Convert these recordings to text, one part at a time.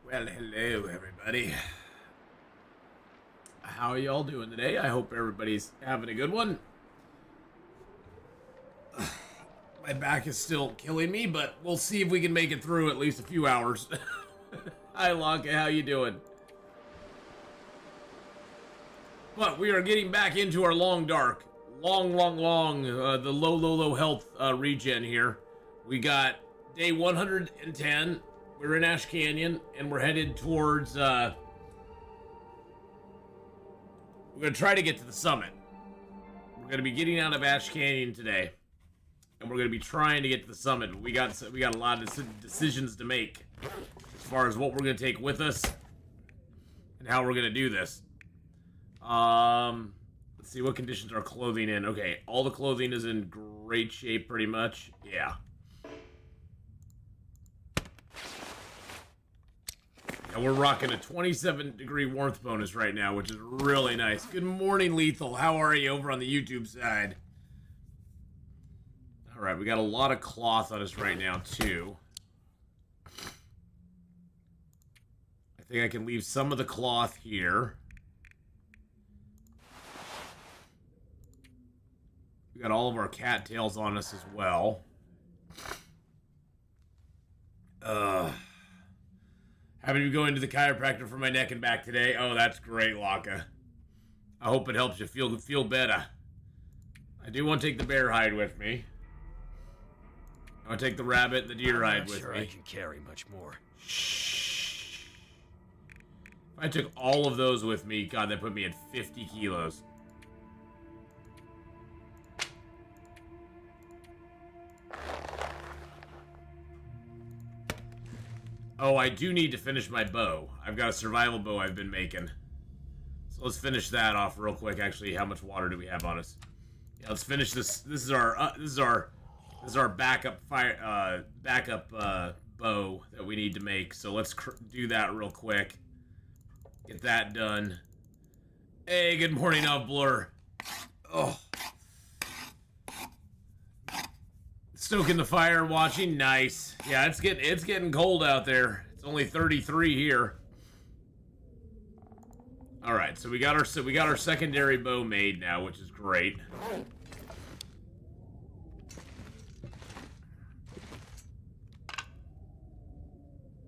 Well, hello, everybody. How are y'all doing today? I hope everybody's having a good one. My back is still killing me, but we'll see if we can make it through at least a few hours. Hi, Lanka. How you doing? But we are getting back into our long dark. The low health regen here. We got day 110. We're in Ash Canyon, and we're headed towards, we're going to try to get to the summit. We're going to be getting out of Ash Canyon today, and we're going to be trying to get to the summit. We got a lot of decisions to make as far as what we're going to take with us and how we're going to do this. Let's see, what conditions are clothing in? Okay, all the clothing is in great shape, pretty much. Yeah. And we're rocking a 27-degree warmth bonus right now, which is really nice. Good morning, Lethal. How are you over on the YouTube side? All right, we got a lot of cloth on us right now, too. I think I can leave some of the cloth here. We got all of our cattails on us as well. Having to go into the chiropractor for my neck and back today. Oh, that's great, Laka. I hope it helps you feel better. I do want to take the bear hide with me. I want to take the rabbit and the deer hide with me. I can carry much more. Shh. If I took all of those with me, God, that put me at 50 kilos. Oh, I do need to finish my bow. I've got a survival bow I've been making. So let's finish that off real quick. Actually, how much water do we have on us? Yeah, let's finish this. This is our backup bow that we need to make. So let's do that real quick. Get that done. Hey, good morning, Blur. Oh. Stoking the fire, watching. Nice. Yeah, it's getting cold out there. It's only 33 here. All right, so we got our secondary bow made now, which is great.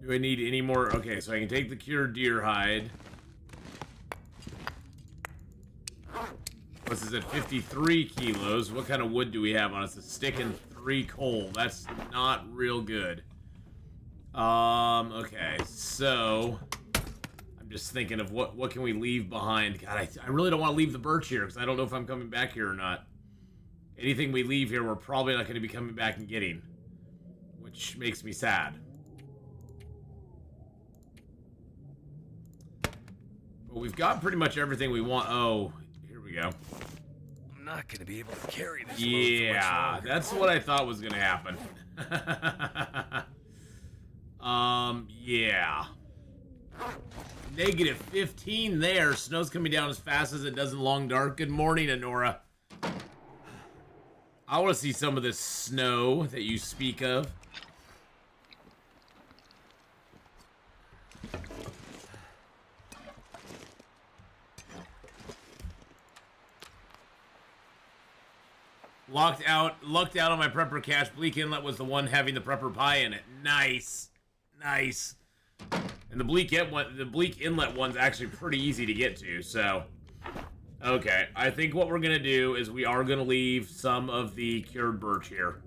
Do I need any more? Okay, so I can take the cured deer hide. This is at 53 kilos. What kind of wood do we have on us? A stick and 3 coal. That's not real good. Okay, so I'm just thinking of what can we leave behind. God, I really don't want to leave the birch here because I don't know if I'm coming back here or not. Anything we leave here, we're probably not going to be coming back and getting, which makes me sad. But we've got pretty much everything we want. Oh, here we go. I'm not going to be able to carry this. Yeah, that's what I thought was going to happen. Yeah. Negative 15 there. Snow's coming down as fast as it does in Long Dark. Good morning, Honora. I want to see some of this snow that you speak of. Lucked out on my prepper cache. Bleak Inlet was the one having the prepper pie in it. Nice. Nice. And the Bleak Inlet one's actually pretty easy to get to, so. Okay, I think what we're gonna do is we are gonna leave some of the cured birch here.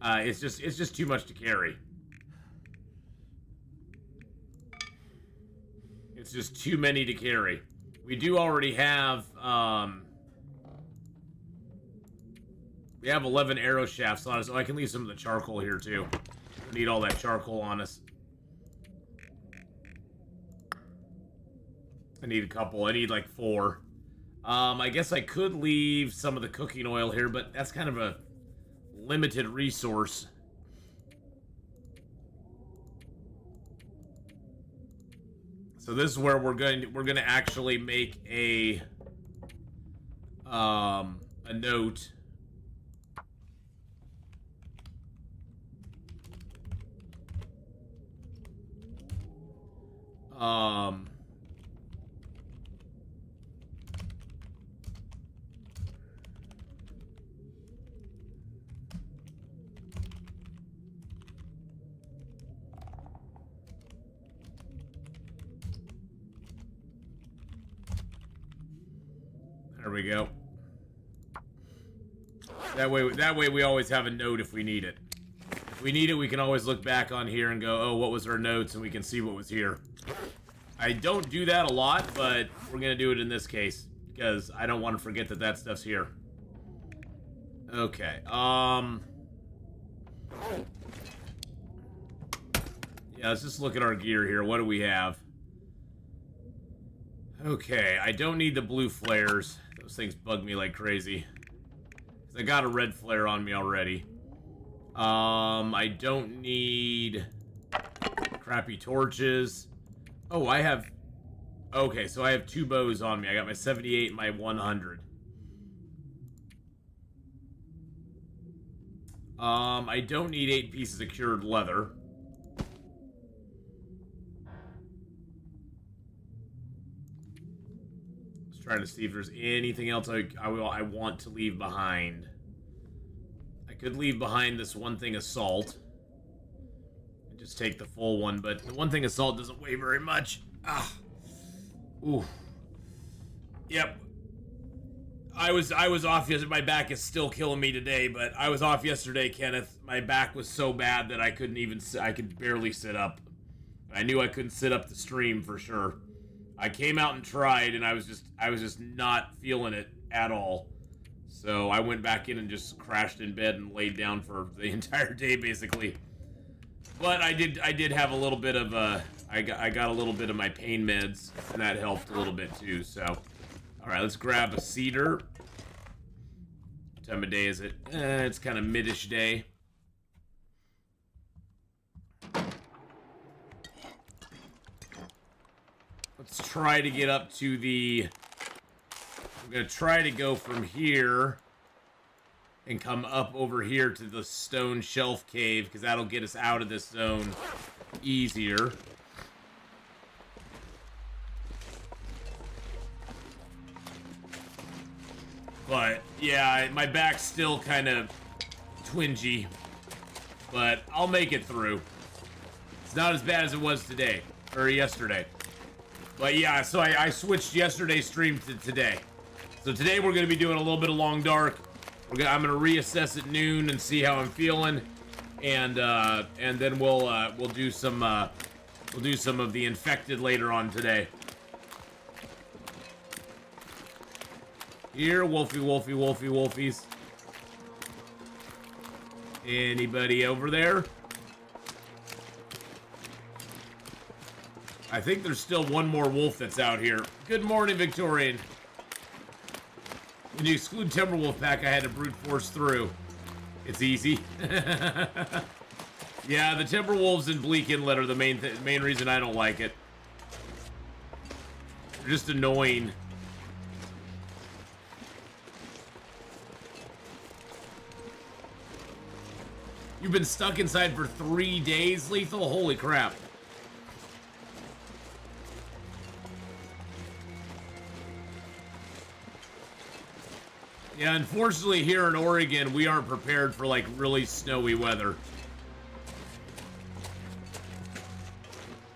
It's just too much to carry. It's just too many to carry. We do already have, we have 11 arrow shafts on us. Oh, I can leave some of the charcoal here, too. We need all that charcoal on us. I need a couple. I need like 4. I guess I could leave some of the cooking oil here, but that's kind of a limited resource. So this is where we're going to actually make a note. Um... There we go. That way we always have a note if we need it. If we need it, we can always look back on here and go, oh, what was our notes? And we can see what was here. I don't do that a lot, but we're going to do it in this case. Because I don't want to forget that that stuff's here. Okay, yeah, let's just look at our gear here. What do we have? Okay, I don't need the blue flares. Those things bug me like crazy. I got a red flare on me already. I don't need crappy torches. Oh, I have... Okay, so I have 2 bows on me. I got my 78 and my 100. I don't need 8 pieces of cured leather. Trying to see if there's anything else I want to leave behind. I could leave behind this one thing of salt. And just take the full one, but the one thing of salt doesn't weigh very much. Ah. Ooh. Yep. I was off yesterday. My back is still killing me today, but I was off yesterday, Kenneth. My back was so bad that I could barely sit up. I knew I couldn't sit up the stream for sure. I came out and tried, and I was just not feeling it at all. So I went back in and just crashed in bed and laid down for the entire day, basically. But I did have a little bit of I got a little bit of my pain meds, and that helped a little bit too. So, all right, let's grab a cedar. What time of day is it? It's kind of midish day. Let's try to get up to the... I'm going to try to go from here and come up over here to the stone shelf cave, because that'll get us out of this zone easier. But, yeah, my back's still kind of twingy, but I'll make it through. It's not as bad as it was today, or yesterday. But yeah, so I switched yesterday's stream to today. So today we're going to be doing a little bit of Long Dark. I'm going to reassess at noon and see how I'm feeling, and then we'll do some of the infected later on today. Here, Wolfie, Wolfie, Wolfie, Wolfies. Anybody over there? I think there's still one more wolf that's out here. Good morning, Victorian. When you exclude Timberwolf pack, I had to brute force through. It's easy. Yeah, the Timberwolves in Bleak Inlet are the main reason I don't like it. They're just annoying. You've been stuck inside for 3 days, Lethal? Holy crap. Yeah, unfortunately here in Oregon, we aren't prepared for, like, really snowy weather.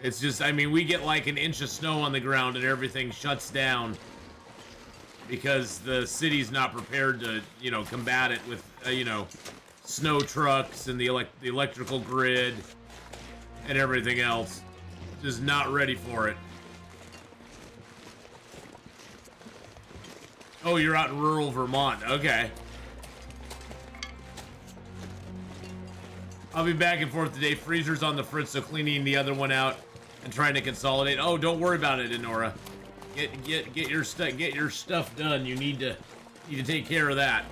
It's just, I mean, we get like an inch of snow on the ground and everything shuts down because the city's not prepared to, you know, combat it with, you know, snow trucks and the electrical grid and everything else. Just not ready for it. Oh, you're out in rural Vermont. Okay. I'll be back and forth today. Freezer's on the fritz, so cleaning the other one out and trying to consolidate. Oh, don't worry about it, Enora. Get your stuff done. You need to take care of that.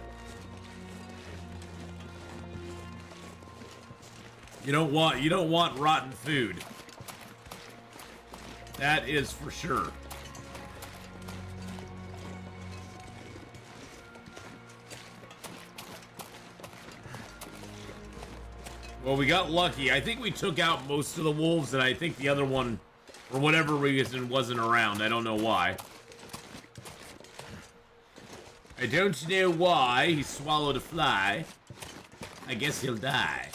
You don't want rotten food. That is for sure. Well, we got lucky. I think we took out most of the wolves, and I think the other one For whatever reason, wasn't around. I don't know why. I don't know why he swallowed a fly. I guess he'll die.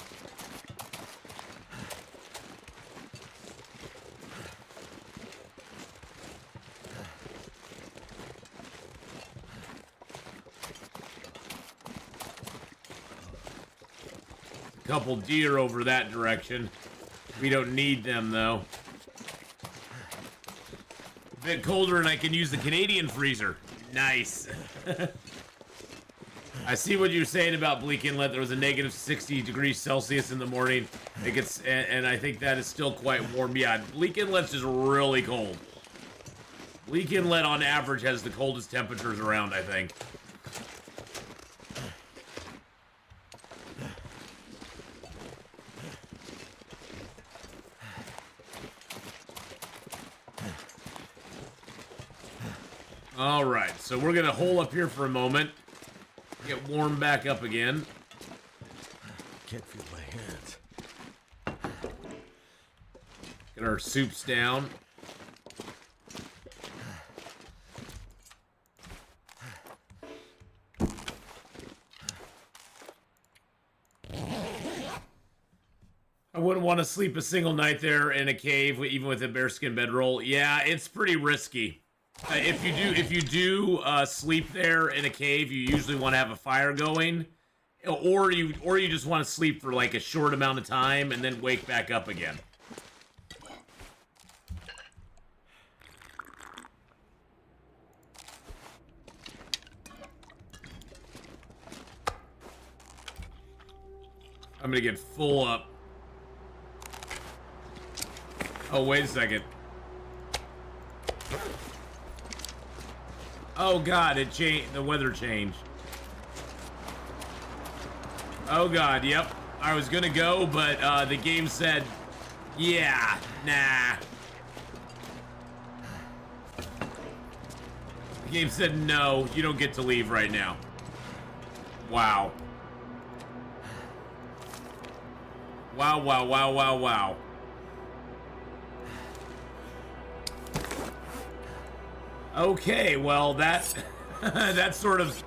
Couple deer over that direction. We don't need them, though. A bit colder and I can use the Canadian freezer. Nice. I see what you're saying about Bleak Inlet. There was a negative 60 degrees Celsius in the morning. It gets, and I think that is still quite warm. Yeah, Bleak Inlet's just really cold. Bleak Inlet, on average, has the coldest temperatures around, I think. Alright, so we're gonna hole up here for a moment. Get warmed back up again. Can't feel my hands. Get our soups down. I wouldn't want to sleep a single night there in a cave, even with a bearskin bedroll. Yeah, it's pretty risky. If you do sleep there in a cave, you usually want to have a fire going, or you just want to sleep for like a short amount of time and then wake back up again. I'm gonna get full up. Oh, wait a second. Oh god, it changed. The weather changed. Oh god, yep. I was gonna go, but the game said, yeah, nah. The game said, no, you don't get to leave right now. Wow. Wow, wow, wow, wow, wow. Okay, well that's sort of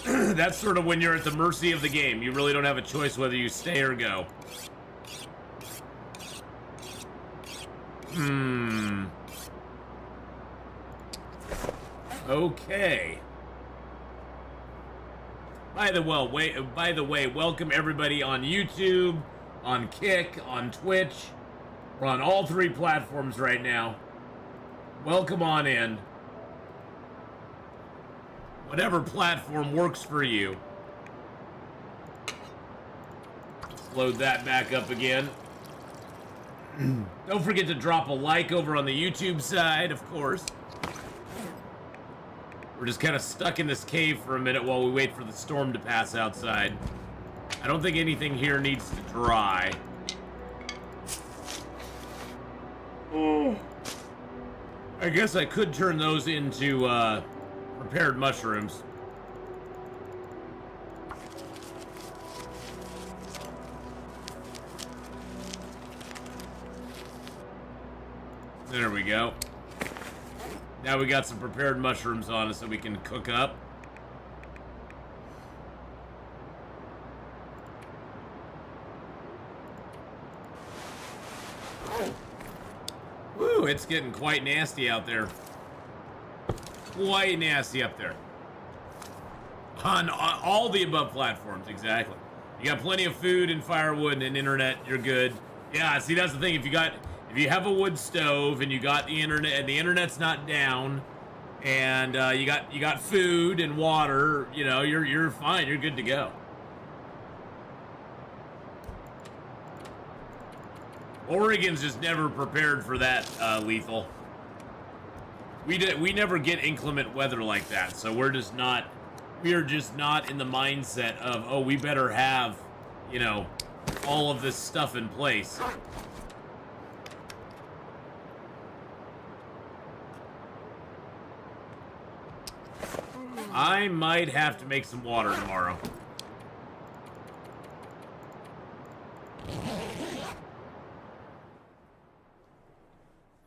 that's sort of when you're at the mercy of the game. You really don't have a choice whether you stay or go. Okay. By the way, welcome everybody on YouTube, on Kick, on Twitch. We're on all three platforms right now. Welcome on in. Whatever platform works for you. Load that back up again. Don't forget to drop a like over on the YouTube side, of course. We're just kind of stuck in this cave for a minute while we wait for the storm to pass outside. I don't think anything here needs to dry. Oh. I guess I could turn those into, prepared mushrooms. There we go. Now we got some prepared mushrooms on us that we can cook up. Woo, it's getting quite nasty out there. Quite nasty up there. On all the above platforms, exactly. You got plenty of food and firewood and internet, you're good. Yeah, see, that's the thing. If you have a wood stove and you got the internet and the internet's not down, and you got food and water, you know, you're fine. You're good to go. Oregon's just never prepared for that, Lethal. We never get inclement weather like that, so we are just not in the mindset of, oh, we better have, you know, all of this stuff in place. I might have to make some water tomorrow.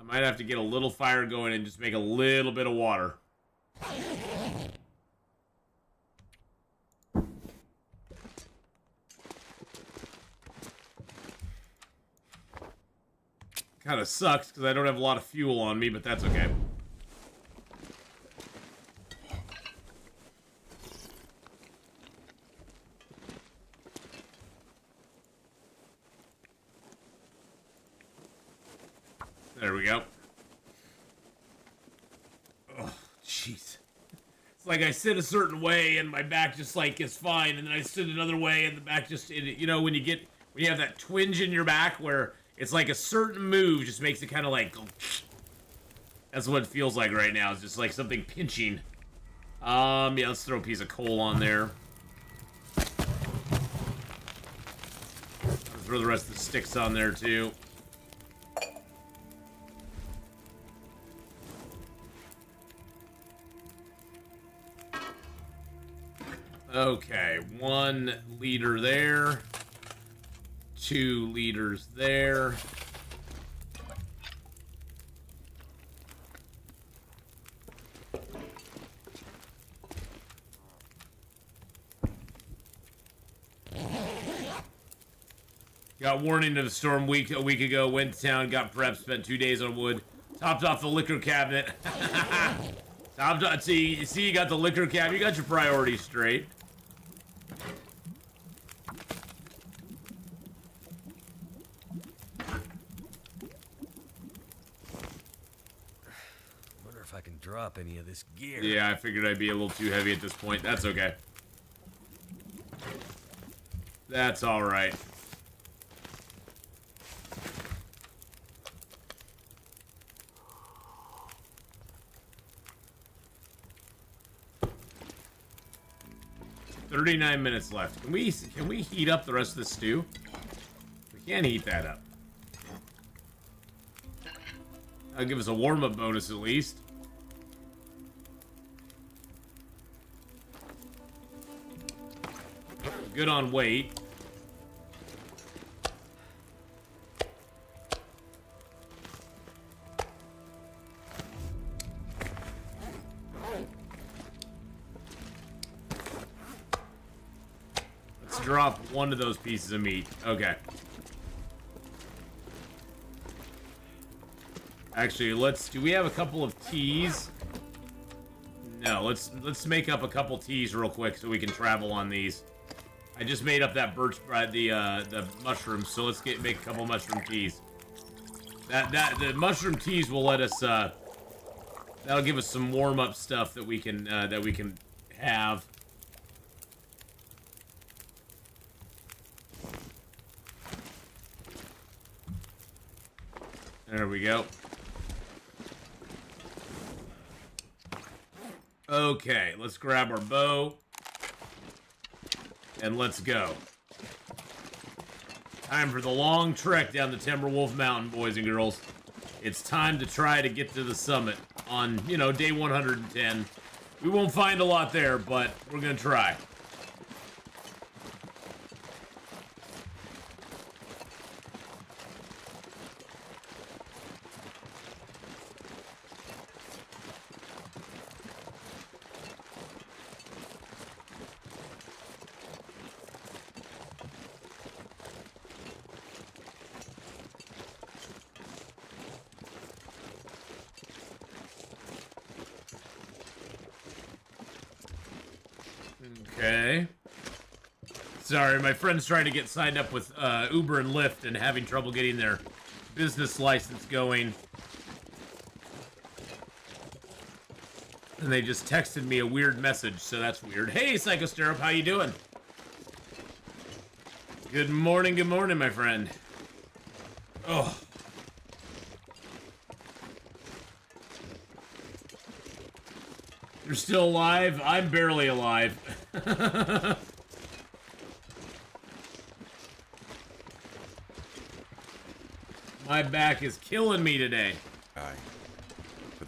I'm might have to get a little fire going and just make a little bit of water. Kind of sucks because I don't have a lot of fuel on me, but that's okay. There we go. Oh, jeez. It's like I sit a certain way and my back just like is fine, and then I sit another way and the back just, you know, when you have that twinge in your back where it's like a certain move just makes it kind of like, that's what it feels like right now. It's just like something pinching. Yeah, let's throw a piece of coal on there. Let's throw the rest of the sticks on there too. Okay, 1 liter there. 2 liters there. Got warning of a storm a week ago. Went to town, got prepped, spent 2 days on wood. Topped off the liquor cabinet. See, you got the liquor cabinet. You got your priorities straight. If I can drop any of this gear. Yeah, I figured I'd be a little too heavy at this point. That's okay. That's all right. $39 minutes left. Can we heat up the rest of the stew? We can heat that up. That'll give us a warm-up bonus at least. Good on weight. Let's drop 1 of those pieces of meat. Okay. Actually, do we have a couple of teas? No, let's make up a couple teas real quick so we can travel on these. I just made up that the mushrooms, so let's make a couple mushroom teas. The mushroom teas will let us that'll give us some warm up stuff that we can have. There we go. Okay, let's grab our bow. And let's go. Time for the long trek down the Timberwolf Mountain, boys and girls. It's time to try to get to the summit on, you know, day 110. We won't find a lot there, but we're gonna try. Okay. Sorry, my friend's trying to get signed up with Uber and Lyft and having trouble getting their business license going. And they just texted me a weird message, so that's weird. Hey, Psychosterop, how you doing? Good morning, my friend. Oh. You're still alive? I'm barely alive. My back is killing me today.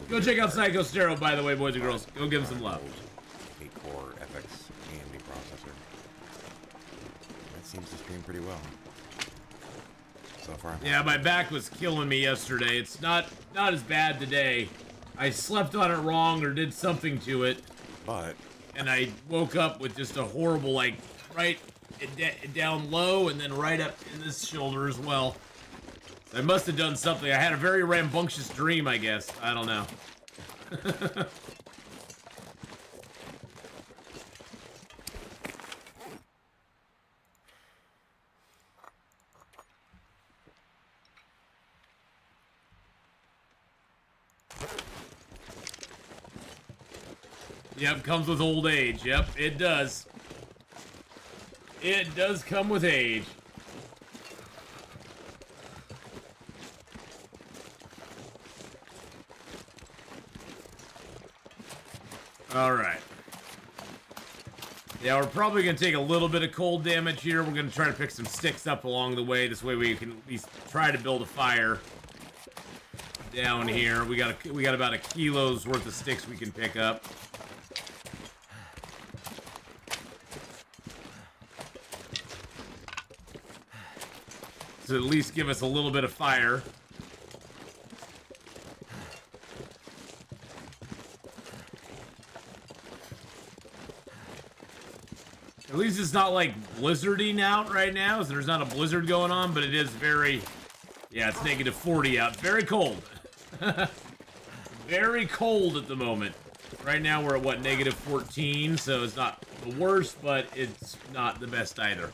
Go check out Psychostero, by the way, boys and girls. Go give him some love. 8-core FX AMD processor. That seems to stream pretty well. so far. Yeah, my back was killing me yesterday. It's not as bad today. I slept on it wrong or did something to it. But And I woke up with just a horrible, like, right down low and then right up in this shoulder as well. I must have done something. I had a very rambunctious dream, I guess. I don't know. Yep, comes with old age. Yep, it does. It does come with age. Alright. Yeah, we're probably going to take a little bit of cold damage here. We're going to try to pick some sticks up along the way. This way we can at least try to build a fire down here. We got about a kilo's worth of sticks we can pick up. To at least give us a little bit of fire. At least it's not like blizzarding out right now, so there's not a blizzard going on, but it is very, yeah, it's negative 40 out. Very cold. Very cold at the moment. Right now we're at, what, negative 14, so it's not the worst, but it's not the best either.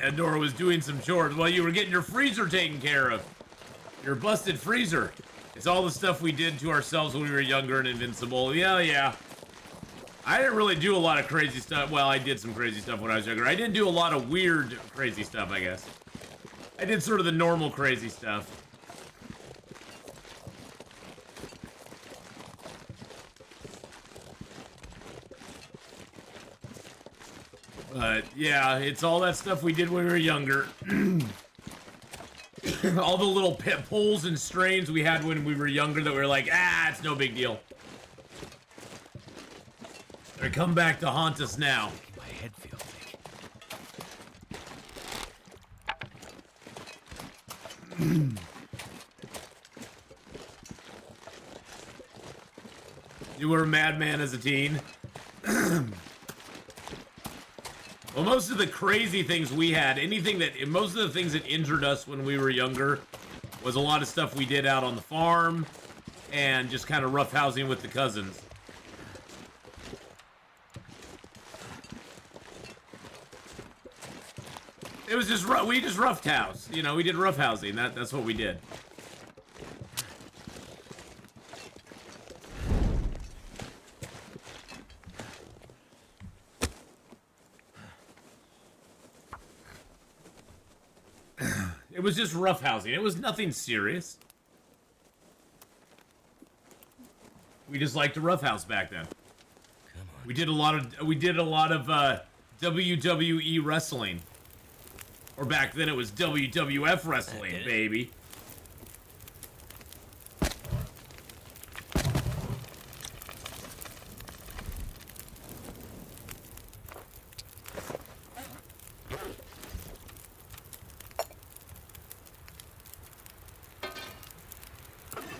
Adora was doing some chores while you were getting your freezer taken care of. Your busted freezer. It's all the stuff we did to ourselves when we were younger and invincible. Yeah. I didn't really do a lot of crazy stuff. Well, I did some crazy stuff when I was younger. I didn't do a lot of weird crazy stuff, I guess. I did sort of the normal crazy stuff. But, yeah, it's all that stuff we did when we were younger. All the little pulls and strains we had when we were younger that we were like, it's no big deal. They come back to haunt us now. My head feels sick. You were a madman as a teen. Well, most of the crazy things we had, most of the things that injured us when we were younger was a lot of stuff we did out on the farm and just kind of roughhousing with the cousins. It was just, we just roughhouse. You know, we did roughhousing. That's what we did. It was just roughhousing. It was nothing serious. We just liked to roughhouse back then. Come on. We did a lot of WWE wrestling. Or back then it was WWF wrestling, baby.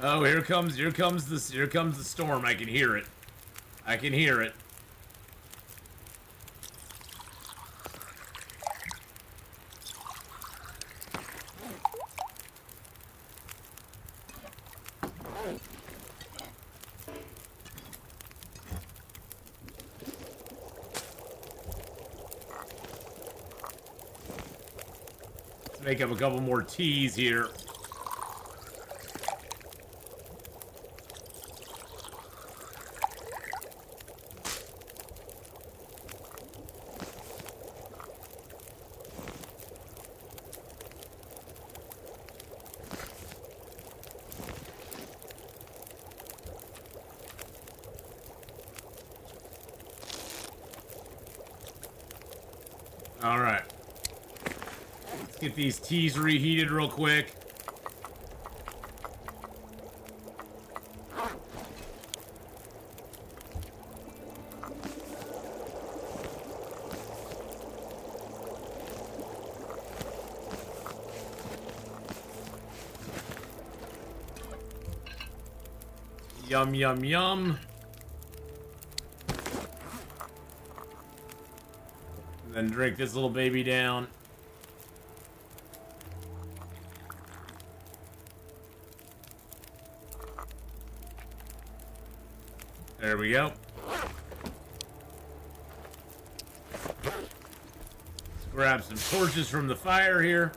Oh, here comes the storm. I can hear it. I can hear it. Let's make up a couple more teas here. All right. Let's get these teas reheated real quick. Yum, yum, yum. And then drink this little baby down. There we go. Let's grab some torches from the fire here.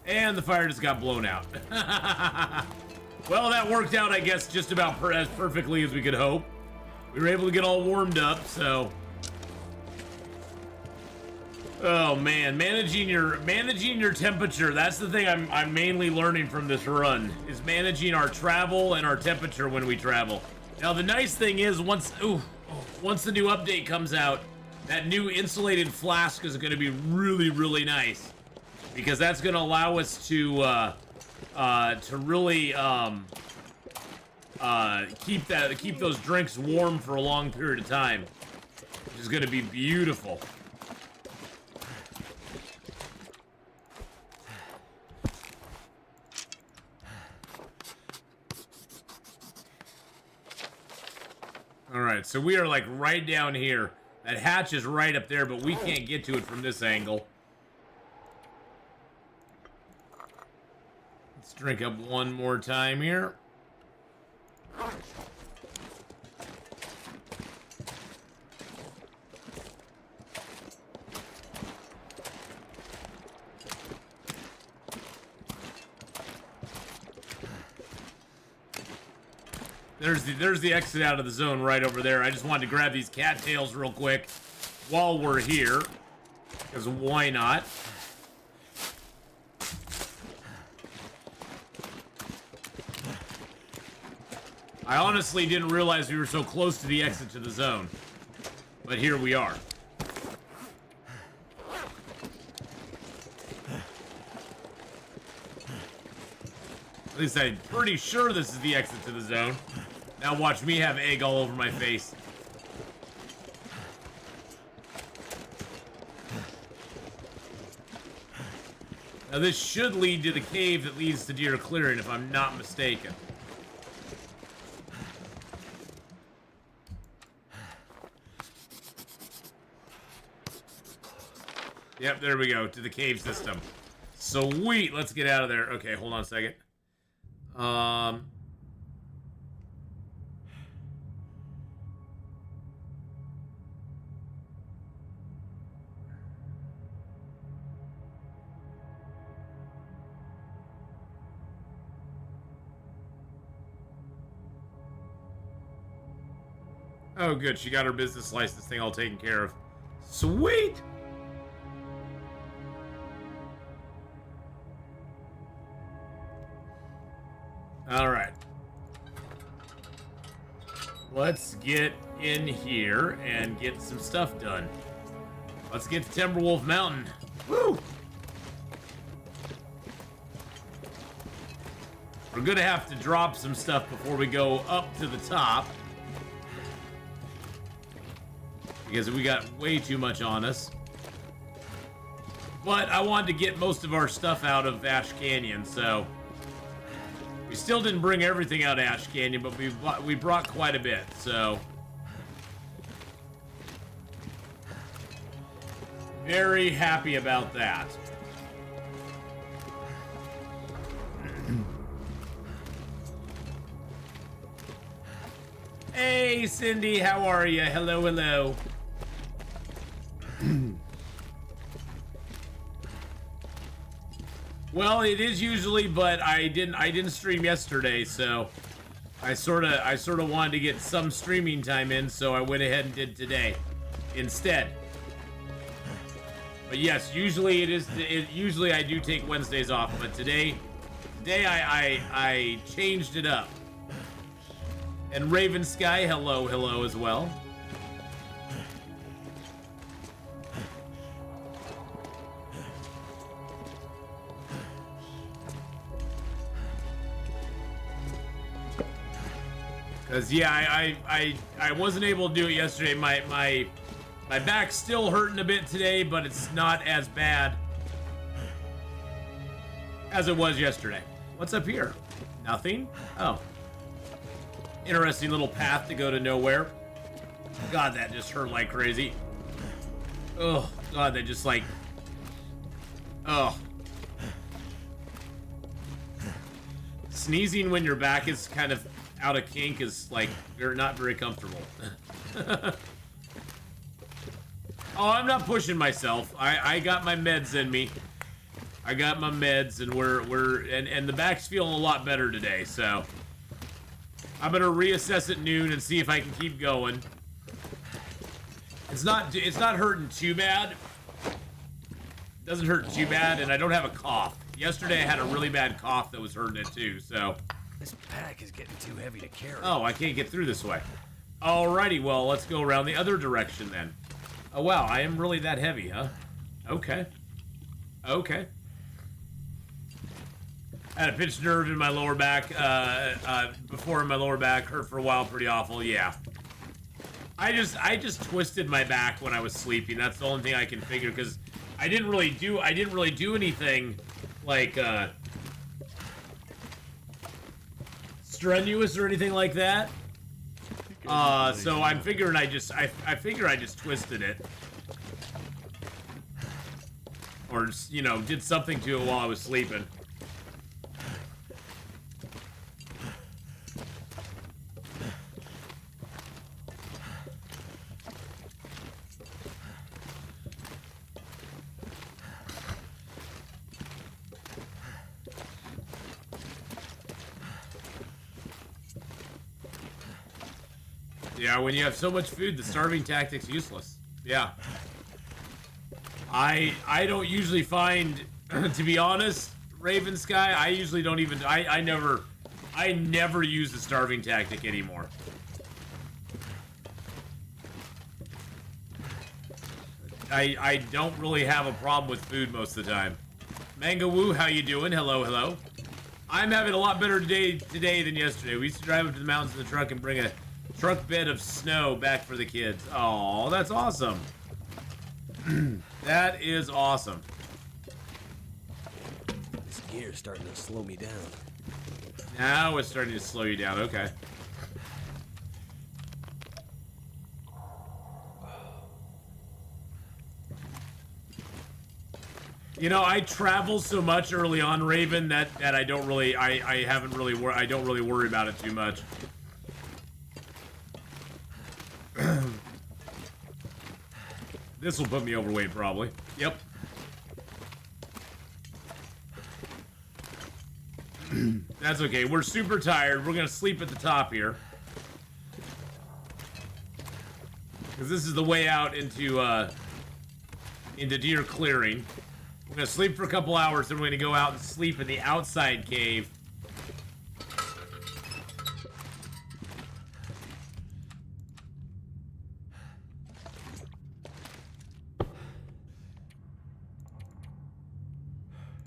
And the fire just got blown out. Well, that worked out, I guess, just about as perfectly as we could hope. We were able to get all warmed up, so... Oh, man. Managing your temperature. That's the thing I'm mainly learning from this run, is managing our travel and our temperature when we travel. Now, the nice thing is, once the new update comes out, that new insulated flask is going to be really, really nice. Because that's going to allow us to really keep those drinks warm for a long period of time, which is going to be beautiful. All right, so we are like right down here. That hatch is right up there, but we can't get to it from this angle. Let's drink up one more time here. There's the exit out of the zone right over there. I just wanted to grab these cattails real quick while we're here, because why not? I honestly didn't realize we were so close to the exit to the zone, but here we are. At least I'm pretty sure this is the exit to the zone. Now watch me have egg all over my face. Now this should lead to the cave that leads to Deer Clearing, if I'm not mistaken. Yep, there we go, to the cave system. Sweet, let's get out of there. Okay, hold on a second. Oh, good. She got her business license thing all taken care of. Sweet! Alright. Let's get in here and get some stuff done. Let's get to Timberwolf Mountain. Woo! We're gonna have to drop some stuff before we go up to the top, because we got way too much on us. But I wanted to get most of our stuff out of Ash Canyon, so... We still didn't bring everything out of Ash Canyon, but we brought quite a bit, so... Very happy about that. Hey, Cindy, how are you? Hello, hello. Well, it is usually, but I didn't stream yesterday, so I sort of wanted to get some streaming time in, so I went ahead and did today instead. But yes, usually usually I do take Wednesdays off, but today I changed it up. And Raven Sky, hello as well. Cause yeah, I wasn't able to do it yesterday. My back's still hurting a bit today, but it's not as bad as it was yesterday. What's up here? Nothing? Oh. Interesting little path to go to nowhere. God, that just hurt like crazy. Oh, God, that just like... Oh. Sneezing when your back is kind of out of kink is like, you're not very comfortable. Oh, I'm not pushing myself. I got my meds in me. I got my meds, and and the back's feeling a lot better today, so I'm gonna reassess at noon and see if I can keep going. It's not hurting too bad. It doesn't hurt too bad, and I don't have a cough. Yesterday I had a really bad cough that was hurting it too, so. This pack is getting too heavy to carry. Oh, I can't get through this way. Alrighty, well, let's go around the other direction then. Oh wow, I am really that heavy, huh? Okay. Okay. I had a pinched nerve in my lower back, before in my lower back, hurt for a while, pretty awful, yeah. I just twisted my back when I was sleeping. That's the only thing I can figure, because I didn't really do anything like strenuous or anything like that. So I'm figuring I figure I just twisted it. Or, you know, did something to it while I was sleeping. Yeah, when you have so much food, the starving tactic's useless. Yeah. I don't usually find, to be honest, Raven Sky, I usually don't even, I never use the starving tactic anymore. I don't really have a problem with food most of the time. Mango Woo, how you doing? Hello, hello. I'm having a lot better today than yesterday. We used to drive up to the mountains in the truck and bring a truck bed of snow back for the kids. Oh, that's awesome. That is awesome. This gear's starting to slow me down. Now it's starting to slow you down. Okay. You know, I travel so much early on, Raven, that I don't really, I don't really worry about it too much. This will put me overweight, probably. Yep. That's okay. We're super tired. We're gonna sleep at the top here. Because this is the way out into Deer Clearing. We're gonna sleep for a couple hours, then we're gonna go out and sleep in the outside cave.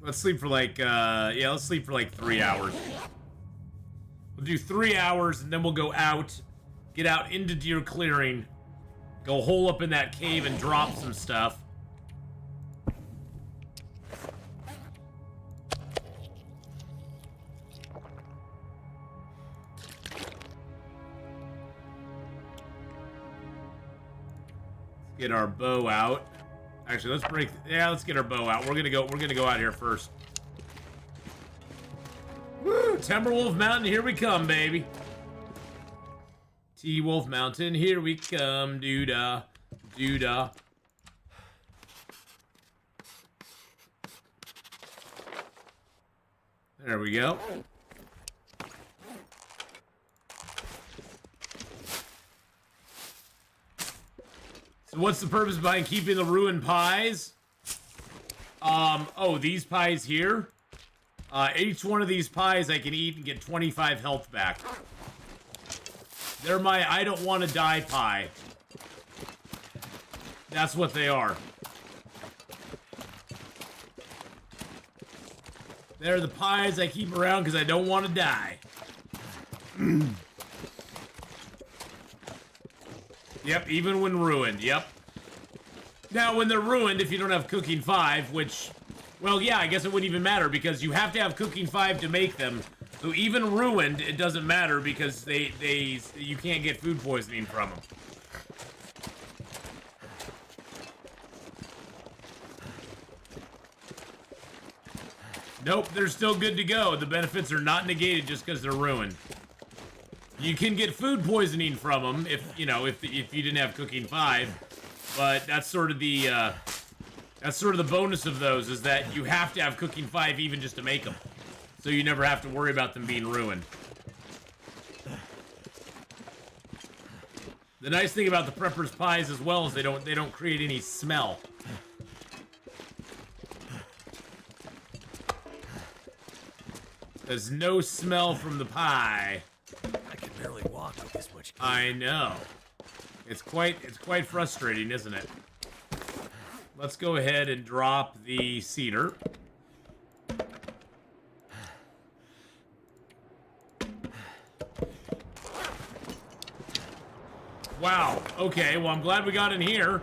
Let's sleep for like, yeah, let's sleep for like 3 hours. We'll do 3 hours, and then we'll go out, get out into Deer Clearing, go hole up in that cave and drop some stuff. Get our bow out. Actually, let's get our bow out. We're gonna go out here first. Woo! Timberwolf Mountain, here we come, baby. T-Wolf Mountain, here we come, doo-dah, doo-dah. There we go. So what's the purpose behind keeping the ruined pies? Oh, these pies here? Each one of these pies I can eat and get 25 health back. They're my I don't want to die pie. That's what they are. They're the pies I keep around because I don't want to die. Yep, even when ruined, yep. Now, when they're ruined, if you don't have Cooking 5, which... Well, yeah, I guess it wouldn't even matter, because you have to have Cooking 5 to make them. So even ruined, it doesn't matter, because you can't get food poisoning from them. Nope, they're still good to go. The benefits are not negated just because they're ruined. You can get food poisoning from them if you didn't have Cooking 5, but that's sort of the bonus of those, is that you have to have Cooking 5 even just to make them, so you never have to worry about them being ruined. The nice thing about the Prepper's pies as well is they don't create any smell. There's no smell from the pie. I can barely walk with this much gear. I know. It's quite frustrating, isn't it? Let's go ahead and drop the cedar. Wow. Okay, well, I'm glad we got in here.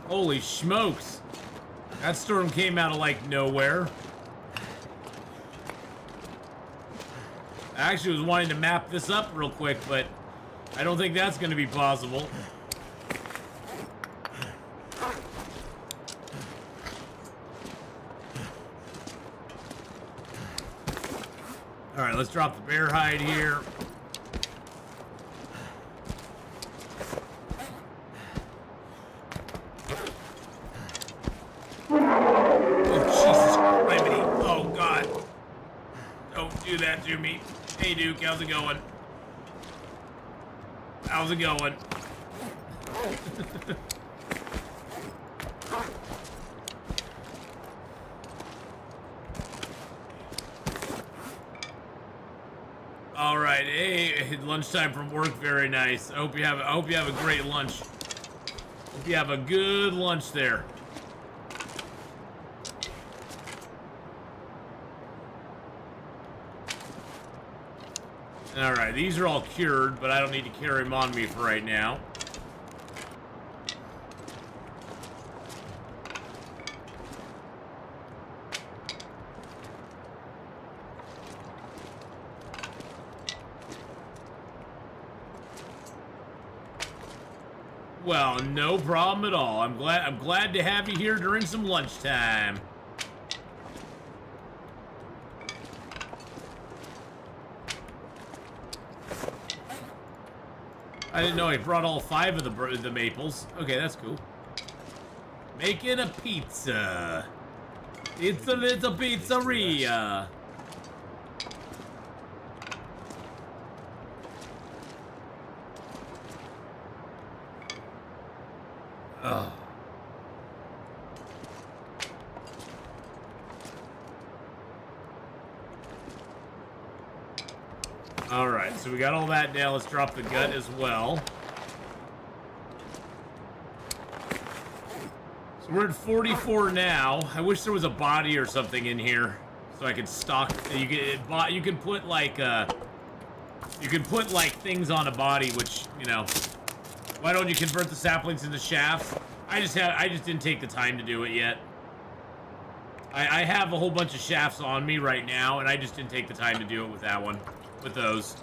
Holy smokes. That storm came out of, like, nowhere. I actually was wanting to map this up real quick, but I don't think that's going to be possible. Alright, let's drop the bear hide here. Do that to me. Hey, Duke, how's it going? How's it going? All right, hey, lunchtime from work, very nice. I hope you have a great lunch. Hope you have a good lunch there. Alright, these are all cured, but I don't need to carry them on me for right now. Well, no problem at all. I'm glad to have you here during some lunchtime. I didn't know he brought all 5 of the maples. Okay, that's cool. Making a pizza. It's a little pizzeria. Ugh. Alright, so we got all that down. Let's drop the gut as well. So we're at 44 now. I wish there was a body or something in here so I could stock. You can put like things on a body, which, you know. Why don't you convert the saplings into shafts? I just didn't take the time to do it yet. I have a whole bunch of shafts on me right now, and I just didn't take the time to do it with that one. With those,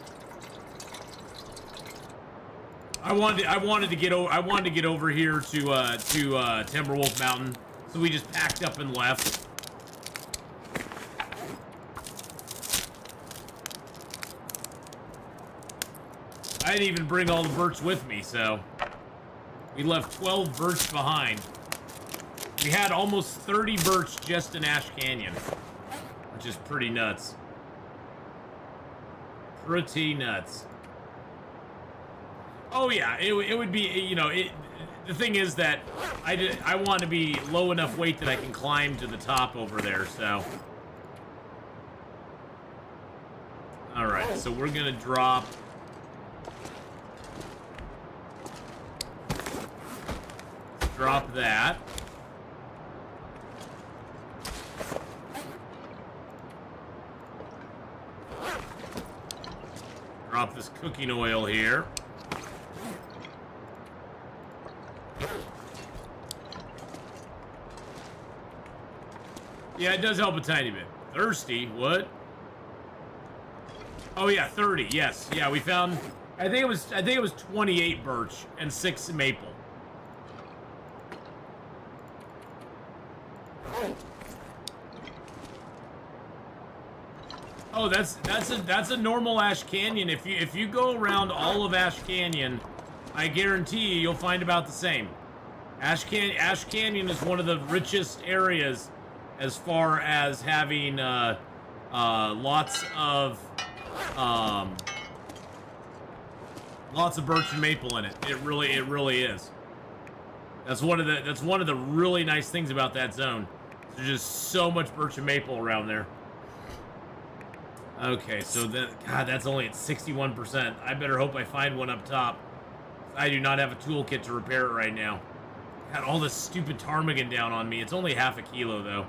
I wanted to get over here to Timberwolf Mountain, so we just packed up and left. I didn't even bring all the birch with me, so we left 12 birch behind. We had almost 30 birch just in Ash Canyon, which is pretty nuts. Pretty nuts. Oh yeah, it would be, you know, the thing is that I want to be low enough weight that I can climb to the top over there, so. Alright, so we're gonna drop. Drop that. Drop this cooking oil here. Yeah, it does help a tiny bit. Thirsty? What? Oh yeah, 30. Yes. Yeah, we found. I think it was 28 birch and 6 maple. Oh, that's a normal Ash Canyon. If you go around all of Ash Canyon, I guarantee you'll find about the same. Ash Canyon is one of the richest areas as far as having lots of birch and maple in it. It really is. That's one of the really nice things about that zone. There's just so much birch and maple around there. Okay, so God, that's only at 61%. I better hope I find one up top. I do not have a toolkit to repair it right now. Got all this stupid ptarmigan down on me. It's only half a kilo though.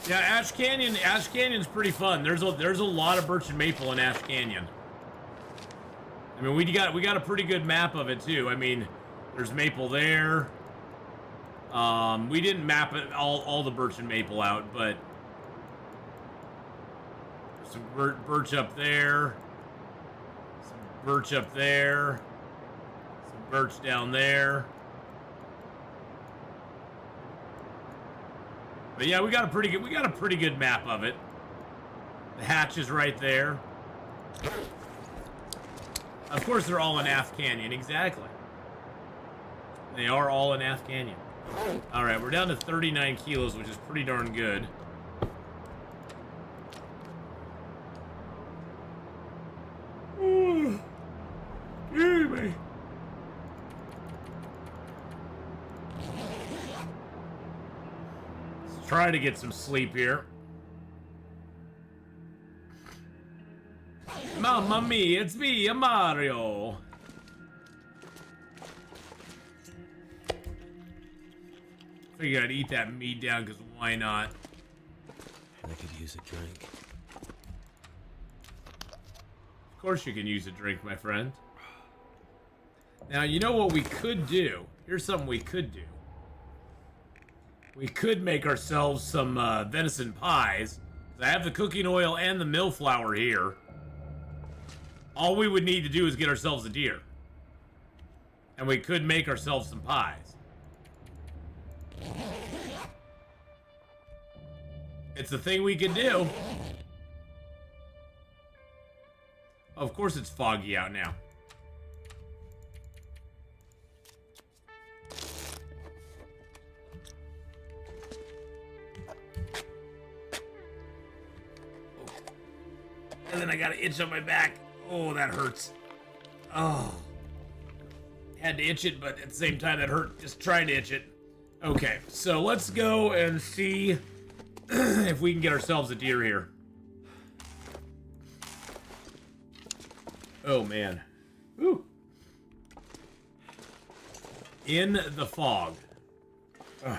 Yeah, Ash Canyon's pretty fun. There's a lot of birch and maple in Ash Canyon. I mean, we got a pretty good map of it too. I mean, there's maple there. We didn't map it all the birch and maple out, but some birch up there, some birch up there, some birch down there. But yeah, we got a pretty good map of it. The hatch is right there. Of course, they're all in Ath Canyon. Exactly. They are all in Ath Canyon. All right, we're down to 39 kilos, which is pretty darn good. Excuse me. Let's try to get some sleep here. Mamma mia, it's me, Mario. Figured I'd eat that meat down, because why not? I could use a drink. Of course you can use a drink, my friend. Now, you know what we could do? Here's something we could do. We could make ourselves some venison pies. I have the cooking oil and the mill flour here. All we would need to do is get ourselves a deer. And we could make ourselves some pies. It's a thing we could do. Of course it's foggy out now. And then I got an itch on my back. Oh, that hurts. Oh. Had to itch it, but at the same time that hurt just trying to itch it. Okay, so let's go and see if we can get ourselves a deer here. Oh, man. Ooh. In the fog. Ugh.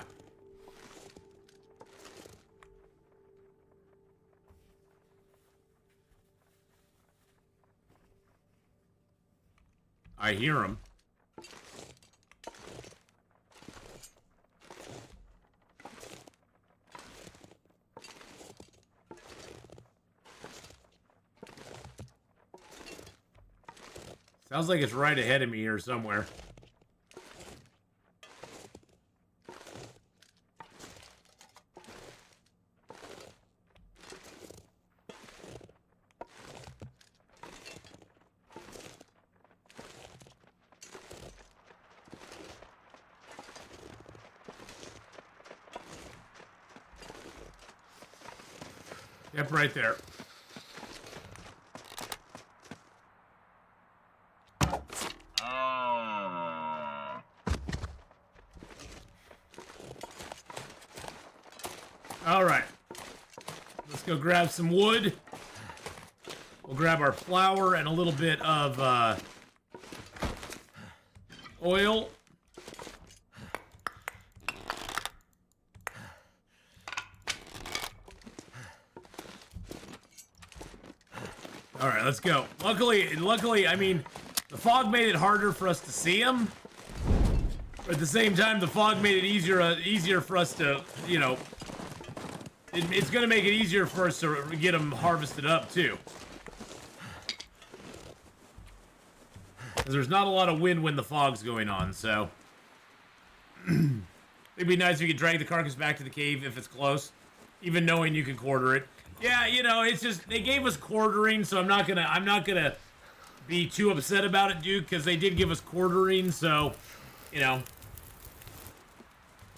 I hear him. Sounds like it's right ahead of me here somewhere. Yep, right there. All right. Let's go grab some wood. We'll grab our flour and a little bit of oil. All right, let's go. Luckily, I mean, the fog made it harder for us to see them. But at the same time, the fog made it easier for us to, you know, it's gonna make it easier for us to get them harvested up too. Because there's not a lot of wind when the fog's going on, so it'd be nice if you could drag the carcass back to the cave if it's close, even knowing you can quarter it. Yeah, you know, it's just they gave us quartering, so I'm not gonna be too upset about it, dude, because they did give us quartering, so you know.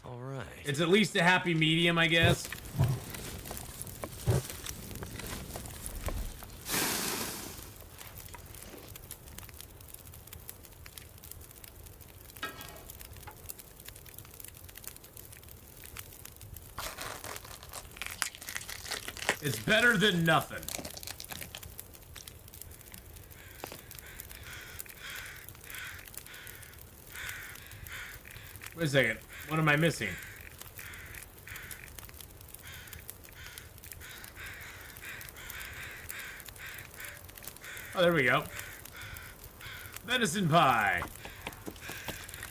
All right. It's at least a happy medium, I guess. It's better than nothing. Wait a second. What am I missing? Oh, there we go. Medicine pie.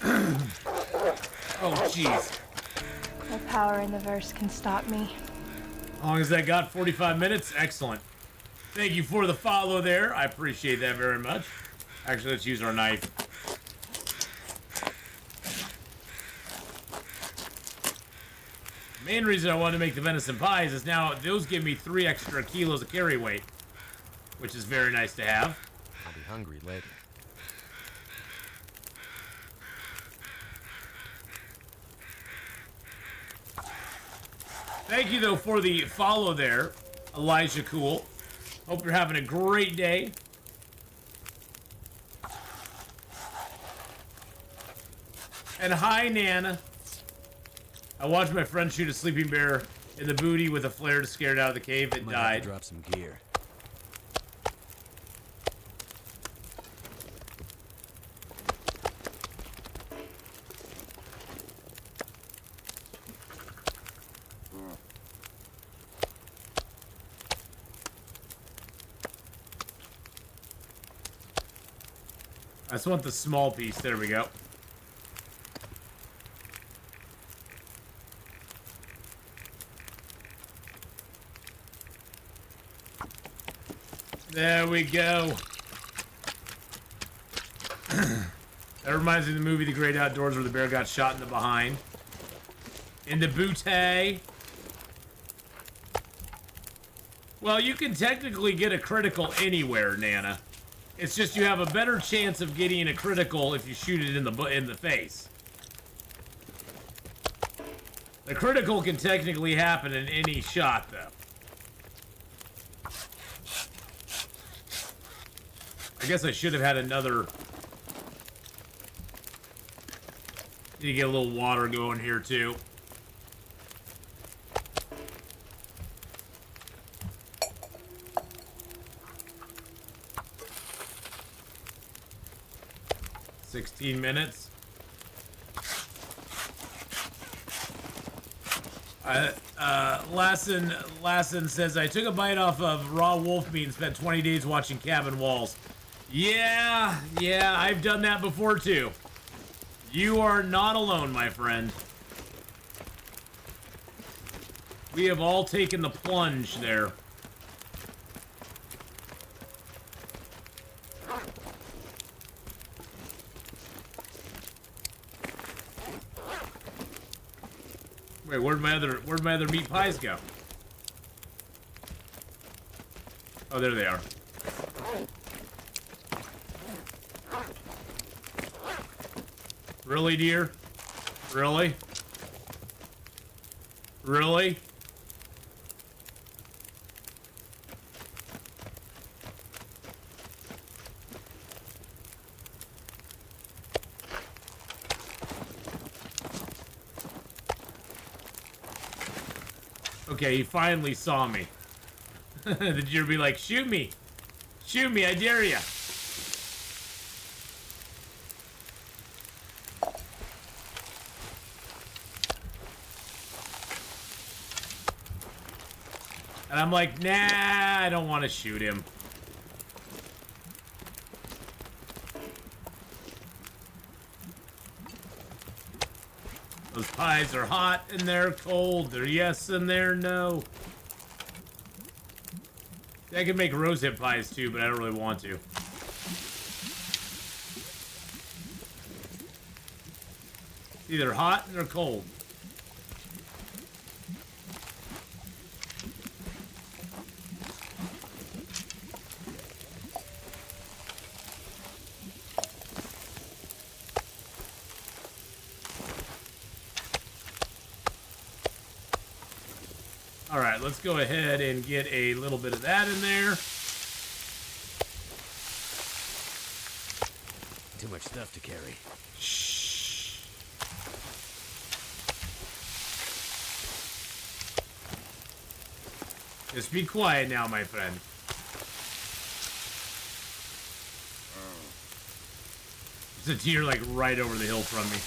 Oh, jeez. No power in the verse can stop me. How long has that got? 45 minutes? Excellent. Thank you for the follow there. I appreciate that very much. Actually, let's use our knife. Main reason I wanted to make the venison pies is now those give me 3 extra kilos of carry weight, which is very nice to have. I'll be hungry later. Thank you, though, for the follow there, Elijah Cool. Hope you're having a great day. And hi, Nana. I watched my friend shoot a sleeping bear in the booty with a flare to scare it out of the cave. It Might have to died. drop some gear. I just want the small piece. There we go. There we go. That reminds me of the movie The Great Outdoors where the bear got shot in the behind. In the booty. Well, you can technically get a critical anywhere, Nana. It's just you have a better chance of getting a critical if you shoot it in the face. The critical can technically happen in any shot, though. I guess I should have had another. Need to get a little water going here, too. $16 minutes. Lassen says, I took a bite off of raw wolf meat and spent 20 days watching Cabin Walls. Yeah, I've done that before too. You are not alone, my friend. We have all taken the plunge there. Wait, where'd my other meat pies go? Oh, there they are. Really, dear? Really? Really? Okay, he finally saw me. The deer be like, shoot me! Shoot me, I dare ya! And I'm like, nah, I don't want to shoot him. Those pies are hot and they're cold. They're yes and they're no. I could make rosehip pies too, but I don't really want to. It's either hot and they're cold. Alright, let's go ahead and get a little bit of that in there. Too much stuff to carry. Shh. Just be quiet now, my friend. There's a deer like right over the hill from me.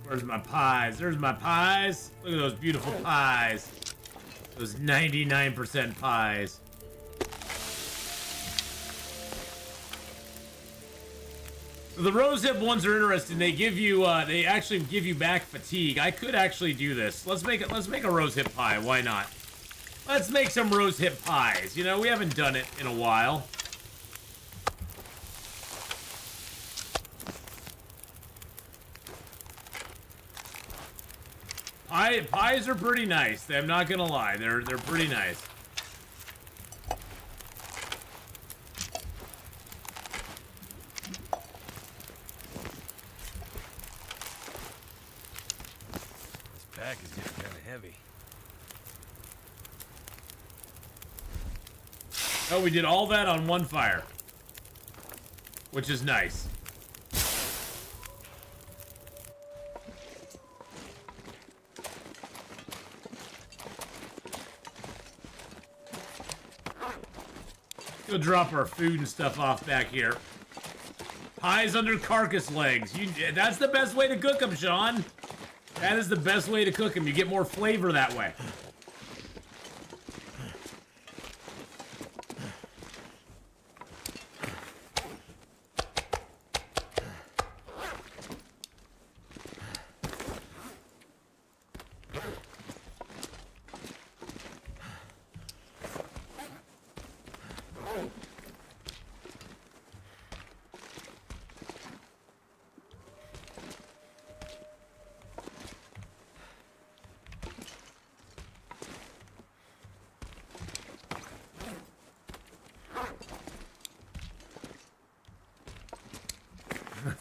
Where's my pies? There's my pies. Look at those beautiful pies. Those 99% pies. So the rosehip ones are interesting. They give you, they actually give you back fatigue. I could actually do this. Let's make a rosehip pie. Why not? Let's make some rosehip pies. You know, we haven't done it in a while. Pies are pretty nice. I'm not gonna lie. They're pretty nice. This pack is getting kind of heavy. Oh, we did all that on one fire, which is nice. We'll drop our food and stuff off back here. Pies under carcass legs. That's the best way to cook them, Sean. That is the best way to cook them. You get more flavor that way.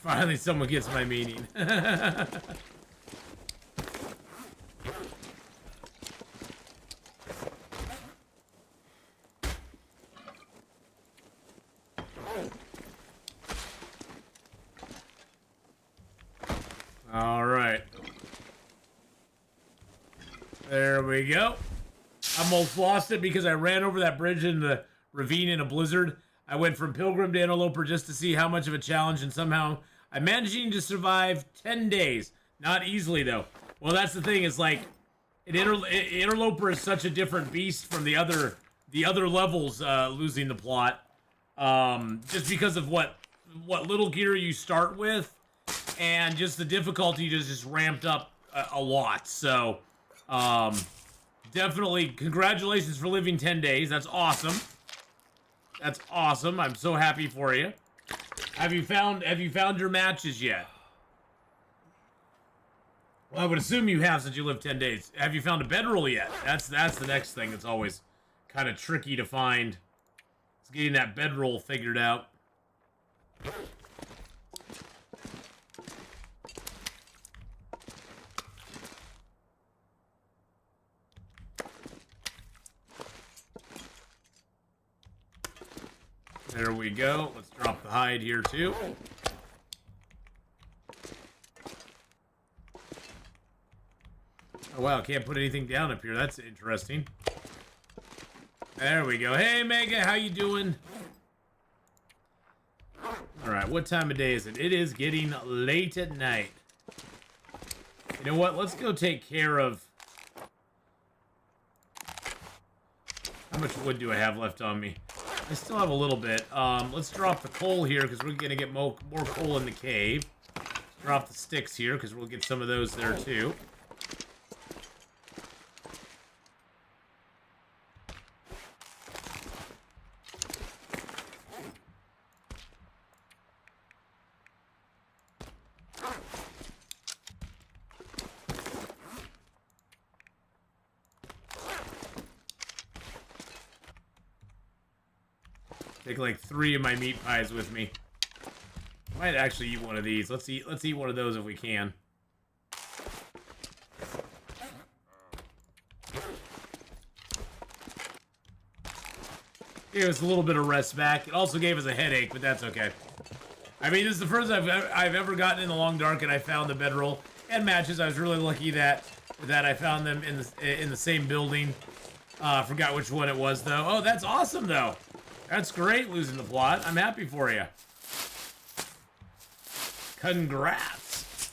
Finally, someone gets my meaning. All right. There we go. I almost lost it because I ran over that bridge in the ravine in a blizzard. I went from Pilgrim to Interloper just to see how much of a challenge, and somehow I'm managing to survive 10 days. Not easily, though. Well, that's the thing, is like, Interloper is such a different beast from the other levels, losing the plot. Just because of what little gear you start with, and just the difficulty just ramped up a lot. So, definitely, congratulations for living 10 days. That's awesome. That's awesome. I'm so happy for you. Have you found your matches yet? Well, I would assume you have since you lived 10 days. Have you found a bedroll yet? That's the next thing that's always kind of tricky to find. It's getting that bedroll figured out. There we go. Let's drop the hide here too. Oh, wow, can't put anything down up here. That's interesting. There we go. Hey, Mega, how you doing? All right, what time of day is it? It is getting late at night. You know what? Let's go take care of... How much wood do I have left on me? I still have a little bit. Let's drop the coal here because we're going to get more coal in the cave. Drop the sticks here because we'll get some of those there too. Take like 3 of my meat pies with me. Might actually eat one of these. Let's eat one of those if we can. Gave us a little bit of rest back. It also gave us a headache, but that's okay. I mean, this is the first I've ever gotten in the long dark, and I found the bedroll and matches. I was really lucky that I found them in the same building. Forgot which one it was though. Oh, that's awesome though. That's great, losing the plot. I'm happy for you. Congrats.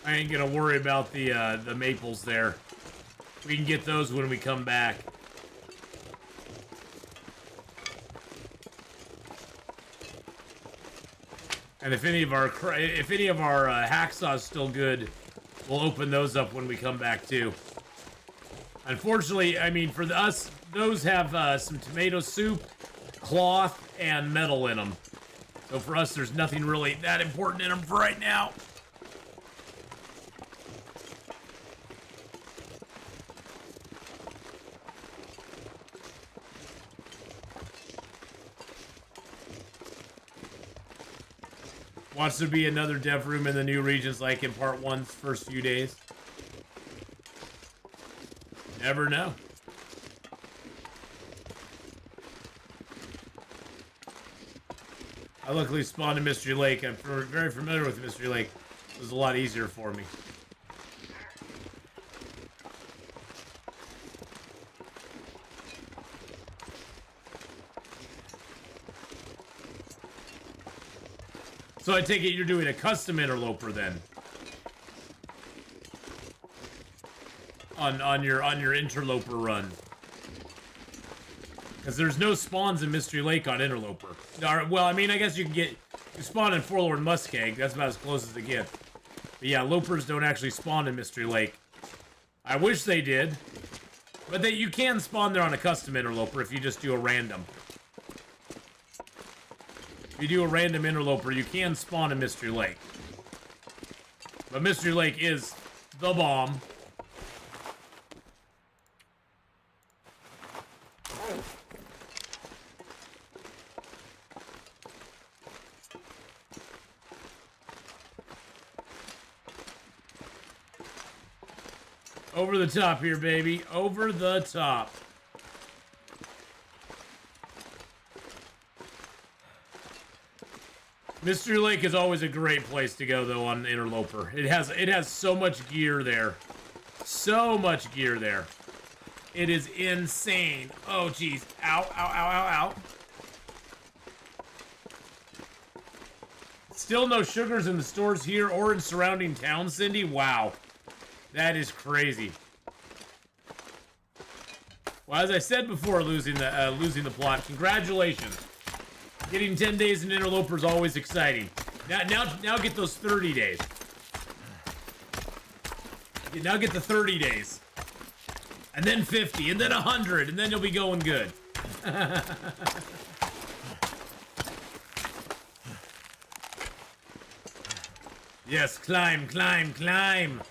I ain't gonna worry about the maples there. We can get those when we come back. And if any of our hacksaw's still good, we'll open those up when we come back too. Unfortunately, I mean for us, those have some tomato soup, cloth, and metal in them. So for us, there's nothing really that important in them for right now. Wants to be another dev room in the new regions like in part 1's first few days. Never know. I luckily spawned in Mystery Lake. I'm very familiar with Mystery Lake. It was a lot easier for me. So I take it you're doing a custom interloper then. On your interloper run. Because there's no spawns in Mystery Lake on interloper. Well, I mean, I guess you spawn in Forlorn Muskeg. That's about as close as it gets. But yeah, lopers don't actually spawn in Mystery Lake. I wish they did. But you can spawn there on a custom interloper if you just do a random. If you do a random interloper, you can spawn in Mystery Lake. But Mystery Lake is the bomb. Over the top here, baby. Over the top. Mystery Lake is always a great place to go, though, on Interloper. It has so much gear there. So much gear there. It is insane. Oh, jeez. Ow, ow, ow, ow, ow. Still no sugars in the stores here or in surrounding towns, Cindy? Wow. That is crazy. Well, as I said before, losing the plot, congratulations. Getting 10 days in Interloper is always exciting. Now get those 30 days. Now get the 30 days. And then 50, and then 100, and then you'll be going good. Yes, climb, climb, climb.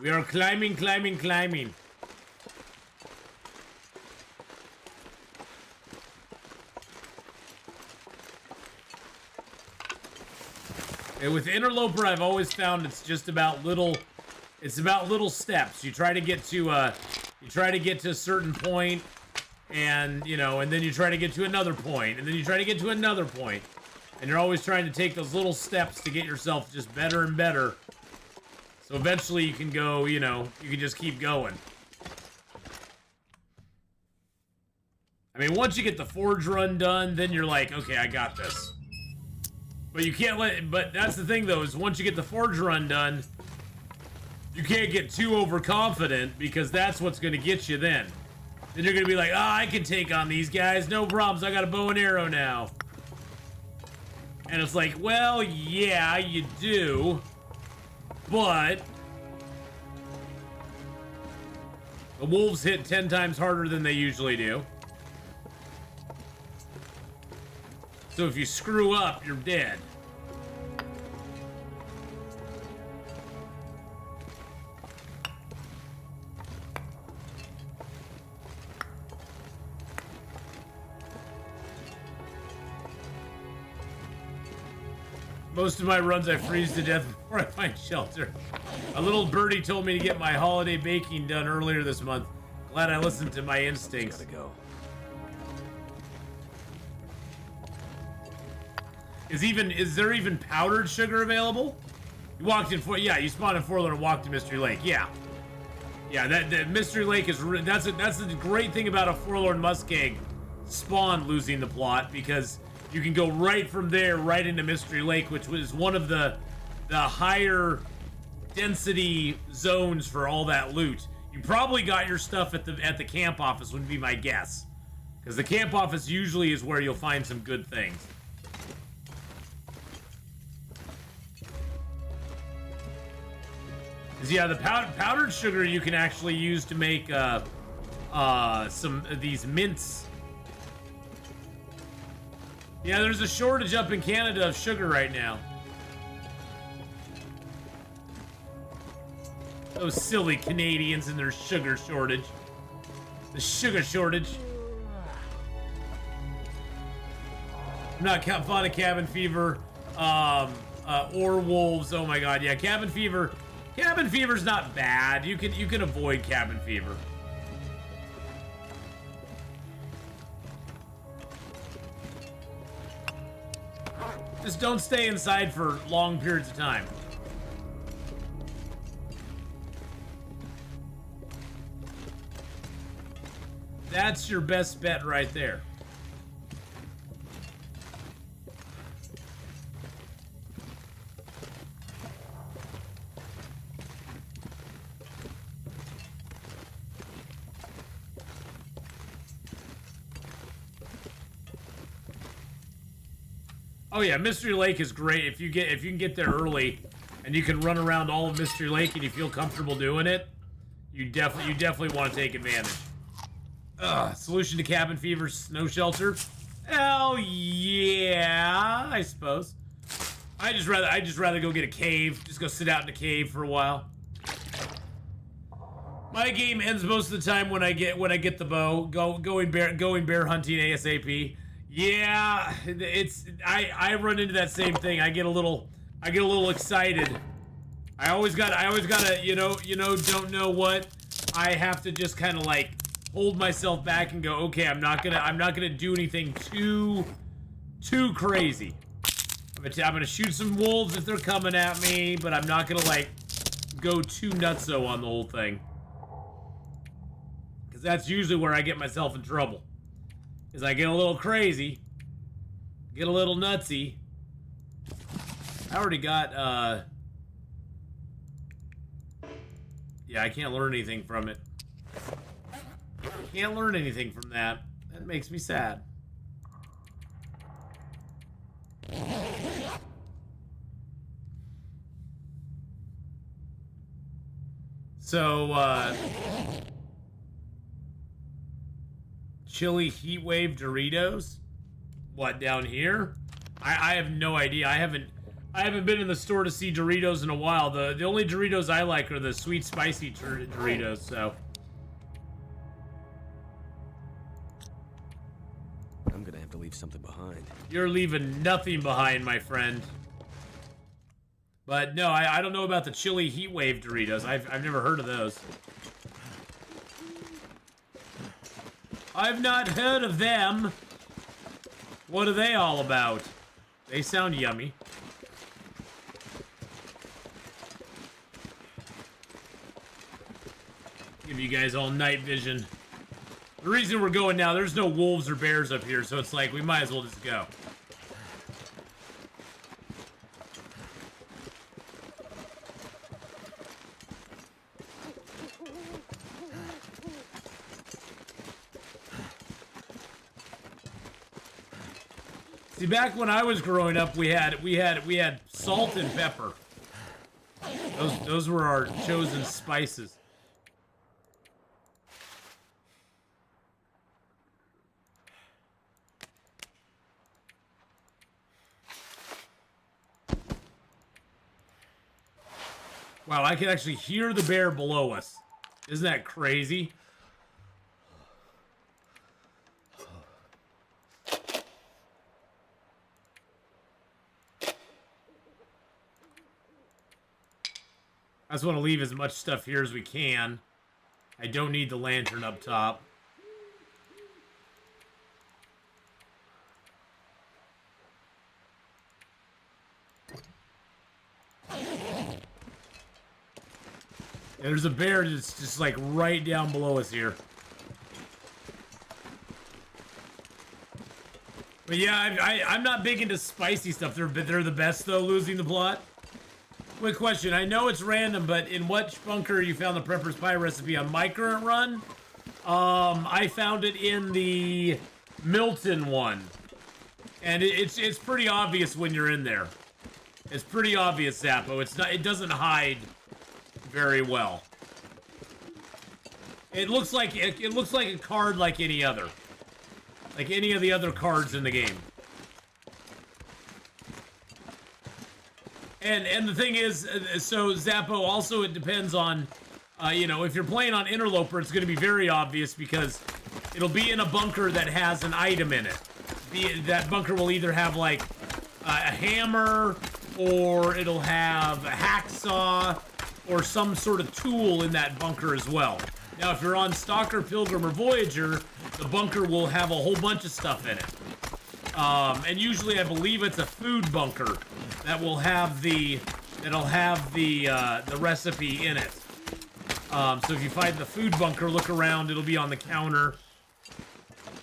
We are climbing, climbing, climbing. And with Interloper, I've always found it's just about little. It's about little steps. You try to get to a certain point, and you know, and then you try to get to another point, and then you try to get to another point, and you're always trying to take those little steps to get yourself just better and better. So eventually, you can go. You know, you can just keep going. I mean, once you get the forge run done, then you're like, okay, I got this. But you can't but that's the thing though, is once you get the forge run done, you can't get too overconfident because that's what's gonna get you then. Then you're gonna be like, I can take on these guys, no problems, I got a bow and arrow now. And it's like, well, yeah, you do, but the wolves hit 10 times harder than they usually do. So if you screw up, you're dead. Most of my runs I freeze to death before I find shelter. A little birdie told me to get my holiday baking done earlier this month. Glad I listened to my instincts. Gotta go. Is there even powdered sugar available? You walked in you spawned in Forlorn and walked to Mystery Lake. Yeah, that Mystery Lake is that's the great thing about a Forlorn Muskeg spawn losing the plot, because you can go right from there right into Mystery Lake, which was one of the higher density zones for all that loot. You probably got your stuff at the camp office, would be my guess, because the camp office usually is where you'll find some good things. Yeah, the powdered sugar you can actually use to make some of these mints. Yeah, there's a shortage up in Canada of sugar right now. Those silly Canadians and their sugar shortage. The sugar shortage. I'm not fond of cabin fever or wolves. Oh my god, yeah, cabin fever. Cabin fever's not bad. You can avoid cabin fever. Just don't stay inside for long periods of time. That's your best bet right there. Oh yeah, Mystery Lake is great if you can get there early, and you can run around all of Mystery Lake and you feel comfortable doing it. You definitely want to take advantage. Solution to cabin fever: snow shelter. Hell yeah, I suppose. I just rather go get a cave. Just go sit out in a cave for a while. My game ends most of the time when I get the bow. Going bear hunting ASAP. Yeah, I run into that same thing. I get a little excited. I always gotta you know don't know what. I have to just kind of like hold myself back and go, okay, I'm not gonna do anything too crazy. I'm gonna shoot some wolves if they're coming at me, but I'm not gonna like go too nutso on the whole thing, because that's usually where I get myself in trouble. Is I get a little crazy, get a little nutsy. I already got, yeah, I can't learn anything from it. Can't learn anything from that. That makes me sad. So, chili heat wave Doritos? What, down here? I have no idea. I haven't been in the store to see Doritos in a while. The only Doritos I like are the sweet spicy Doritos, so. I'm gonna have to leave something behind. You're leaving nothing behind, my friend. But no, I don't know about the chili heat wave Doritos. I've never heard of those. I've not heard of them. What are they all about? They sound yummy. Give you guys all night vision. The reason we're going now, there's no wolves or bears up here, so it's like we might as well just go. See, back when I was growing up, we had salt and pepper. Those were our chosen spices. Wow, I can actually hear the bear below us. Isn't that crazy? I just want to leave as much stuff here as we can. I don't need the lantern up top. And there's a bear that's just like right down below us here. But yeah, I'm not big into spicy stuff. They're the best though, losing the plot. Quick question. I know it's random, but in what bunker you found the Prepper's Pie recipe on my current run? I found it in the Milton one. And it's pretty obvious when you're in there. It's pretty obvious, Zappo. It doesn't hide very well. It looks like it looks like a card like any other. Like any of the other cards in the game. And the thing is, so Zappo, also it depends on, you know, if you're playing on Interloper, it's going to be very obvious because it'll be in a bunker that has an item in it. That bunker will either have like a hammer, or it'll have a hacksaw, or some sort of tool in that bunker as well. Now, if you're on Stalker, Pilgrim, or Voyager, the bunker will have a whole bunch of stuff in it. And usually I believe it's a food bunker that will have the recipe in it. So if you find the food bunker, look around, it'll be on the counter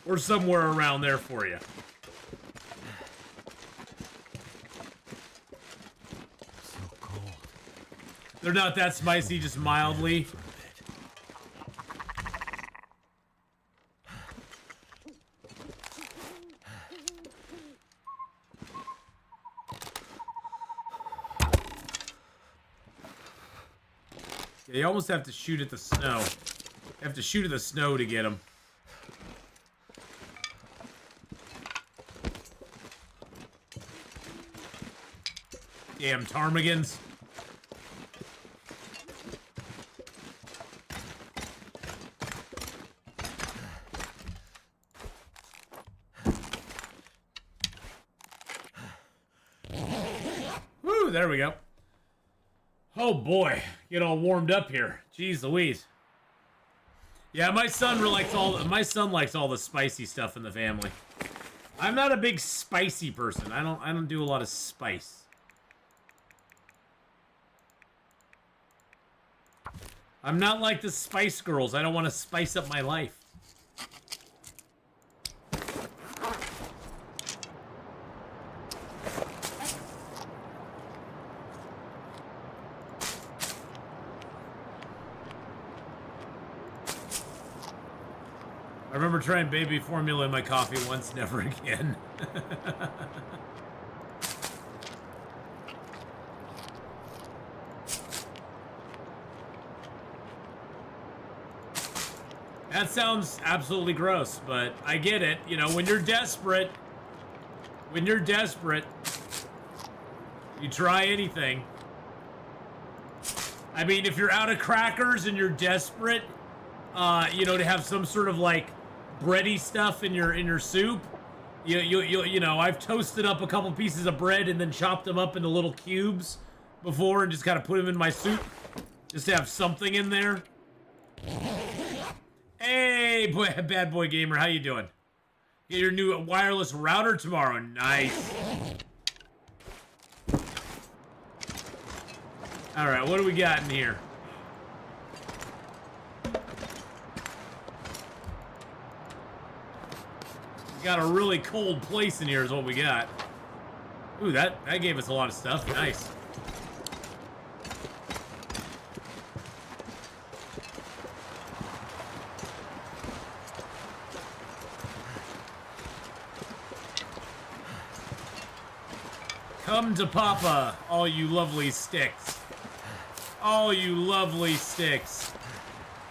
or somewhere around there for you. So cold. They're not that spicy, just mildly. You almost have to shoot at the snow. You have to shoot at the snow to get them. Damn ptarmigans. Woo, there we go. Oh boy, get all warmed up here. Jeez Louise. Yeah, my son likes all the spicy stuff in the family. I'm not a big spicy person. I don't do a lot of spice. I'm not like the Spice Girls. I don't want to spice up my life. I remember trying baby formula in my coffee once, never again. That sounds absolutely gross, but I get it. You know, when you're desperate, you try anything. I mean, if you're out of crackers and you're desperate, you know, to have some sort of like bready stuff in your soup, you know, I've toasted up a couple pieces of bread and then chopped them up into little cubes before and just kind of put them in my soup. Just to have something in there. Hey, bad boy gamer, how you doing? Get your new wireless router tomorrow. Nice. All right, what do we got in here? We got a really cold place in here is what we got. Ooh, that gave us a lot of stuff. Nice. Come to Papa, all you lovely sticks. All you lovely sticks.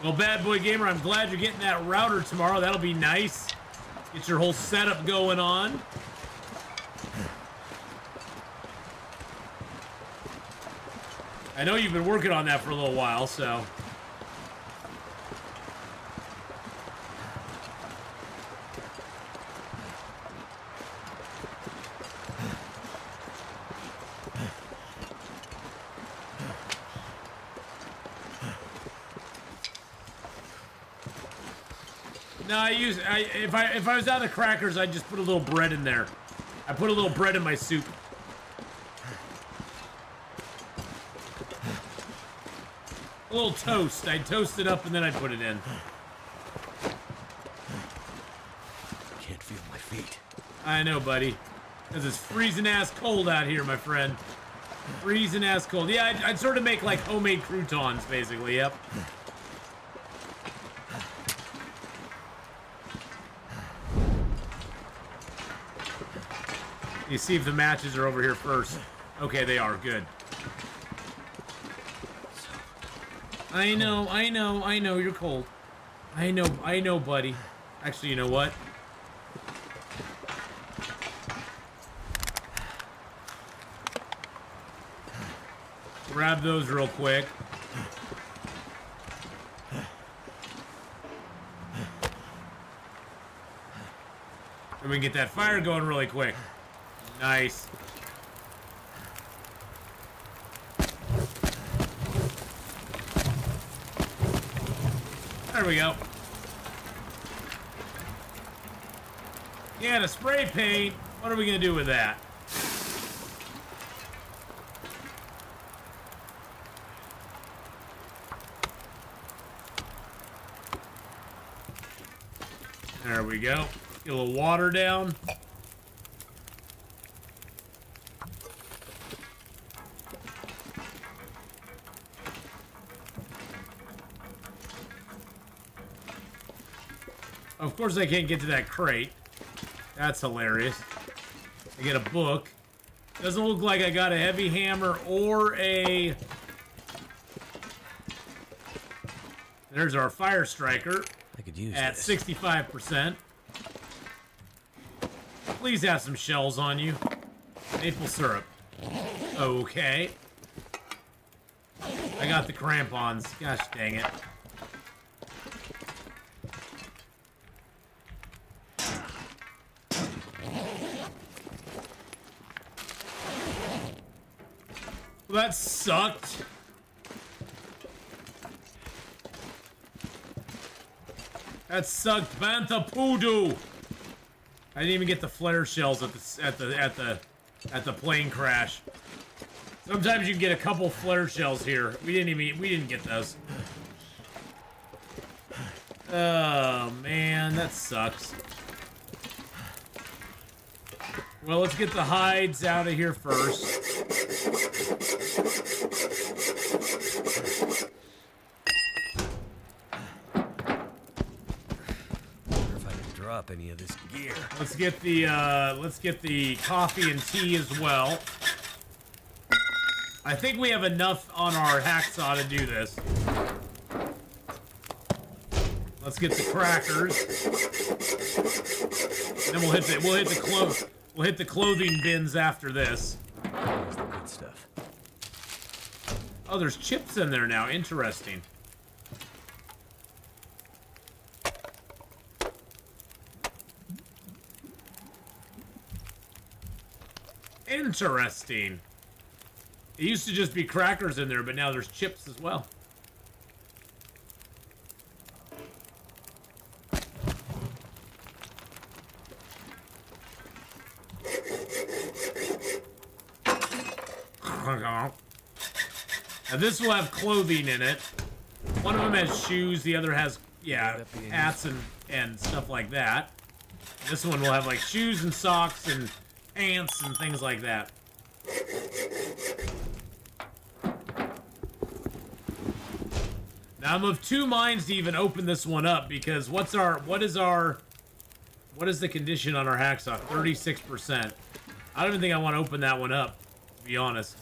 Well, bad boy gamer, I'm glad you're getting that router tomorrow. That'll be nice. Get your whole setup going on. I know you've been working on that for a little while, so. No, if I was out of crackers, I'd just put a little bread in there. I put a little bread in my soup. A little toast. I'd toast it up and then I'd put it in. Can't feel my feet. I know, buddy. Because it's freezing ass cold out here, my friend. Freezing ass cold. Yeah, I'd sort of make like homemade croutons, basically. Yep. You see if the matches are over here first. Okay, they are. Good. I know, you're cold. I know, buddy. Actually, you know what? Grab those real quick. And we can get that fire going really quick. Nice. There we go. Yeah, the spray paint. What are we gonna do with that? There we go. Get a little water down. Of course I can't get to that crate. That's hilarious. I get a book. Doesn't look like I got a heavy hammer or a... There's our fire striker. I could use at this. 65%. Please have some shells on you. Maple syrup. Okay. I got the crampons. Gosh dang it. Well, that sucked. That sucked, Bantha Poodoo. I didn't even get the flare shells at the plane crash. Sometimes you can get a couple flare shells here. We didn't get those. Oh man, that sucks. Well, let's get the hides out of here first. Drop any of this gear. Let's get the coffee and tea as well. I think we have enough on our hacksaw to do this. Let's get the crackers. And then we'll hit the clothing bins after this. Here's the good stuff. Oh, there's chips in there now. Interesting. Interesting. It used to just be crackers in there, but now there's chips as well. Now this will have clothing in it. One of them has shoes, the other has, yeah, hats and stuff like that. This one will have like shoes and socks and pants and things like that. Now I'm of two minds to even open this one up because what is the condition on our hacksaw? 36%. I don't even think I want to open that one up, to be honest.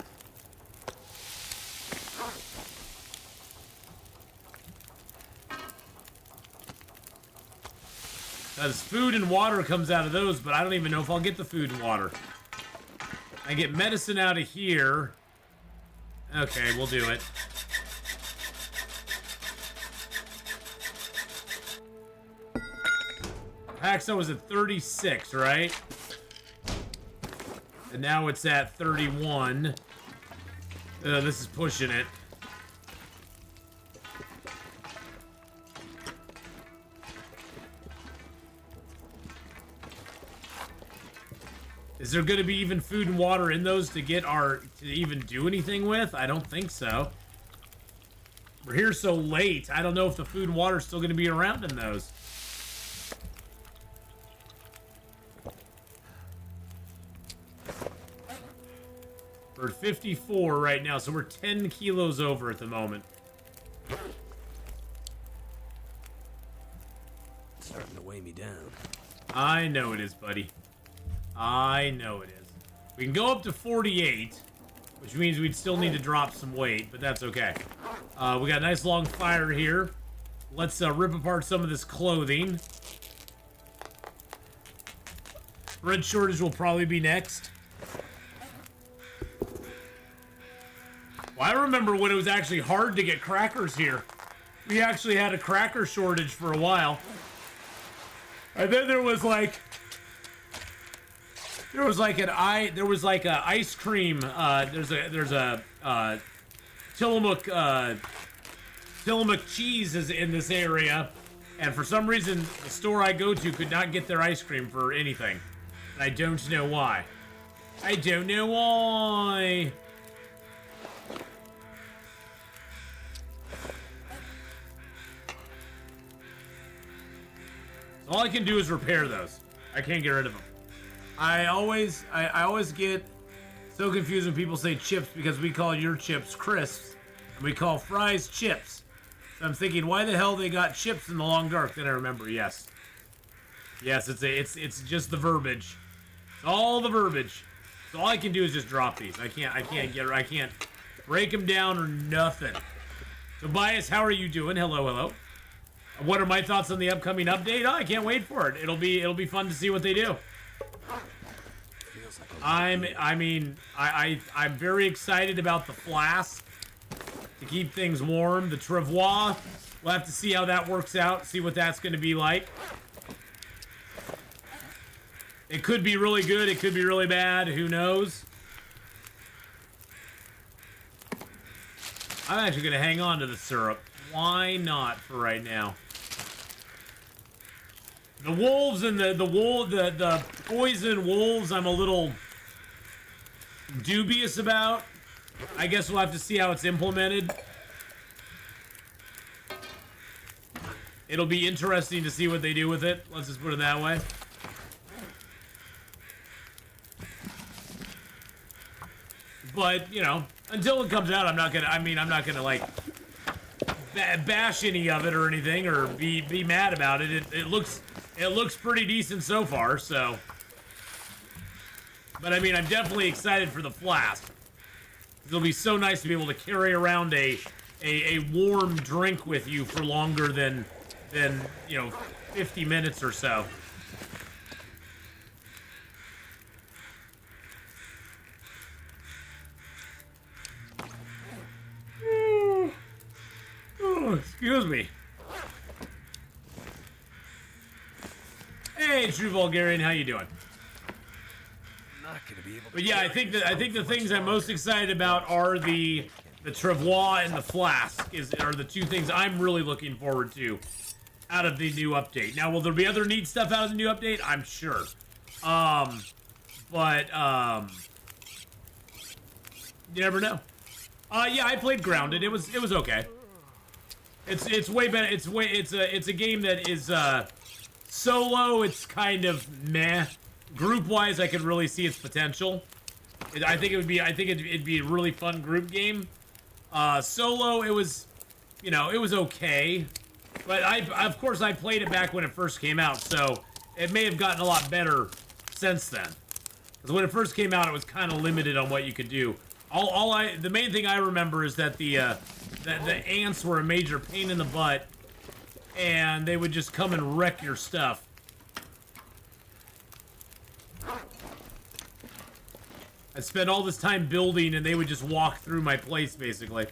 Because food and water comes out of those, but I don't even know if I'll get the food and water. I get medicine out of here. Okay, we'll do it. Hacksaw was at 36, right? And now it's at 31. This is pushing it. Is there going to be even food and water in those to even do anything with? I don't think so. We're here so late. I don't know if the food and water is still going to be around in those. We're at 54 right now, so we're 10 kilos over at the moment. It's starting to weigh me down. I know it is, buddy. I know it is. We can go up to 48, which means we'd still need to drop some weight, but that's okay. We got a nice long fire here. Let's rip apart some of this clothing. Bread shortage will probably be next. Well, I remember when it was actually hard to get crackers here. We actually had a cracker shortage for a while. And then there was like a ice cream. There's a Tillamook cheese is in this area, and for some reason the store I go to could not get their ice cream for anything. And I don't know why. I don't know why. So all I can do is repair those. I can't get rid of them. I always get so confused when people say chips because we call your chips crisps and we call fries chips. So I'm thinking, why the hell they got chips in the long dark? Then I remember, yes, it's just the verbiage. It's all the verbiage. So all I can do is just drop these. I can't break them down or nothing. Tobias, how are you doing? Hello. What are my thoughts on the upcoming update? Oh, I can't wait for it. It'll be fun to see what they do. I'm very excited about the flask to keep things warm. The Travois, we'll have to see how that works out, see what that's going to be like. It could be really good, it could be really bad, who knows? I'm actually going to hang on to the syrup. Why not for right now? The wolves and the poison wolves, I'm a little dubious about. I guess we'll have to see how it's implemented. It'll be interesting to see what they do with it. Let's just put it that way. But, you know, until it comes out, I'm not gonna like bash any of it or anything or be mad about it. It looks pretty decent so far, so. But I mean, I'm definitely excited for the flask. It'll be so nice to be able to carry around a warm drink with you for longer than 50 minutes or so. Oh, excuse me. Hey, True Bulgarian, how you doing? Not gonna be able to But yeah, I think the things I'm most excited about are the travois and the flask are the two things I'm really looking forward to out of the new update. Now, will there be other neat stuff out of the new update? I'm sure. You never know. Yeah, I played Grounded. It was okay. It's way better. It's a game that is solo. It's kind of meh. Group wise, I could really see its potential. I think it'd be a really fun group game. Solo, it was okay. But of course I played it back when it first came out, so it may have gotten a lot better since then. Because when it first came out, it was kind of limited on what you could do. The main thing I remember is that the ants were a major pain in the butt, and they would just come and wreck your stuff. I spent all this time building, and they would just walk through my place, basically.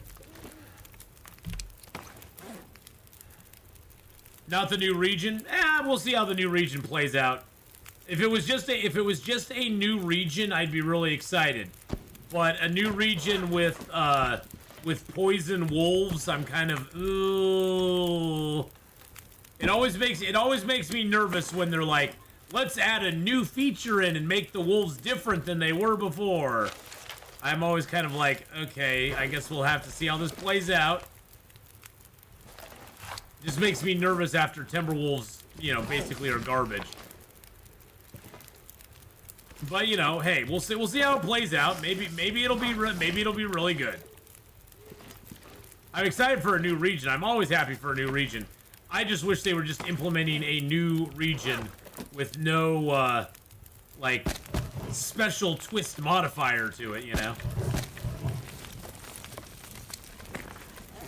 Not the new region? We'll see how the new region plays out. If it was just a new region, I'd be really excited. But a new region with poison wolves, I'm kind of ooh. It always makes me nervous when they're like, let's add a new feature in and make the wolves different than they were before. I'm always kind of like, okay, I guess we'll have to see how this plays out. Just makes me nervous after Timberwolves, basically are garbage. But hey, we'll see how it plays out. Maybe it'll be really good. I'm excited for a new region. I'm always happy for a new region. I just wish they were just implementing a new region with no like special twist modifier to it,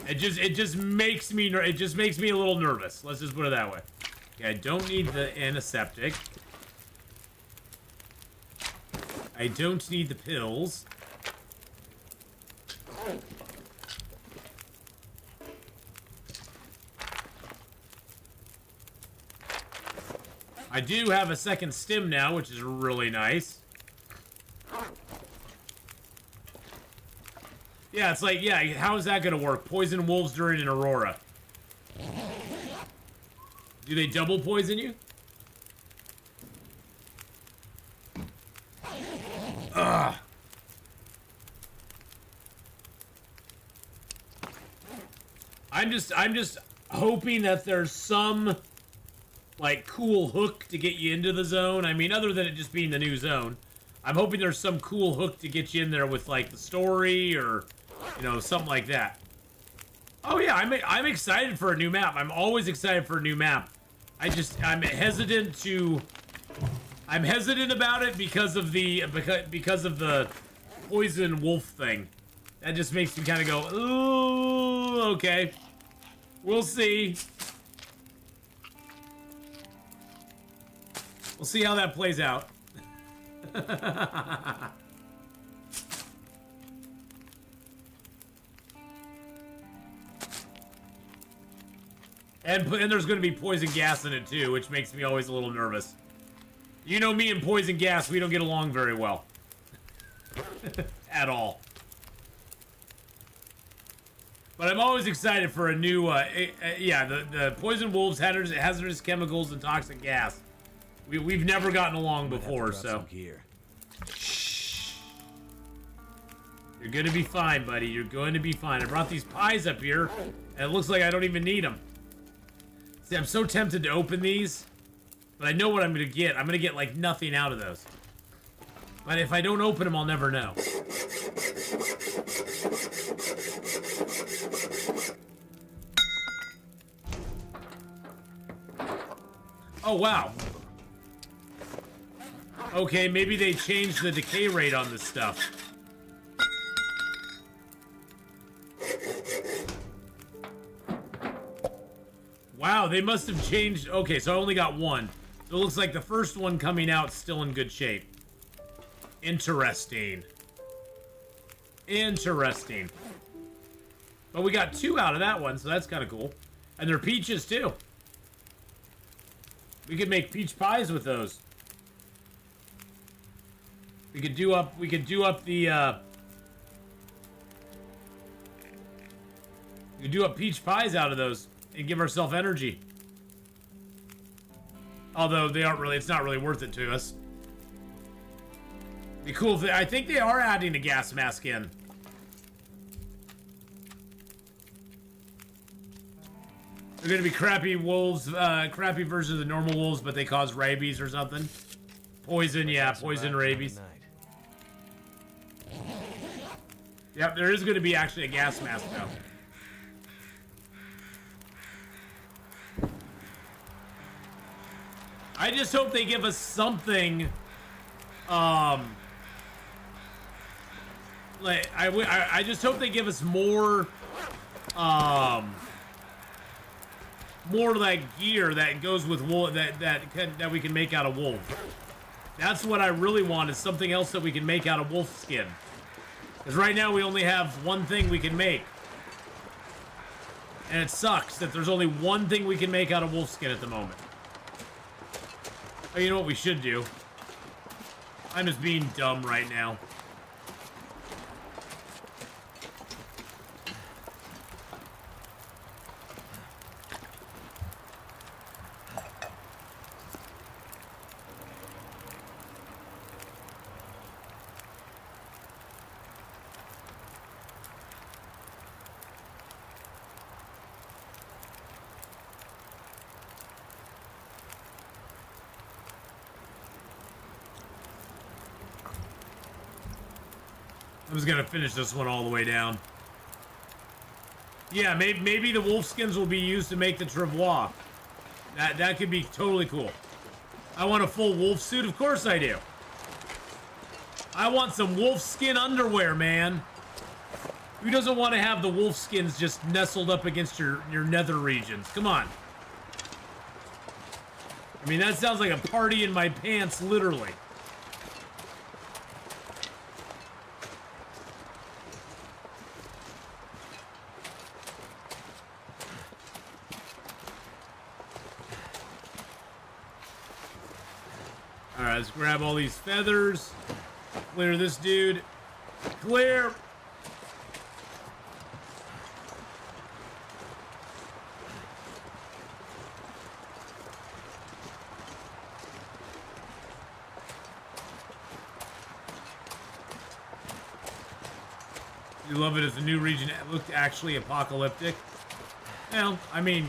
It just makes me a little nervous. Let's just put it that way. Okay, I don't need the antiseptic. I don't need the pills. I do have a second stim now, which is really nice. Yeah, it's like, yeah, how is that gonna work? Poison wolves during an aurora. Do they double poison you? Ugh. I'm just hoping that there's some like cool hook to get you into the zone. I mean, other than it just being the new zone, I'm hoping there's some cool hook to get you in there with like the story or something like that. Oh yeah, I'm excited for a new map. I'm always excited for a new map. I'm hesitant about it because of the poison wolf thing. That just makes me kind of go, ooh, okay. We'll see. We'll see how that plays out. And there's going to be poison gas in it too, which makes me always a little nervous. You know me and poison gas, we don't get along very well. At all. But I'm always excited for a new, the poison wolves, hazardous chemicals, and toxic gas. We've never gotten along before, so. Shh. You're gonna be fine, buddy. You're going to be fine. I brought these pies up here, and it looks like I don't even need them. See, I'm so tempted to open these, but I know what I'm gonna get. I'm gonna get, like, nothing out of those. But if I don't open them, I'll never know. Oh, wow. Okay, maybe they changed the decay rate on this stuff. Wow, they must have changed. Okay, so I only got one. So it looks like the first one coming out still in good shape. Interesting. Interesting. But we got two out of that one, so that's kind of cool. And they're peaches, too. We could make peach pies with those. We could do up the we could do up peach pies out of those and give ourselves energy. Although they aren't really, it's not really worth it to us. Be cool if I think they are adding a gas mask in. They're gonna be crappy wolves, crappy versions of the normal wolves, but they cause rabies or something. Poison, yeah, poison, rabies. Yep, there is gonna be actually a gas mask though. I just hope they give us something, like, I just hope they give us more, more like gear that goes with wool, that we can make out of wool. That's what I really want, is something else that we can make out of wolf skin. Because right now we only have one thing we can make. And it sucks that there's only one thing we can make out of wolf skin at the moment. Oh, you know what we should do? I'm just being dumb right now. I'm just gonna finish this one all the way down. Yeah, maybe the wolf skins will be used to make the travois. That could be totally cool. I want a full wolf suit, of course I do. I want some wolf skin underwear, man. Who doesn't want to have the wolf skins just nestled up against your nether regions? Come on. I mean, that sounds like a party in my pants, literally. Alright, let's grab all these feathers. Clear this dude. Clear! You love it as the new region looked actually apocalyptic. Well, I mean,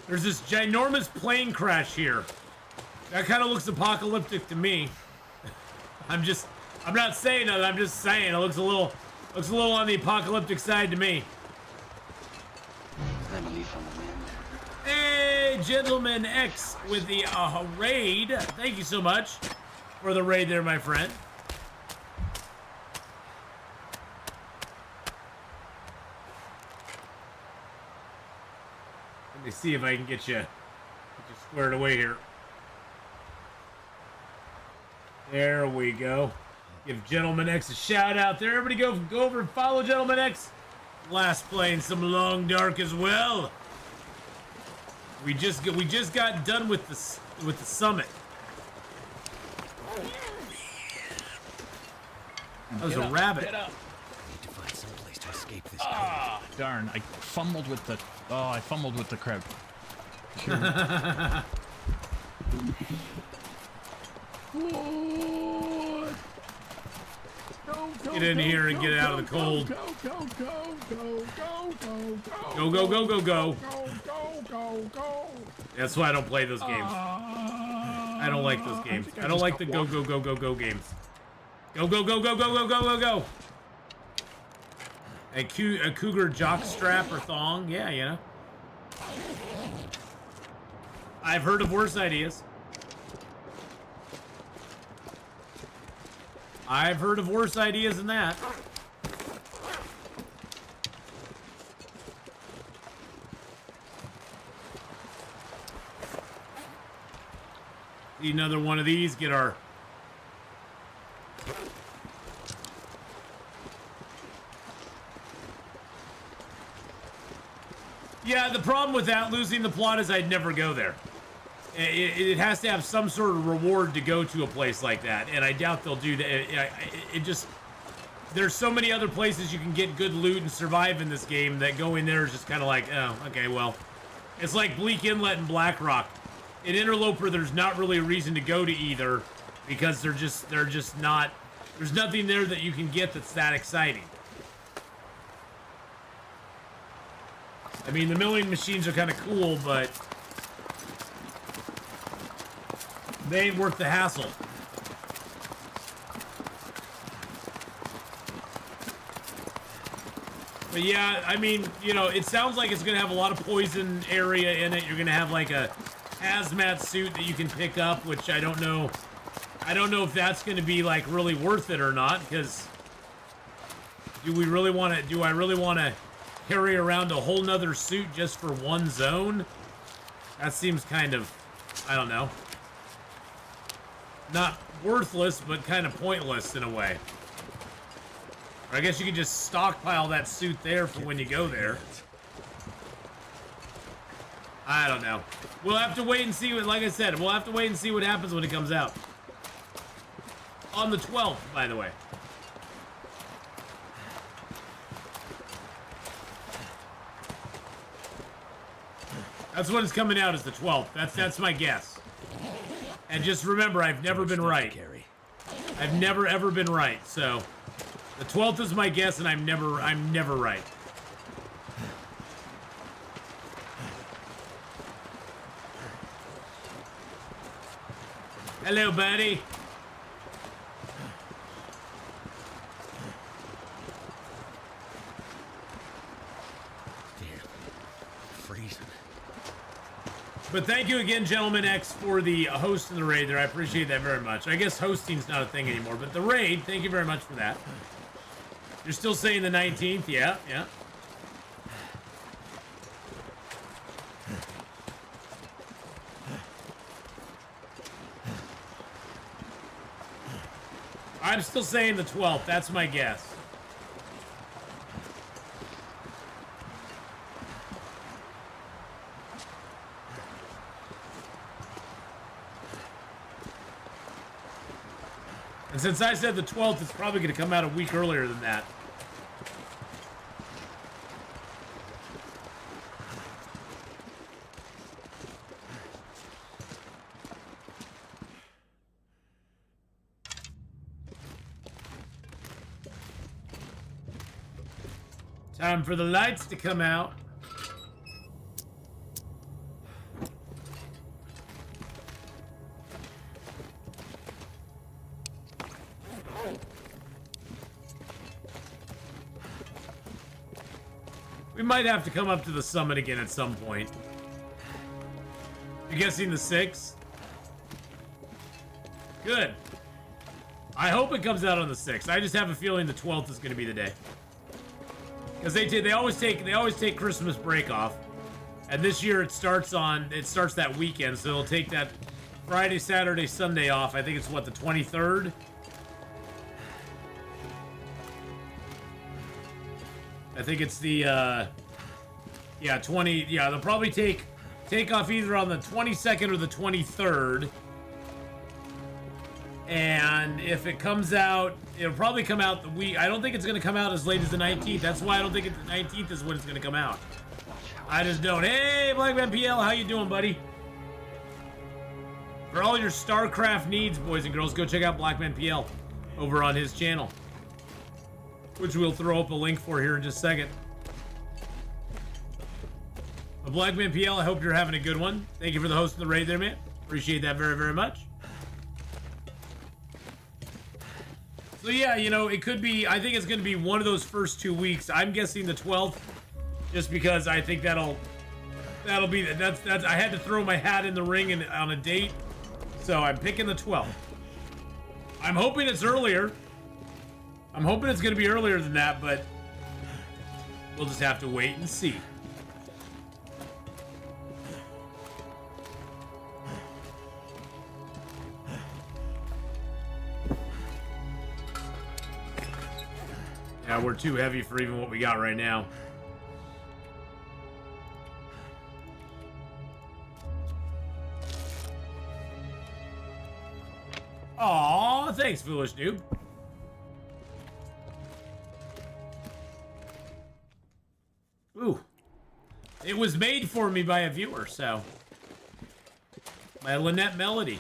there's this ginormous plane crash here. That kind of looks apocalyptic to me. I'm not saying that, I'm just saying it looks a little on the apocalyptic side to me. Hey, Gentleman X with the raid. Thank you so much for the raid there, my friend. Let me see if I can get you squared away here. There we go. Give Gentleman X a shout out there. Everybody go over and follow Gentleman X. Last playing some Long Dark as well. We just got done with the summit. That was a rabbit. Get up. I need to find some place to escape this. Ah, darn! I fumbled with the crowd. Get in here and get out of the cold. Go. That's why I don't play those games. I don't like those games. I don't like the go games. Go. A cougar jock strap or thong. Yeah, you know. I've heard of worse ideas. I've heard of worse ideas than that. Need another one of these, get our... Yeah, the problem with that, losing the plot, is I'd never go there. It has to have some sort of reward to go to a place like that, and I doubt they'll do that. It just... There's so many other places you can get good loot and survive in this game that going there is just kind of like, oh, okay, well. It's like Bleak Inlet and Blackrock. In Interloper, there's not really a reason to go to either because they're just not... There's nothing there that you can get that's that exciting. I mean, the milling machines are kind of cool, but they ain't worth the hassle. But yeah, I mean, you know, it sounds like it's going to have a lot of poison area in it. You're going to have like a hazmat suit that you can pick up, which I don't know. I don't know if that's going to be like really worth it or not, because do I really want to carry around a whole nother suit just for one zone? That seems kind of, I don't know, not worthless, but kind of pointless in a way. Or I guess you could just stockpile that suit there for when you go there. I don't know. We'll have to wait and see what, like I said, we'll have to wait and see what happens when it comes out. On the 12th, by the way. That's when it's coming out, is the 12th. That's my guess. And just remember, I've never been right. I've never ever been right, so the 12th is my guess, and I'm never right. Hello, buddy. Freezing. But thank you again, Gentleman X, for the host in the raid there. I appreciate that very much. I guess hosting's not a thing anymore, but the raid, thank you very much for that. You're still saying the 19th? Yeah, yeah. I'm still saying the 12th. That's my guess. And since I said the 12th, it's probably going to come out a week earlier than that. Time for the lights to come out. We might have to come up to the summit again at some point. You're guessing the 6th? Good. I hope it comes out on the 6th. I just have a feeling the 12th is going to be the day. Because they always take Christmas break off, and this year it starts that weekend, so they'll take that Friday, Saturday, Sunday off. I think it's what, the 23rd. I think it's the yeah, 20. Yeah, they'll probably take off either on the 22nd or the 23rd. And if it comes out, it'll probably come out the week. I don't think it's going to come out as late as the 19th. That's why I don't think the 19th is when it's going to come out. I just don't. Hey, Blackman PL, how you doing, buddy? For all your StarCraft needs, boys and girls, go check out Blackman PL over on his channel, which we'll throw up a link for here in just a second. But Blackman PL, I hope you're having a good one. Thank you for the host of the raid there, man. Appreciate that very, very much. So yeah, you know, it could be, I think it's going to be one of those first 2 weeks. I'm guessing the 12th, just because I think that'll be, that's, I had to throw my hat in the ring on a date. So I'm picking the 12th. I'm hoping it's earlier. I'm hoping it's going to be earlier than that, but we'll just have to wait and see. Yeah, we're too heavy for even what we got right now. Aw, thanks, foolish noob. Ooh. It was made for me by a viewer, so. By Lynette Melody.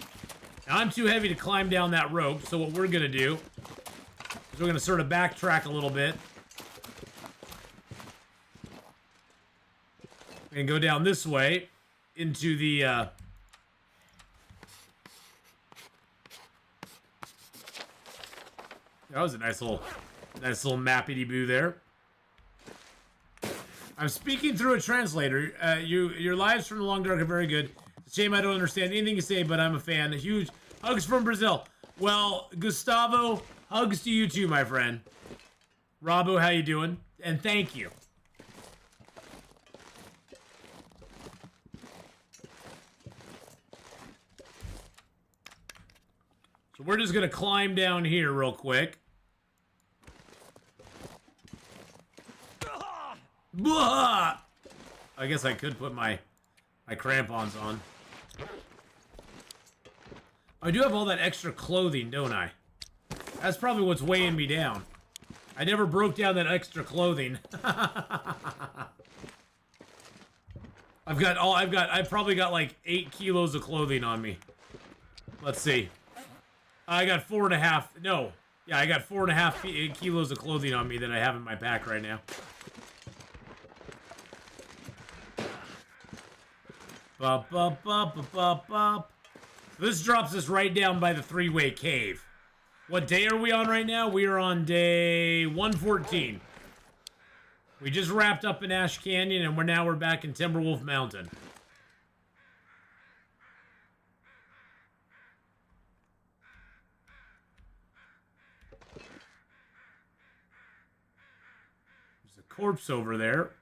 Now, I'm too heavy to climb down that rope, so what we're gonna do is we're gonna sort of backtrack a little bit. And go down this way into the, That was a nice little mappity-boo there. I'm speaking through a translator. Your lives from the Long Dark are very good. It's a shame I don't understand anything you say, but I'm a fan. Huge hugs from Brazil. Well, Gustavo, hugs to you too, my friend. Robbo, how you doing? And thank you. So we're just gonna climb down here real quick. Blah! I guess I could put my crampons on. I do have all that extra clothing, don't I? That's probably what's weighing me down. I never broke down that extra clothing. I've probably got like 8 kilos of clothing on me. Let's see. I got 4.5. No. Yeah, I got 4.5 kilos of clothing on me that I have in my pack right now. Bop, bop, bop, bop, bop, bop. This drops us right down by the three-way cave. What day are we on right now? We are on day 114. We just wrapped up in Ash Canyon, and we're back in Timberwolf Mountain. There's a corpse over there.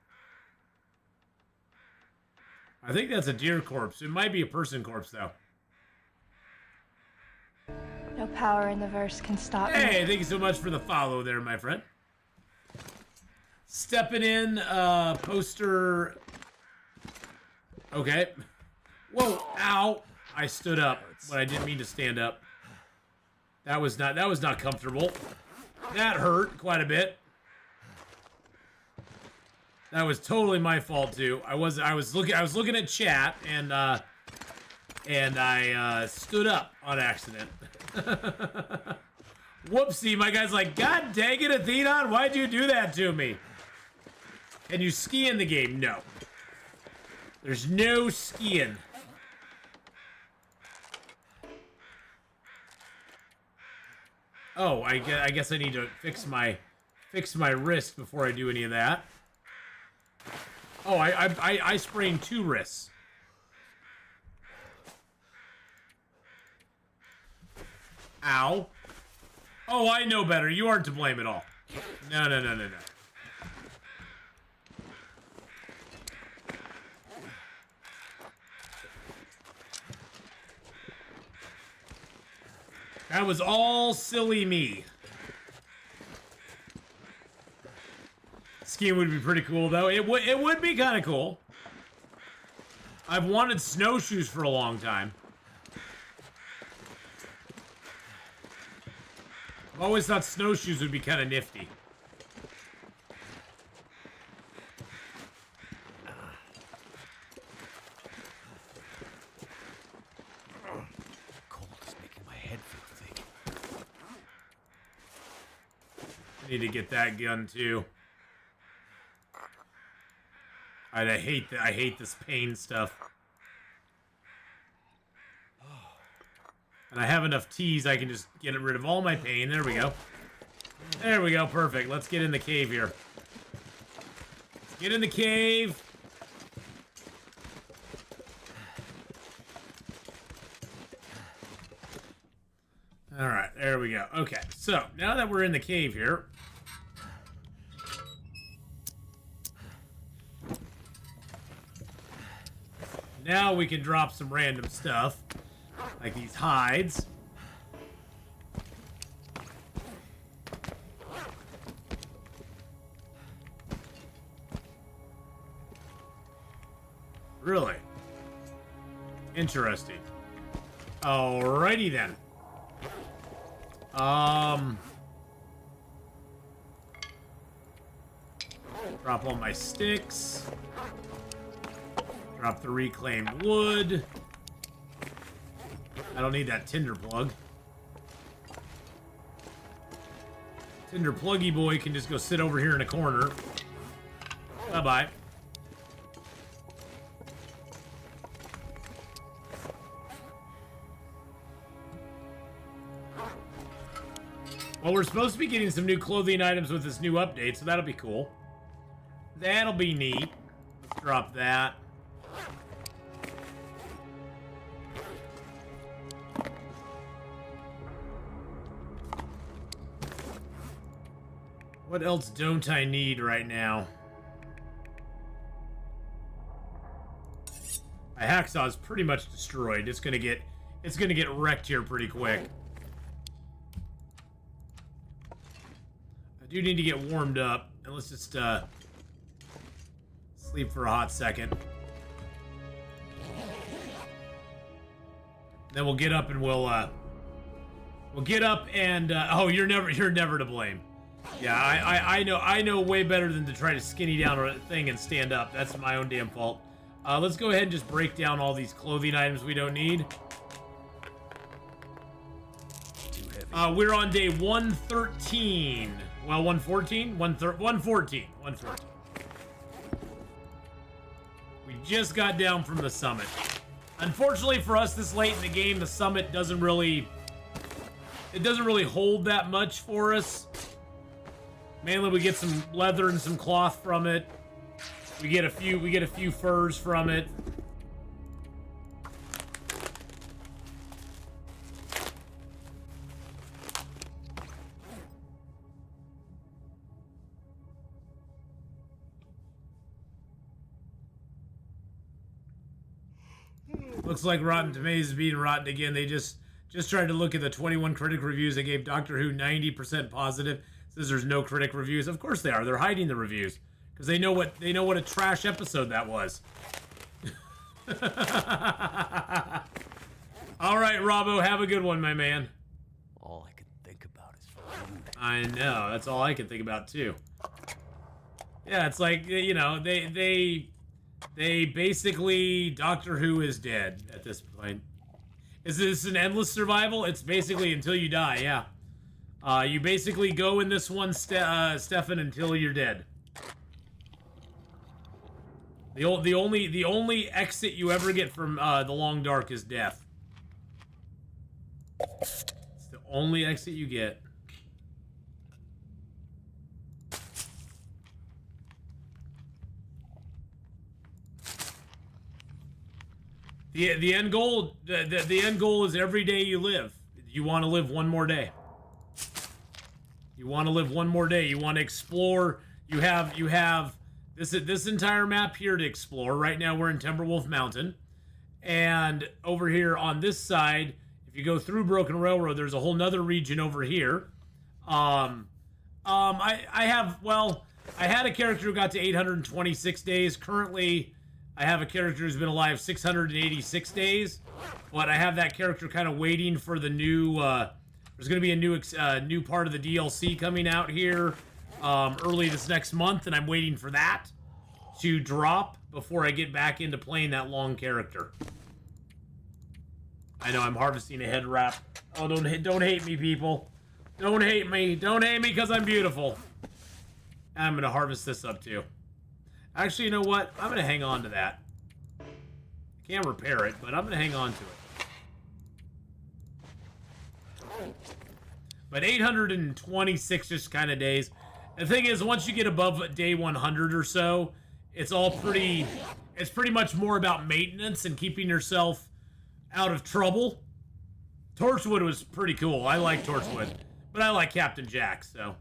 I think that's a deer corpse. It might be a person corpse, though. No power in the verse can stop me. Hey, thank you so much for the follow there, my friend. Stepping in, poster. Okay. Whoa, ow. I stood up, but I didn't mean to stand up. That was not comfortable. That hurt quite a bit. That was totally my fault too. I was looking at chat and I stood up on accident. Whoopsie, my guy's like, God dang it, Atheenon, why'd you do that to me? Can you ski in the game? No. There's no skiing. Oh, I guess I need to fix my wrist before I do any of that. Oh, I sprained 2 wrists. Ow. Oh, I know better. You aren't to blame at all. No. That was all silly me. Skiing would be pretty cool, though. It would be kind of cool. I've wanted snowshoes for a long time. I've always thought snowshoes would be kind of nifty. Cold is making my head feel thick. I need to get that gun too. I hate this pain stuff. And I have enough teas, I can just get rid of all my pain. There we go. There we go, perfect. Let's get in the cave here. Let's get in the cave. Alright, there we go. Okay, so now that we're in the cave here. Now we can drop some random stuff. Like these hides. Really? Interesting. Alrighty then. Drop all my sticks. Drop the reclaimed wood. I don't need that tinder plug. Tinder pluggy boy can just go sit over here in a corner. Bye-bye. Well, we're supposed to be getting some new clothing items with this new update, so that'll be cool. That'll be neat. Let's drop that. What else don't I need right now? My hacksaw is pretty much destroyed. It's gonna get wrecked here pretty quick. I do need to get warmed up, and let's just sleep for a hot second. Then we'll get up and we'll get up and oh, you're never to blame. Yeah, I know way better than to try to skinny down a thing and stand up. That's my own damn fault. Let's go ahead and just break down all these clothing items we don't need. We're on day 113. Well, 114? 114. We just got down from the summit. Unfortunately for us this late in the game, the summit doesn't really hold that much for us. Mainly we get some leather and some cloth from it. We get a few furs from it. Looks like Rotten Tomatoes is being rotten again. They just tried to look at the 21 critic reviews. They gave Doctor Who 90% positive. Says there's no critic reviews. Of course they are. They're hiding the reviews because they know what a trash episode that was. All right, Robbo, have a good one, my man. All I can think about is food. I know. That's all I can think about too. Yeah, it's like, you know, they basically, Doctor Who is dead at this point. Is this an endless survival? It's basically until you die, yeah. You basically go in this one, Stefan, until you're dead. The only exit you ever get from the Long Dark is death. It's the only exit you get. The end goal the end goal is every day you live. You want to live one more day. You want to live one more day. You want to explore. You have this entire map here to explore. Right now we're in Timberwolf Mountain, and over here on this side, if you go through Broken Railroad, there's a whole nother region over here. I had a character who got to 826 days. Currently, I have a character who's been alive 686 days, but I have that character kind of waiting for the new. There's going to be a new part of the DLC coming out here early this next month, and I'm waiting for that to drop before I get back into playing that long character. I know I'm harvesting a head wrap. Oh, don't hate me, people. Don't hate me. Don't hate me because I'm beautiful. And I'm going to harvest this up too. Actually, you know what? I'm going to hang on to that. I can't repair it, but I'm going to hang on to it. But 826 just kind of days. The thing is, once you get above day 100 or so, it's pretty much more about maintenance and keeping yourself out of trouble. Torchwood was pretty cool. I like Torchwood, but I like Captain Jack, so.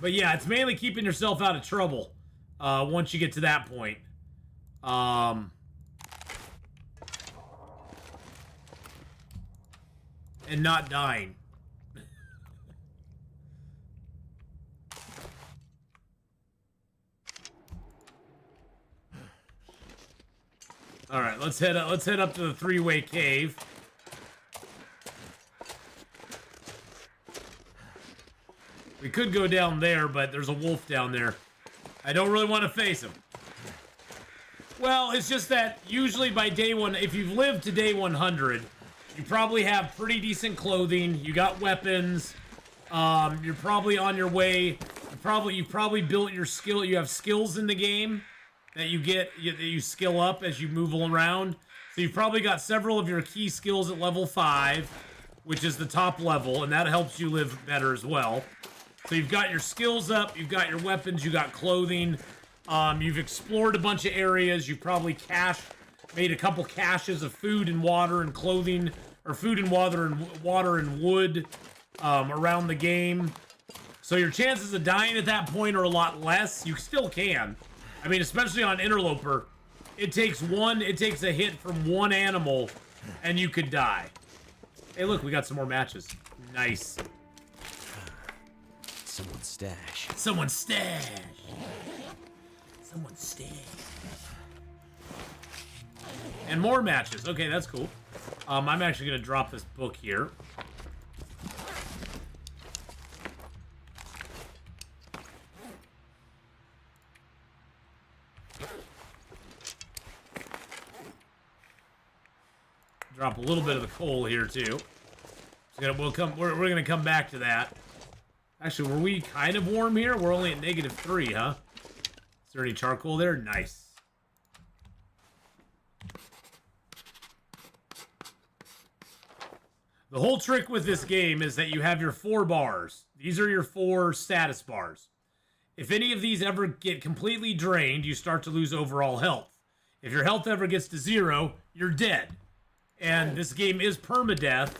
But yeah, it's mainly keeping yourself out of trouble once you get to that point. And not dying. All right, let's head up to the three-way cave. We could go down there, but there's a wolf down there. I don't really want to face him. Well, it's just that usually by day one, if you've lived to day 100, you probably have pretty decent clothing. You got weapons. You're probably on your way. You've probably built your skill. You have skills in the game that you skill up as you move around. So you've probably got several of your key skills at level 5, which is the top level, and that helps you live better as well. So you've got your skills up, you've got your weapons, you got clothing, you've explored a bunch of areas, you've probably made a couple caches of food and water and clothing, or food and water and wood around the game. So your chances of dying at that point are a lot less. You still can. I mean, especially on Interloper, it takes a hit from one animal and you could die. Hey, look, we got some more matches. Nice. Someone's stash. Someone's stash. Someone's stash. And more matches. Okay, that's cool. I'm actually going to drop this book here. Drop a little bit of the coal here too. So we're gonna come back to that. Actually, were we kind of warm here? We're only at -3, huh? Is there any charcoal there? Nice. The whole trick with this game is that you have your 4 bars. These are your 4 status bars. If any of these ever get completely drained, you start to lose overall health. If your health ever gets to 0, you're dead. And this game is permadeath,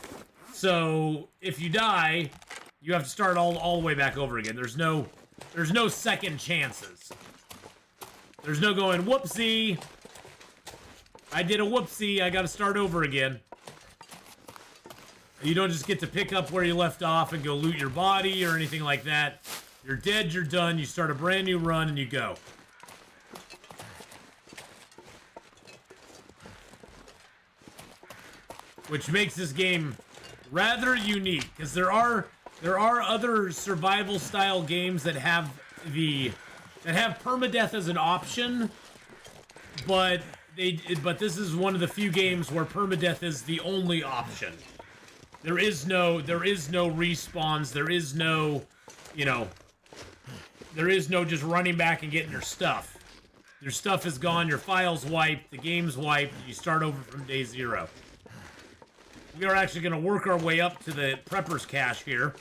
so if you die, you have to start all the way back over again. There's no second chances. There's no going, whoopsie. I did a whoopsie, I gotta start over again. You don't just get to pick up where you left off and go loot your body or anything like that. You're dead, you're done, you start a brand new run and you go. Which makes this game rather unique, because there are other survival style games that have permadeath as an option, but this is one of the few games where permadeath is the only option. There is no respawns, there is no just running back and getting your stuff. Your stuff is gone, your file's wiped, the game's wiped, you start over from day 0. We are actually going to work our way up to the Prepper's Cache here.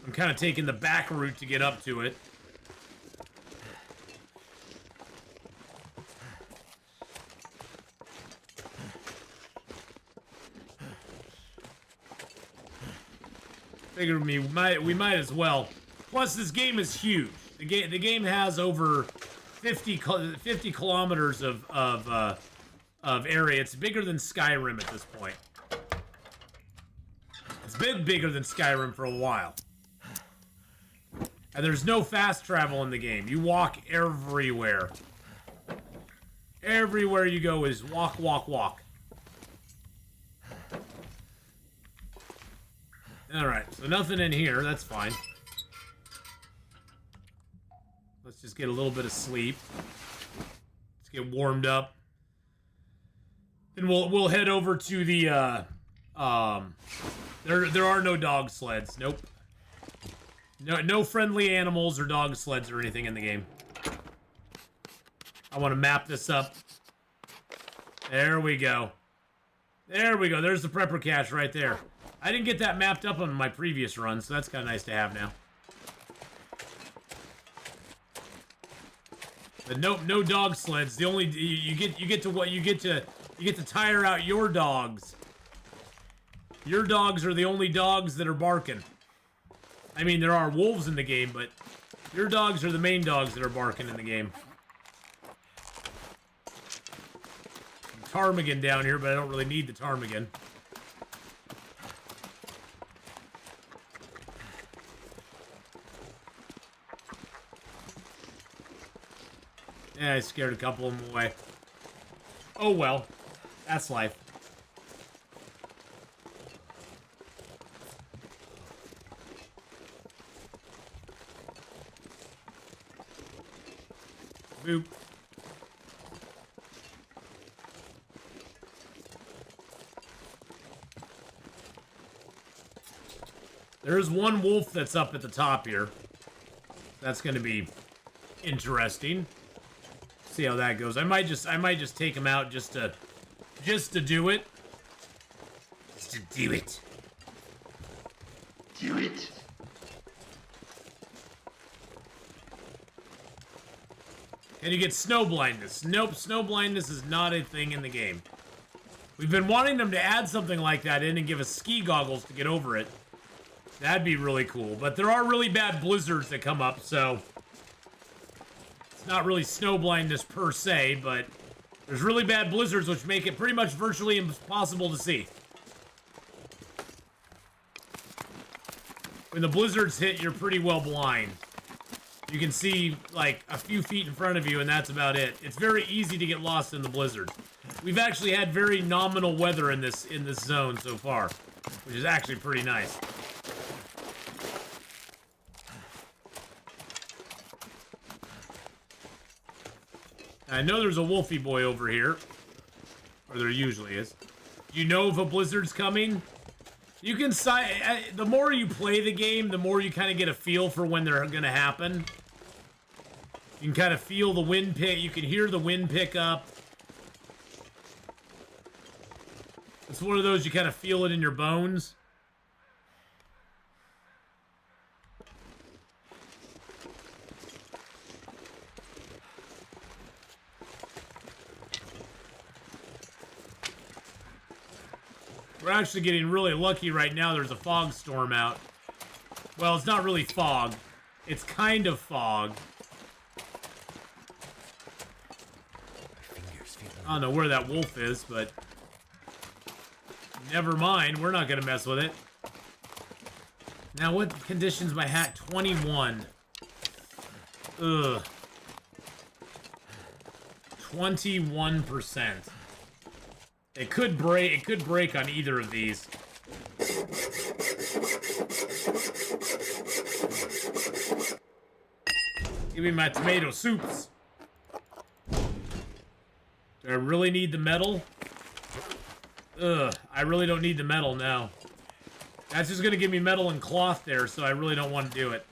I'm kind of taking the back route to get up to it. Figured we might as well. Plus, this game is huge. The game has over 50 kilometers of area. It's bigger than Skyrim at this point. It's been bigger than Skyrim for a while. And there's no fast travel in the game. You walk everywhere. Everywhere you go is walk, walk, walk. Alright, so nothing in here. That's fine. Let's just get a little bit of sleep. Let's get warmed up. Then we'll head over to the there are no dog sleds. Nope. No friendly animals or dog sleds or anything in the game. I want to map this up. There we go. There we go. There's the prepper cache right there. I didn't get that mapped up on my previous run, so that's kind of nice to have now. But no dog sleds. The only you get to tire out your dogs. Your dogs are the only dogs that are barking. I mean, there are wolves in the game, but your dogs are the main dogs that are barking in the game. Ptarmigan down here, but I don't really need the ptarmigan. Yeah, I scared a couple of them away. Oh well, that's life. Boop. There's one wolf that's up at the top here. That's gonna be interesting. See how that goes. I might just take him out just to do it. Just to do it. Do it. Can you get snow blindness? Nope, snow blindness is not a thing in the game. We've been wanting them to add something like that in and give us ski goggles to get over it. That'd be really cool. But there are really bad blizzards that come up, so it's not really snow blindness per se, but there's really bad blizzards which make it pretty much virtually impossible to see. When the blizzards hit, you're pretty well blind. You can see like a few feet in front of you, and that's about it. It's very easy to get lost in the blizzard. We've actually had very nominal weather in this zone so far, which is actually pretty nice. I know there's a wolfie boy over here, or there usually is. Do you know if a blizzard's coming? You can the more you play the game, the more you kind of get a feel for when they're gonna happen. You can kind of feel the wind pick. You can hear the wind pick up. It's one of those you kind of feel it in your bones. We're actually getting really lucky right now. There's a fog storm out. Well, it's not really fog. It's kind of fog. I don't know where that wolf is, but never mind. We're not going to mess with it. Now, what condition's my hat? 21. Ugh. 21%. It could break on either of these. Give me my tomato soups. Do I really need the metal? Ugh, I really don't need the metal now. That's just gonna give me metal and cloth there, so I really don't want to do it.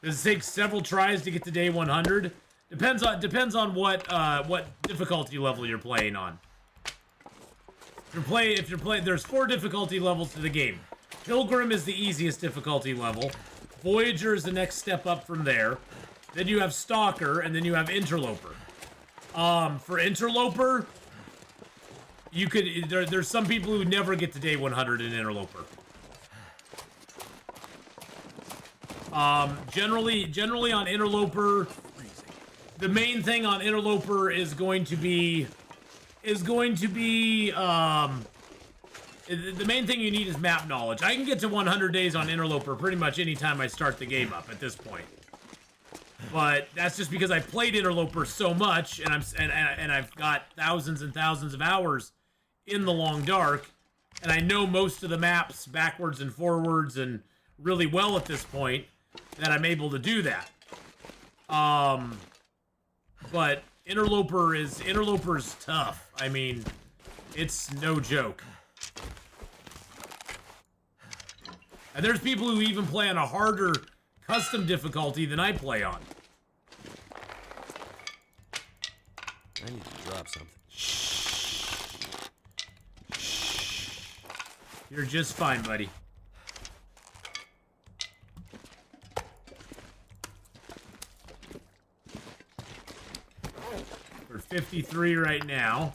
Does it take several tries to get to day 100? Depends on what difficulty level you're playing on. If you're playing, there's 4 difficulty levels to the game. Pilgrim is the easiest difficulty level. Voyager is the next step up from there. Then you have Stalker, and then you have Interloper. For Interloper, you could there's some people who never get to day 100 in Interloper. Generally on Interloper, the main thing on Interloper is going to be the main thing you need is map knowledge. I can get to 100 days on Interloper pretty much anytime I start the game up at this point. But that's just because I played Interloper so much, and I've got thousands and thousands of hours in the long dark, and I know most of the maps backwards and forwards and really well at this point that I'm able to do that. But Interloper's tough. I mean, it's no joke. And there's people who even play on a harder custom difficulty than I play on. I need to drop something. You're just fine, buddy. We're 53 right now.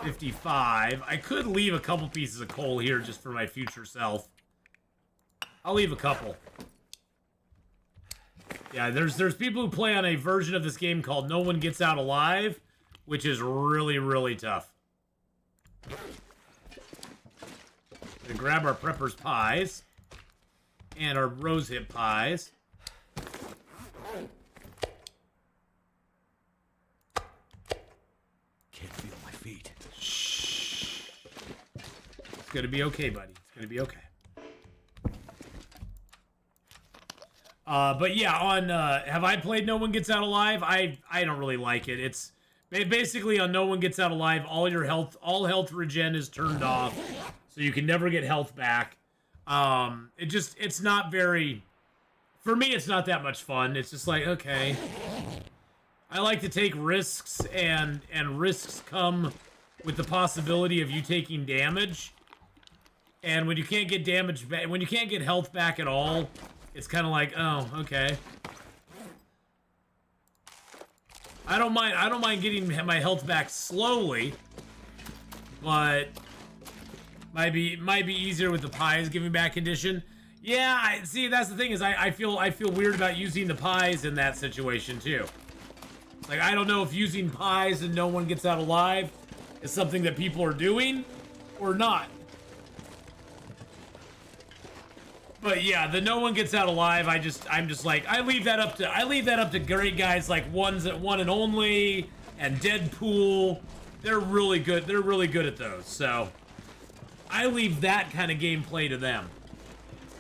55. I could leave a couple pieces of coal here just for my future self. I'll leave a couple. Yeah, there's people who play on a version of this game called No One Gets Out Alive, which is really, really tough. Gonna grab our Prepper's Pies and our Rosehip Pies. Can't feel my feet. Shh. It's gonna be okay, buddy. It's gonna be okay. But yeah, on have I played No One Gets Out Alive? I don't really like it. It's basically on No One Gets Out Alive, all health regen is turned off, so you can never get health back. It's not very, for me, it's not that much fun. It's just like, okay, I like to take risks, and risks come with the possibility of you taking damage. And when you can't get damage back, when you can't get health back at all, it's kind of like, oh, okay. I don't mind getting my health back slowly, but might be easier with the pies giving back condition. Yeah, see, that's the thing is I feel weird about using the pies in that situation too. Like, I don't know if using pies and No One Gets Out Alive is something that people are doing or not. But yeah, the No One Gets Out Alive, I'm just like, I leave that up to great guys like One and Only and Deadpool. They're really good. They're really good at those. So I leave that kind of gameplay to them.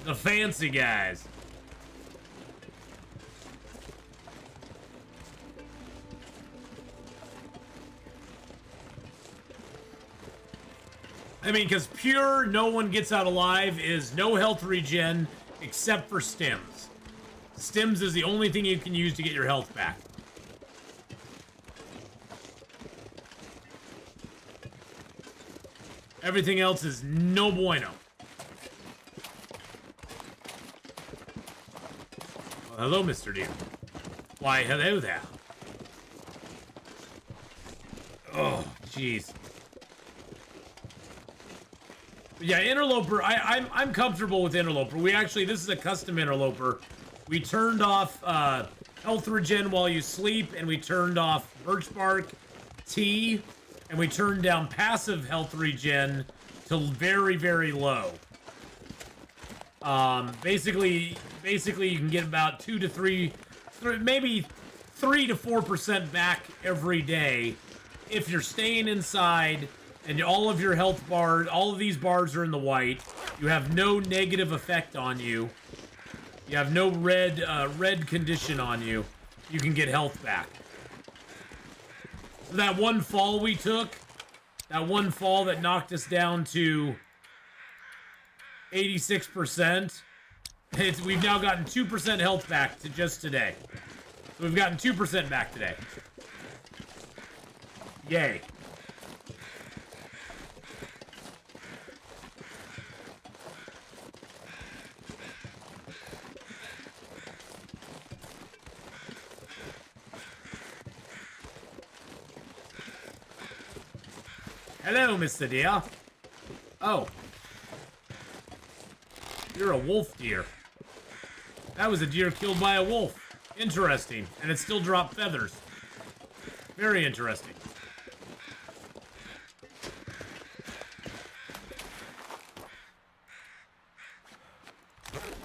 The fancy guys. I mean, because pure No One Gets Out Alive is no health regen except for stims. Stims is the only thing you can use to get your health back. Everything else is no bueno. Well, hello, Mr. Deer. Why, hello there. Oh, jeez. Yeah, Interloper, I'm comfortable with Interloper. This is a custom Interloper. We turned off health regen while you sleep, and we turned off birch bark, tea, and we turned down passive health regen to very, very low. Basically you can get about 2 to 3, maybe 3 to 4% back every day if you're staying inside. And all of your health bars, all of these bars are in the white. You have no negative effect on you. You have no red condition on you. You can get health back. So that one fall we took, that one fall that knocked us down to 86%, we've now gotten 2% health back to just today. So we've gotten 2% back today. Yay. Hello, Mr. Deer. Oh. You're a wolf deer. That was a deer killed by a wolf. Interesting. And it still dropped feathers. Very interesting.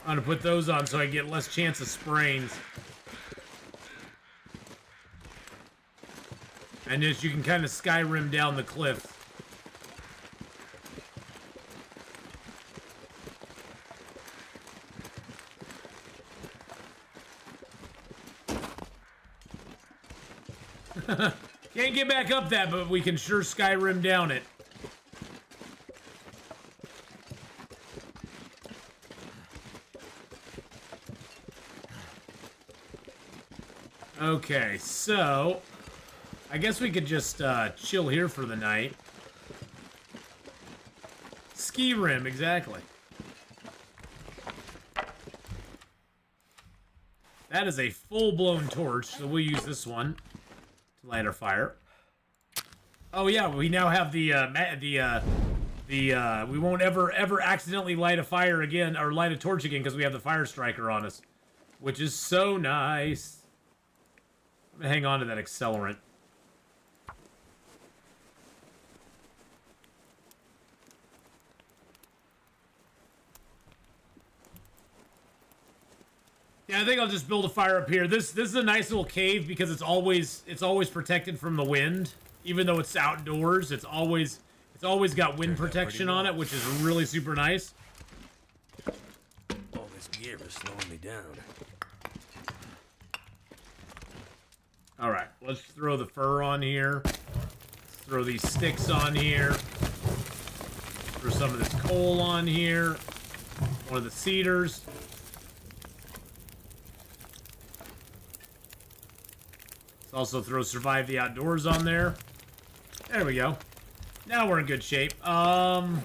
I'm gonna put those on so I get less chance of sprains. And as you can kind of Skyrim down the cliff. Can't get back up that, but we can sure Skyrim down it. Okay, so I guess we could just chill here for the night. Ski rim, exactly. That is a full-blown torch, so we'll use this one to light our fire. Oh yeah, we now have we won't ever accidentally light a fire again, or light a torch again, because we have the fire striker on us, which is so nice. I'm gonna hang on to that accelerant. Yeah, I think I'll just build a fire up here. This is a nice little cave because it's always protected from the wind, even though it's outdoors. It's always got wind protection on it, which is really super nice. All this gear is slowing me down. Alright, let's throw the fur on here. Let's throw these sticks on here. Throw some of this coal on here. One of the cedars. Let's also throw Survive the Outdoors on there. There we go. Now we're in good shape. Let's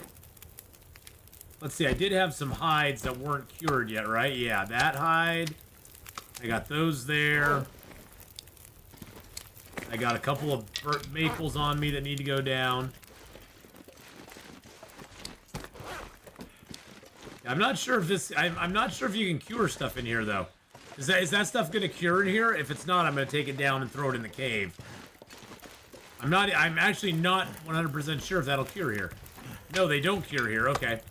see, I did have some hides that weren't cured yet, right? Yeah, that hide. I got those there. I got a couple of burnt maples on me that need to go down. I'm not sure if this... I'm not sure if you can cure stuff in here, though. Is that stuff going to cure in here? If it's not, I'm going to take it down and throw it in the cave. I'm actually not 100% sure if that'll cure here. No, they don't cure here. Okay.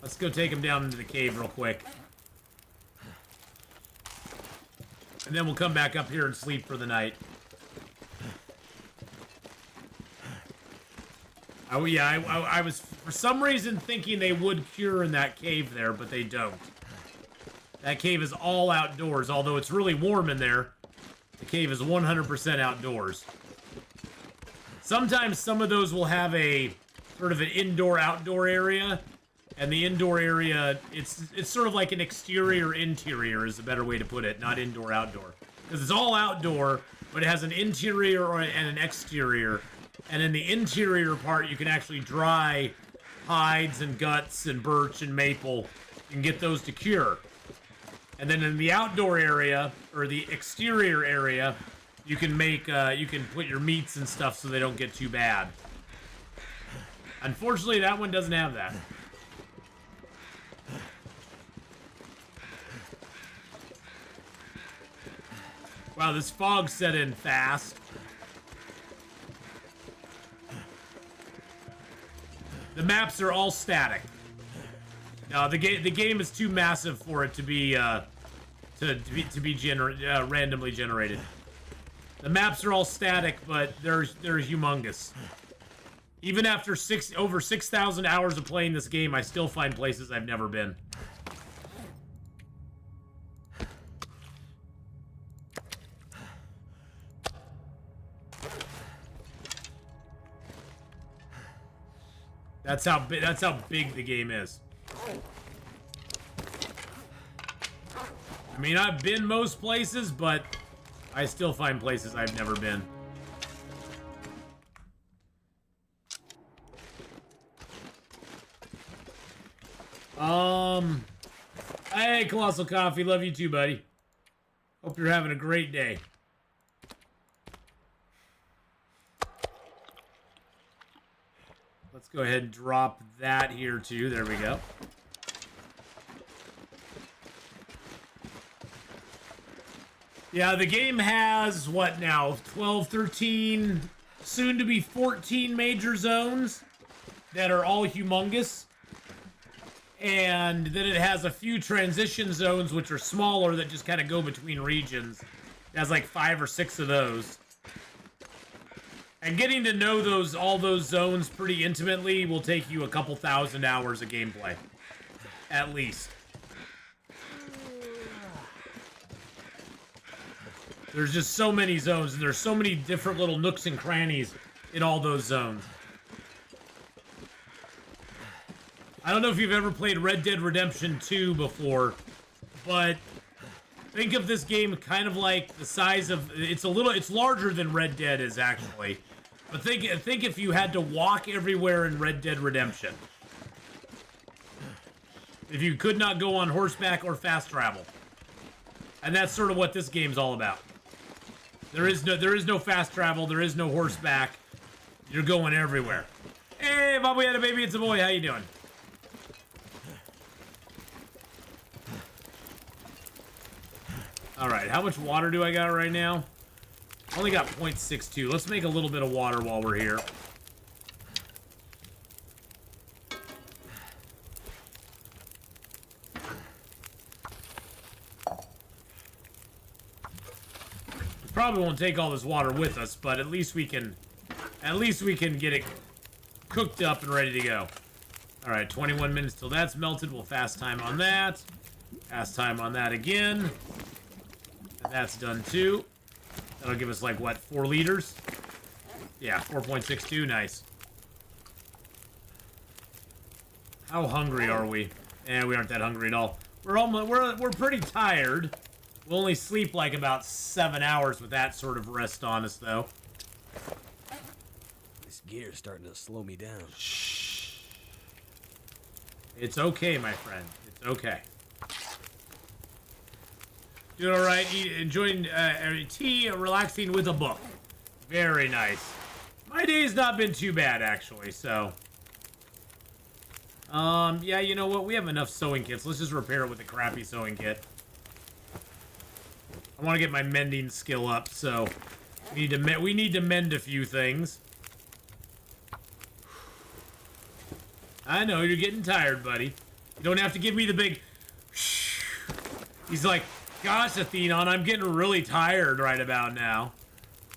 Let's go take them down into the cave real quick. And then we'll come back up here and sleep for the night. Oh, yeah, I was, for some reason, thinking they would cure in that cave there, but they don't. That cave is all outdoors, although it's really warm in there. The cave is 100% outdoors. Sometimes some of those will have a sort of an indoor-outdoor area, and the indoor area, it's sort of like an exterior-interior is a better way to put it, not indoor-outdoor. Because it's all outdoor, but it has an interior and an exterior. And in the interior part, you can actually dry hides and guts and birch and maple and get those to cure. And then in the outdoor area, or the exterior area, you can make, you can put your meats and stuff so they don't get too bad. Unfortunately, that one doesn't have that. Wow, this fog set in fast. The maps are all static. No, the game is too massive for it to be randomly generated. The maps are all static, but they're humongous. Even after over 6,000 hours of playing this game, I still find places I've never been. That's how big the game is. I mean, I've been most places, but I still find places I've never been. Hey, Colossal Coffee, love you too, buddy. Hope you're having a great day. Let's go ahead and drop that here too. There we go. Yeah, the game has, what now, 12, 13, soon to be 14 major zones that are all humongous. And then it has a few transition zones which are smaller that just kind of go between regions. It has like 5 or 6 of those. And getting to know all those zones pretty intimately will take you a couple thousand hours of gameplay. At least. There's just so many zones, and there's so many different little nooks and crannies in all those zones. I don't know if you've ever played Red Dead Redemption 2 before, but think of this game kind of like the size of... It's larger than Red Dead is, actually. But think if you had to walk everywhere in Red Dead Redemption. If you could not go on horseback or fast travel. And that's sort of what this game's all about. There is no fast travel, there is no horseback. You're going everywhere. Hey, Bob, we had a baby, it's a boy, how you doing? Alright, how much water do I got right now? I only got 0.62. Let's make a little bit of water while we're here. We probably won't take all this water with us, but at least we can get it cooked up and ready to go. Alright, 21 minutes till that's melted. We'll fast time on that. Fast time on that again. That's done too. That'll give us like, what, 4 liters? Yeah, 4.62, nice. How hungry are we? Eh, we aren't that hungry at all. We're pretty tired. We'll only sleep like about 7 hours with that sort of rest on us, though. This gear's starting to slow me down. Shh. It's okay, my friend. It's okay. Doing all right. Enjoying tea, relaxing with a book. Very nice. My day's not been too bad, actually, so... yeah, you know what? We have enough sewing kits. Let's just repair it with a crappy sewing kit. I want to get my mending skill up, so... We need to mend a few things. I know, you're getting tired, buddy. You don't have to give me the big... He's like, gosh, Atheenon, I'm getting really tired right about now.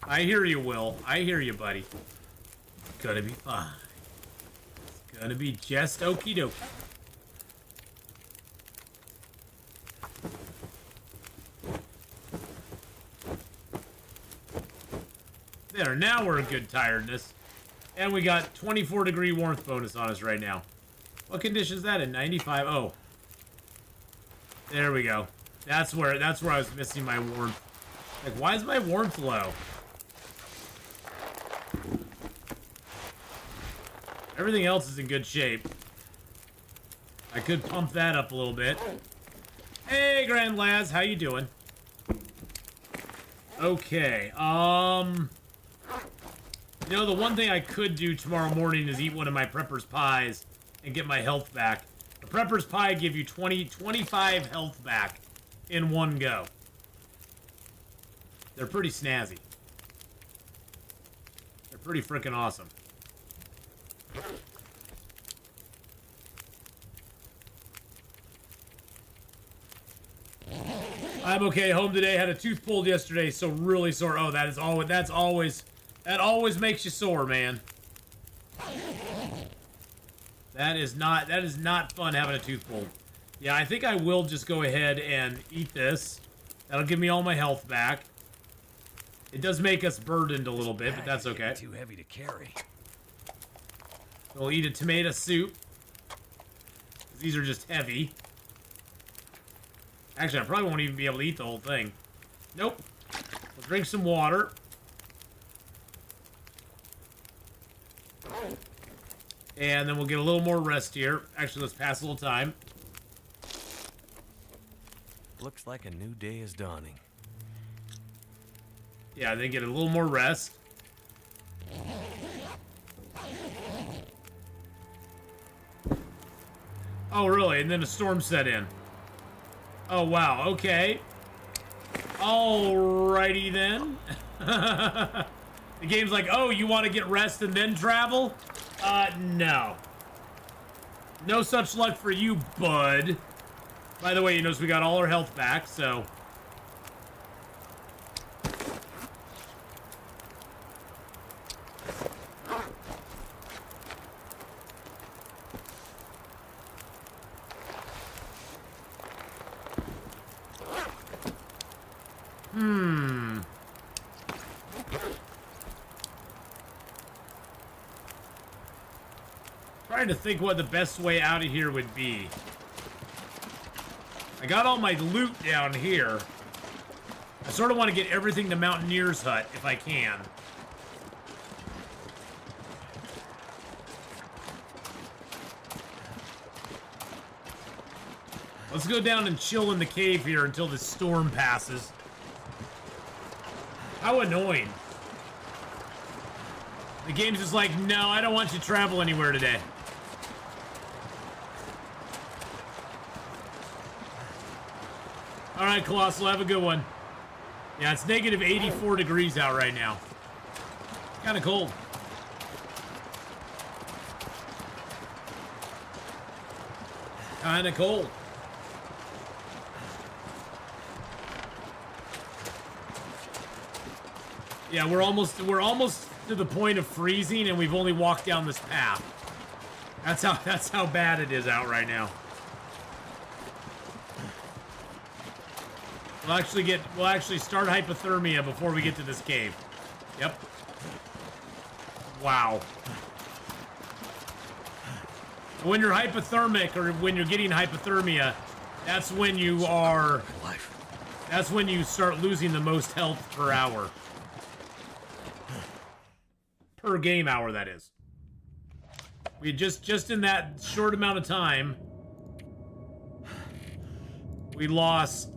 I hear you, Will. I hear you, buddy. It's gonna be fine. It's gonna be just okie dokie. There, now we're in good tiredness. And we got 24-degree warmth bonus on us right now. What condition is that in? 95? Oh. There we go. That's where I was missing my warmth. Like, why is my warmth low? Everything else is in good shape. I could pump that up a little bit. Hey, Grand Laz, how you doing? Okay, you know, the one thing I could do tomorrow morning is eat one of my Prepper's Pies and get my health back. The Prepper's Pie give you 25 health back in one go. They're pretty snazzy. They're pretty freaking awesome. I'm okay. Home today. Had a tooth pulled yesterday, so really sore. Oh, that always makes you sore, man. That is not fun having a tooth pulled. Yeah, I think I will just go ahead and eat this. That'll give me all my health back. It does make us burdened a little bit, but that's okay. Too heavy to carry. We'll eat a tomato soup. These are just heavy. Actually, I probably won't even be able to eat the whole thing. Nope. We'll drink some water. And then we'll get a little more rest here. Actually, let's pass a little time. Looks like a new day is dawning. Yeah, then get a little more rest. Oh, really? And then a storm set in. Oh, wow. Okay. Alrighty, then. The game's like, oh, you want to get rest and then travel? No. No such luck for you, bud. By the way, you notice we got all our health back, so... Trying to think what the best way out of here would be. I got all my loot down here. I sort of want to get everything to Mountaineer's Hut if I can. Let's go down and chill in the cave here until this storm passes. How annoying. The game's just like, no, I don't want you to travel anywhere today. Alright, Colossal, have a good one. Yeah, it's negative 84 degrees out right now. Kind of cold. Kind of cold. Yeah, we're almost to the point of freezing, and we've only walked down this path. That's how bad it is out right now. We'll actually start hypothermia before we get to this cave. Yep. Wow. When you're hypothermic, or when you're getting hypothermia, that's when you are... That's when you start losing the most health per hour. Per game hour, that is. We just in that short amount of time, we lost,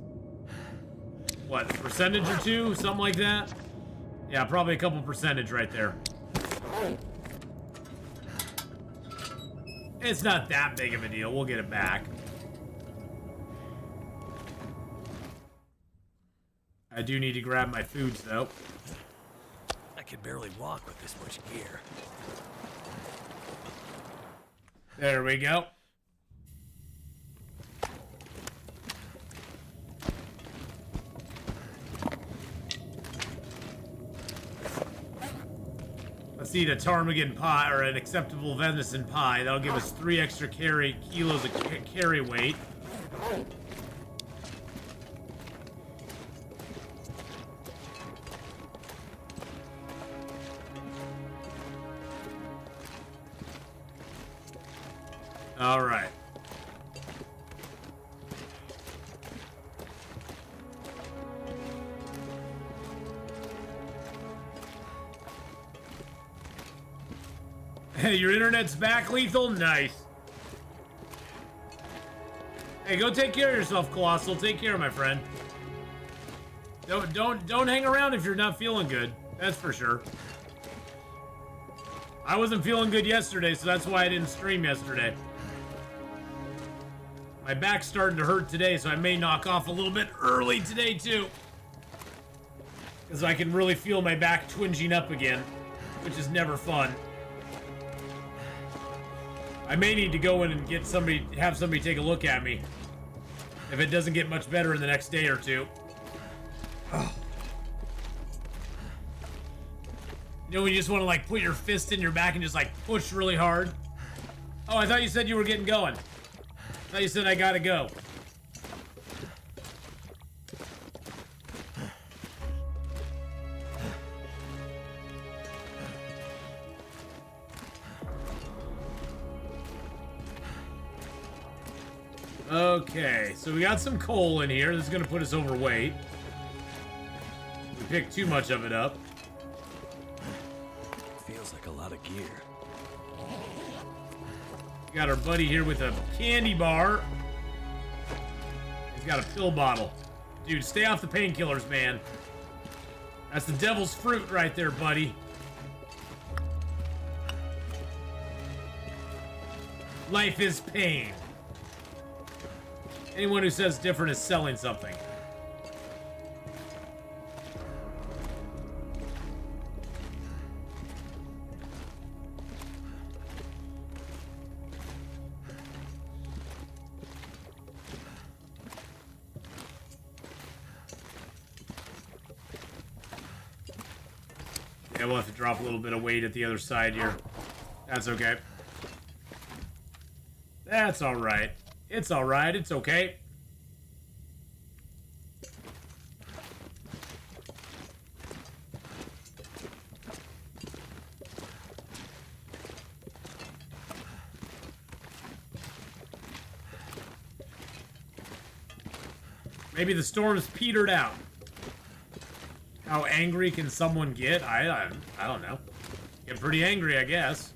what, a percentage or two? Something like that? Yeah, probably a couple percentage right there. It's not that big of a deal. We'll get it back. I do need to grab my foods, though. I can barely walk with this much gear. There we go. Let's eat a ptarmigan pie, or an acceptable venison pie. That'll give us 3 extra kilos of carry weight. All right. Hey, your internet's back, Lethal? Nice. Hey, go take care of yourself, Colossal. Take care, my friend. Don't hang around if you're not feeling good. That's for sure. I wasn't feeling good yesterday, so that's why I didn't stream yesterday. My back's starting to hurt today, so I may knock off a little bit early today, too. Because I can really feel my back twinging up again, which is never fun. I may need to go in and get somebody, have somebody take a look at me if it doesn't get much better in the next day or two. Oh. You know when you just want to like put your fist in your back and just like push really hard? Oh, I thought you said you were getting going. I thought you said I gotta go. Okay, so we got some coal in here. This is gonna put us overweight. We picked too much of it up. Feels like a lot of gear. We got our buddy here with a candy bar. He's got a pill bottle. Dude, stay off the painkillers, man. That's the devil's fruit right there, buddy. Life is pain. Anyone who says different is selling something. Yeah, we'll have to drop a little bit of weight at the other side here. That's okay. That's alright. It's alright, it's okay. Maybe the storm's petered out. How angry can someone get? I don't know. Get pretty angry, I guess.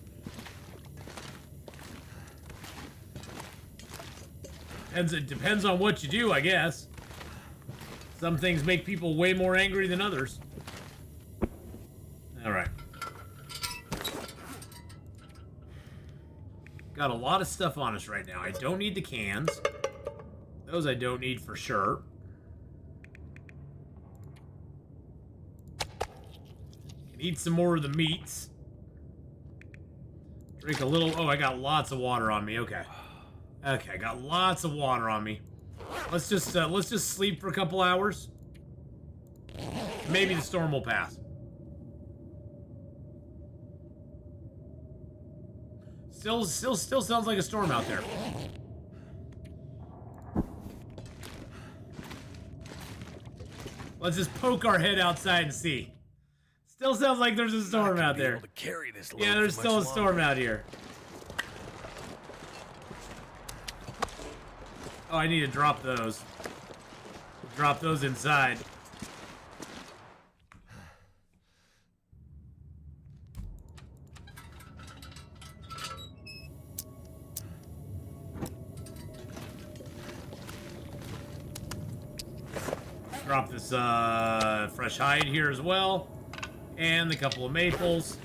It depends on what you do, I guess. Some things make people way more angry than others. Alright. Got a lot of stuff on us right now. I don't need the cans. Those I don't need for sure. Can eat some more of the meats. Drink a little... Oh, I got lots of water on me. Okay. Okay, I got lots of water on me. Let's just sleep for a couple hours. Maybe the storm will pass. Still sounds like a storm out there. Let's just poke our head outside and see. Still sounds like there's a storm out there. Able to carry this load Yeah, there's for still a much storm longer. out here. Oh, I need to drop those. Drop those inside. Drop this fresh hide here as well. And a couple of maples.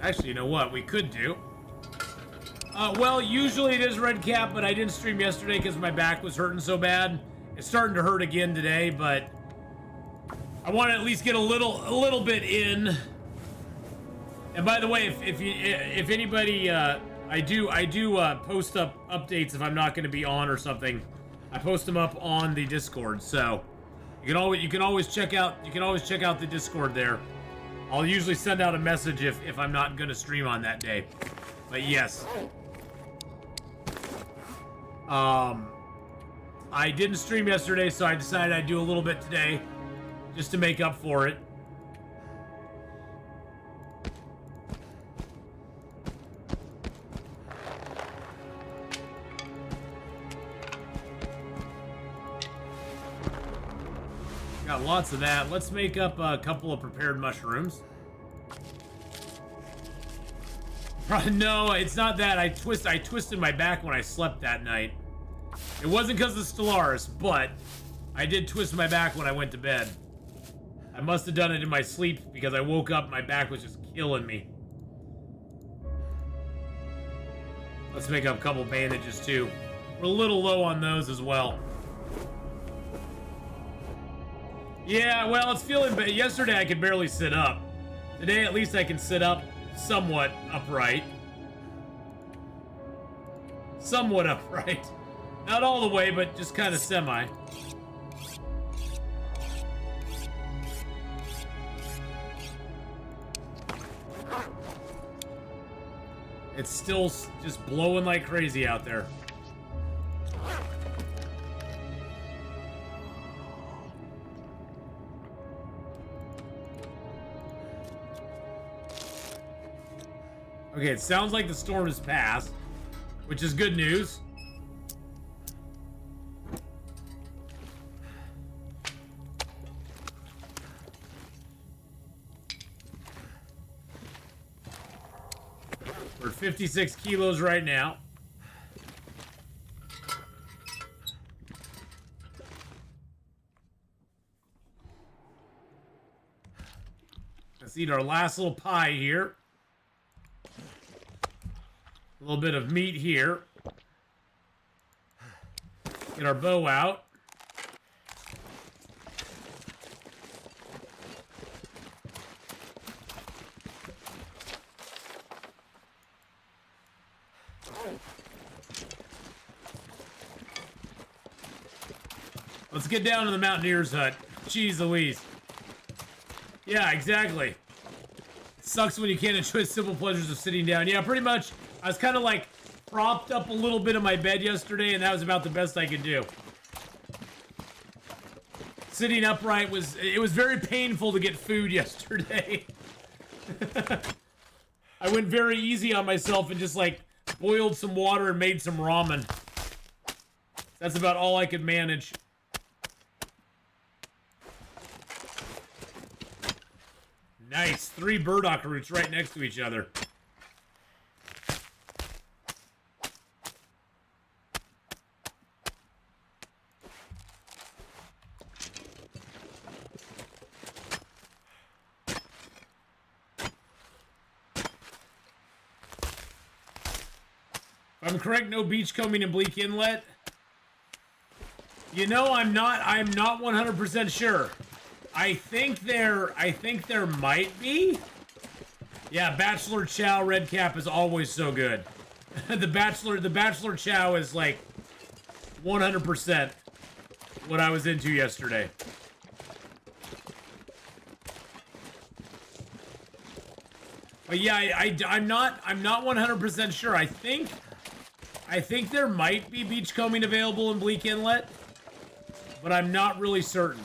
Actually, you know what we could do? Well, usually it is red cap, but I didn't stream yesterday because my back was hurting so bad. It's starting to hurt again today, but I want to at least get a little bit in. And by the way, if anybody, I do post up updates if I'm not going to be on or something. I post them up on the Discord, so you can always check out the Discord there. I'll usually send out a message if I'm not going to stream on that day. But yes. I didn't stream yesterday, so I decided I'd do a little bit today just to make up for it. Got lots of that. Let's make up a couple of prepared mushrooms. No, it's not that. I twisted my back when I slept that night. It wasn't because of Stellaris, but I did twist my back when I went to bed. I must have done it in my sleep because I woke up, my back was just killing me. Let's make up a couple bandages too. We're a little low on those as well. Yeah, well, it's feeling bad. Yesterday I could barely sit up. Today at least I can sit up somewhat upright. Somewhat upright. Not all the way, but just kind of semi. It's still just blowing like crazy out there. Okay, it sounds like the storm has passed, which is good news. We're at 56 kilos right now. Let's eat our last little pie here. A little bit of meat here. Get our bow out. Let's get down to the Mountaineer's hut. Jeez Louise. Yeah, exactly. It sucks when you can't enjoy simple pleasures of sitting down. Yeah, pretty much. I was kind of like propped up a little bit in my bed yesterday, and that was about the best I could do. Sitting upright was very painful to get food yesterday. I went very easy on myself and just like boiled some water and made some ramen. That's about all I could manage. Nice. 3 burdock roots right next to each other. If I'm correct, no beachcombing in Bleak Inlet. You know, I'm not 100% sure. I think there might be. Yeah, Bachelor Chow Red Cap is always so good. the Bachelor Chow is like 100% what I was into yesterday. But yeah, I'm not 100% sure. I think I think there might be beachcombing available in Bleak Inlet, but I'm not really certain.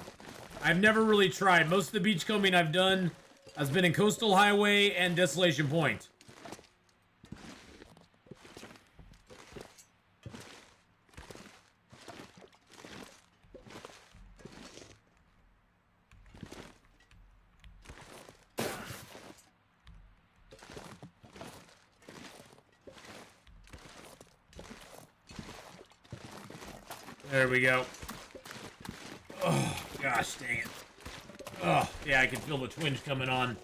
I've never really tried. Most of the beachcombing I've done has been in Coastal Highway and Desolation Point. There we go. Oh, gosh dang it. Oh, yeah, I can feel the twinge coming on.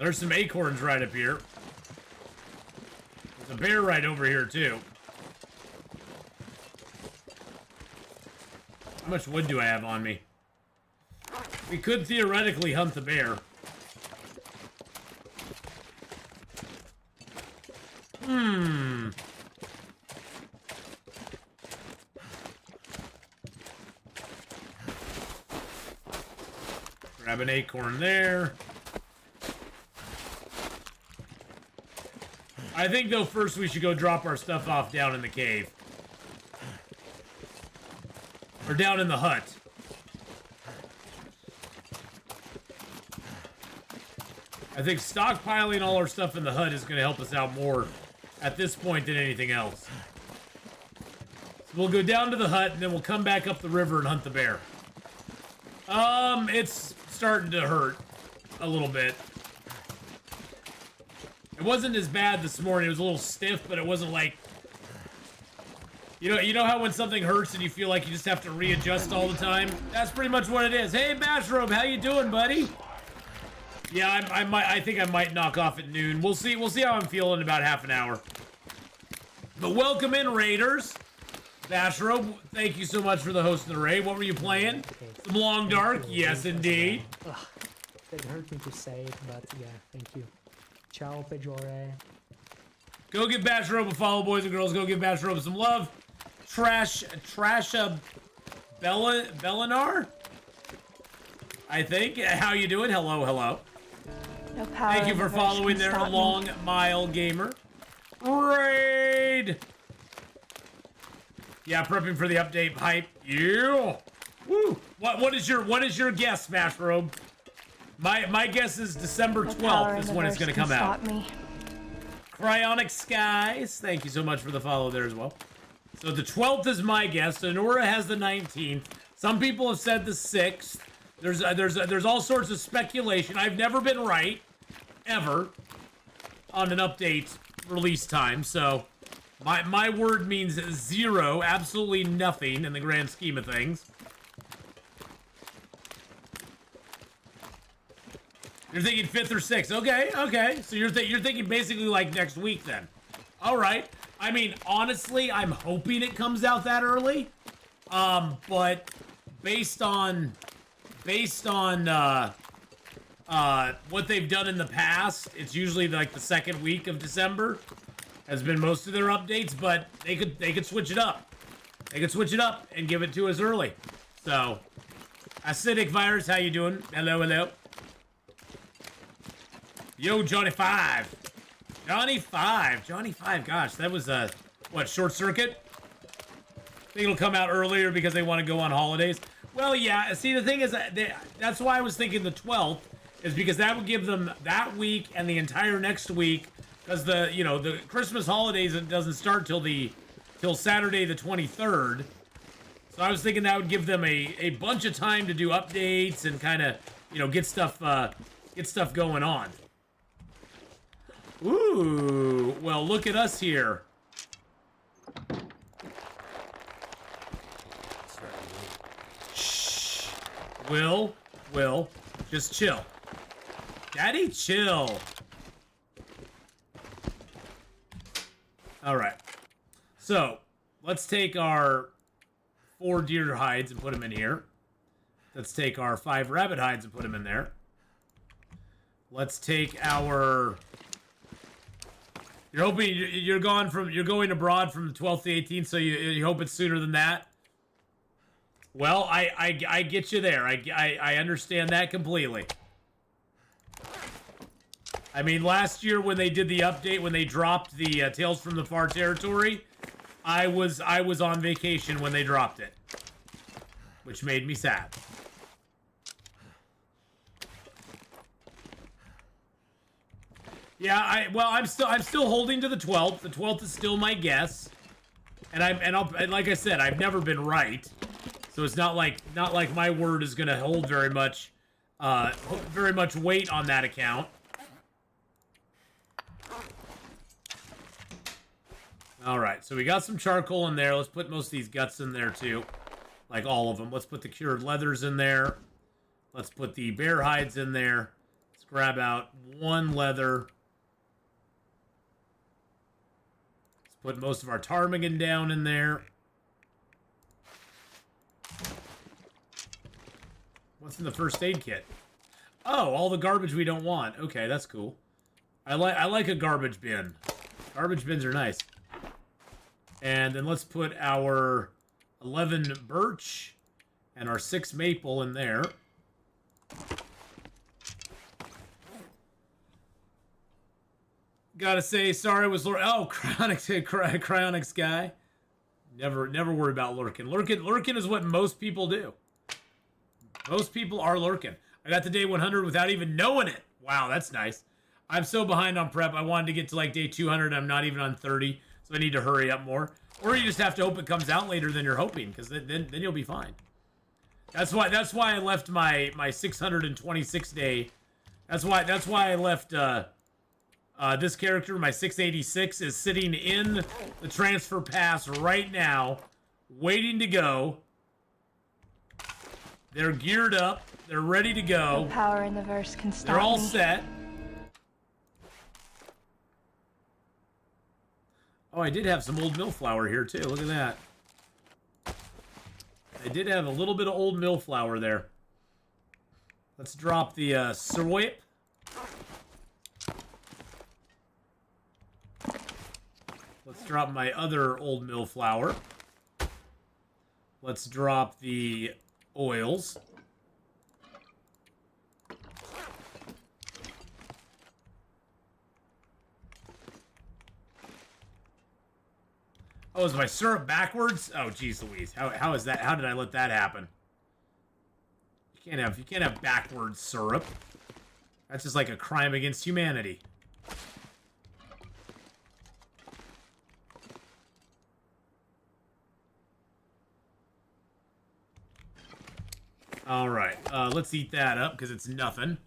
There's some acorns right up here. There's a bear right over here, too. How much wood do I have on me? We could theoretically hunt the bear. Grab an acorn there. I think, though, first we should go drop our stuff off down in the cave. Or down in the hut. I think stockpiling all our stuff in the hut is going to help us out more at this point than anything else. So we'll go down to the hut, and then we'll come back up the river and hunt the bear. It's starting to hurt a little bit. It wasn't as bad this morning. It was a little stiff, but it wasn't like... You know how when something hurts and you feel like you just have to readjust all the time? That's pretty much what it is. Hey, Bathrobe, how you doing, buddy? Yeah, I think I might knock off at noon. We'll see how I'm feeling in about half an hour. But welcome in, Raiders. Bathrobe, thank you so much for the host of the raid. What were you playing? Some Long Dark? Yes, indeed. Ugh, it hurt me to say it, but yeah, thank you. Ciao, Pejore. Go give Bathrobe a follow, boys and girls. Go give Bathrobe some love. Bellinar? I think. How you doing? Hello, hello. No power Thank you in for the verse following can there, stop me. Long Mile Gamer. Raid! Yeah, prepping for the update hype. Yeah! Woo! What is your guess, Smashrobe? My guess is December No power 12th in is the when it's verse gonna can come out. stop me. Cryonic Skies, thank you so much for the follow there as well. So the 12th is my guess. Sonora has the 19th. Some people have said the 6th. There's all sorts of speculation. I've never been right, ever, on an update release time. So my word means 0, absolutely nothing in the grand scheme of things. You're thinking 5th or 6th. Okay. So you're thinking basically like next week then. All right. I mean, honestly, I'm hoping it comes out that early. But based on what they've done in the past, it's usually like the 2nd week of December has been most of their updates, but they could switch it up. They could switch it up and give it to us early. So, Acidic Virus, how you doing? Hello. Yo, Johnny 5. Johnny 5, gosh, that was what, Short Circuit? Think it'll come out earlier because they want to go on holidays. Well, yeah, see, the thing is, that's why I was thinking the 12th, is because that would give them that week and the entire next week, because the Christmas holidays, it doesn't start till Saturday the 23rd. So I was thinking that would give them a bunch of time to do updates and kind of, get stuff going on. Ooh, well, look at us here. Shh. Will, just chill. Daddy, chill. All right. So, let's take our 4 deer hides and put them in here. Let's take our 5 rabbit hides and put them in there. Let's take our... You're hoping you're going abroad from the 12th to the 18th, so you hope it's sooner than that. Well, I get you there. I understand that completely. I mean, last year when they did the update, when they dropped the Tales from the Far Territory, I was on vacation when they dropped it, which made me sad. Yeah, I'm still holding to the 12th. The 12th is still my guess, and like I said, I've never been right, so it's not like my word is gonna hold very much weight on that account. All right, so we got some charcoal in there. Let's put most of these guts in there too, like all of them. Let's put the cured leathers in there. Let's put the bear hides in there. Let's grab out one leather. Put most of our ptarmigan down in there. What's in the first aid kit? Oh, all the garbage we don't want. Okay, that's cool. I like a garbage bin. Garbage bins are nice. And then let's put our 11 birch and our 6 maple in there. Gotta say, sorry, was Cryonics guy. Never worry about lurking. Lurking is what most people do. Most people are lurking. I got to day 100 without even knowing it. Wow, that's nice. I'm so behind on prep. I wanted to get to like day 200. I'm not even on 30, so I need to hurry up more. Or you just have to hope it comes out later than you're hoping, because then you'll be fine. That's why I left my 626 day. That's why I left. This character, my 686, is sitting in the transfer pass right now, waiting to go. They're geared up. They're ready to go. No power in the verse can stop They're all me. set. Oh, I did have some old millflower here, too. Look at that. I did have a little bit of old millflower there. Let's drop the sirwip. Let's drop my other old millflower. Let's drop the oils. Oh, is my syrup backwards? Oh, geez Louise. How is that? How did I let that happen? You can't have backwards syrup. That's just like a crime against humanity. All right, let's eat that up because it's nothing.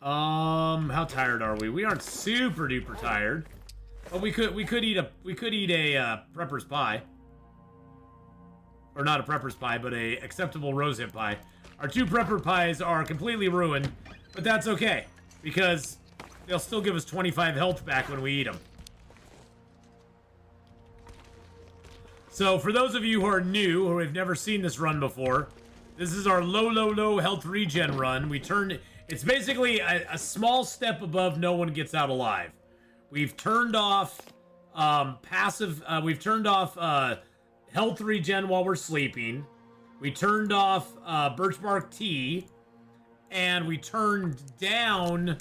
How tired are we? We aren't super duper tired, but we could eat a prepper's pie, or not a prepper's pie, but a acceptable rosehip pie. Our 2 prepper pies are completely ruined, but that's okay because they'll still give us 25 health back when we eat them. So, for those of you who are new, who have never seen this run before, this is our low health regen run. It's basically a small step above no one gets out alive. We've turned off health regen while we're sleeping. We turned off birch bark tea, and we turned down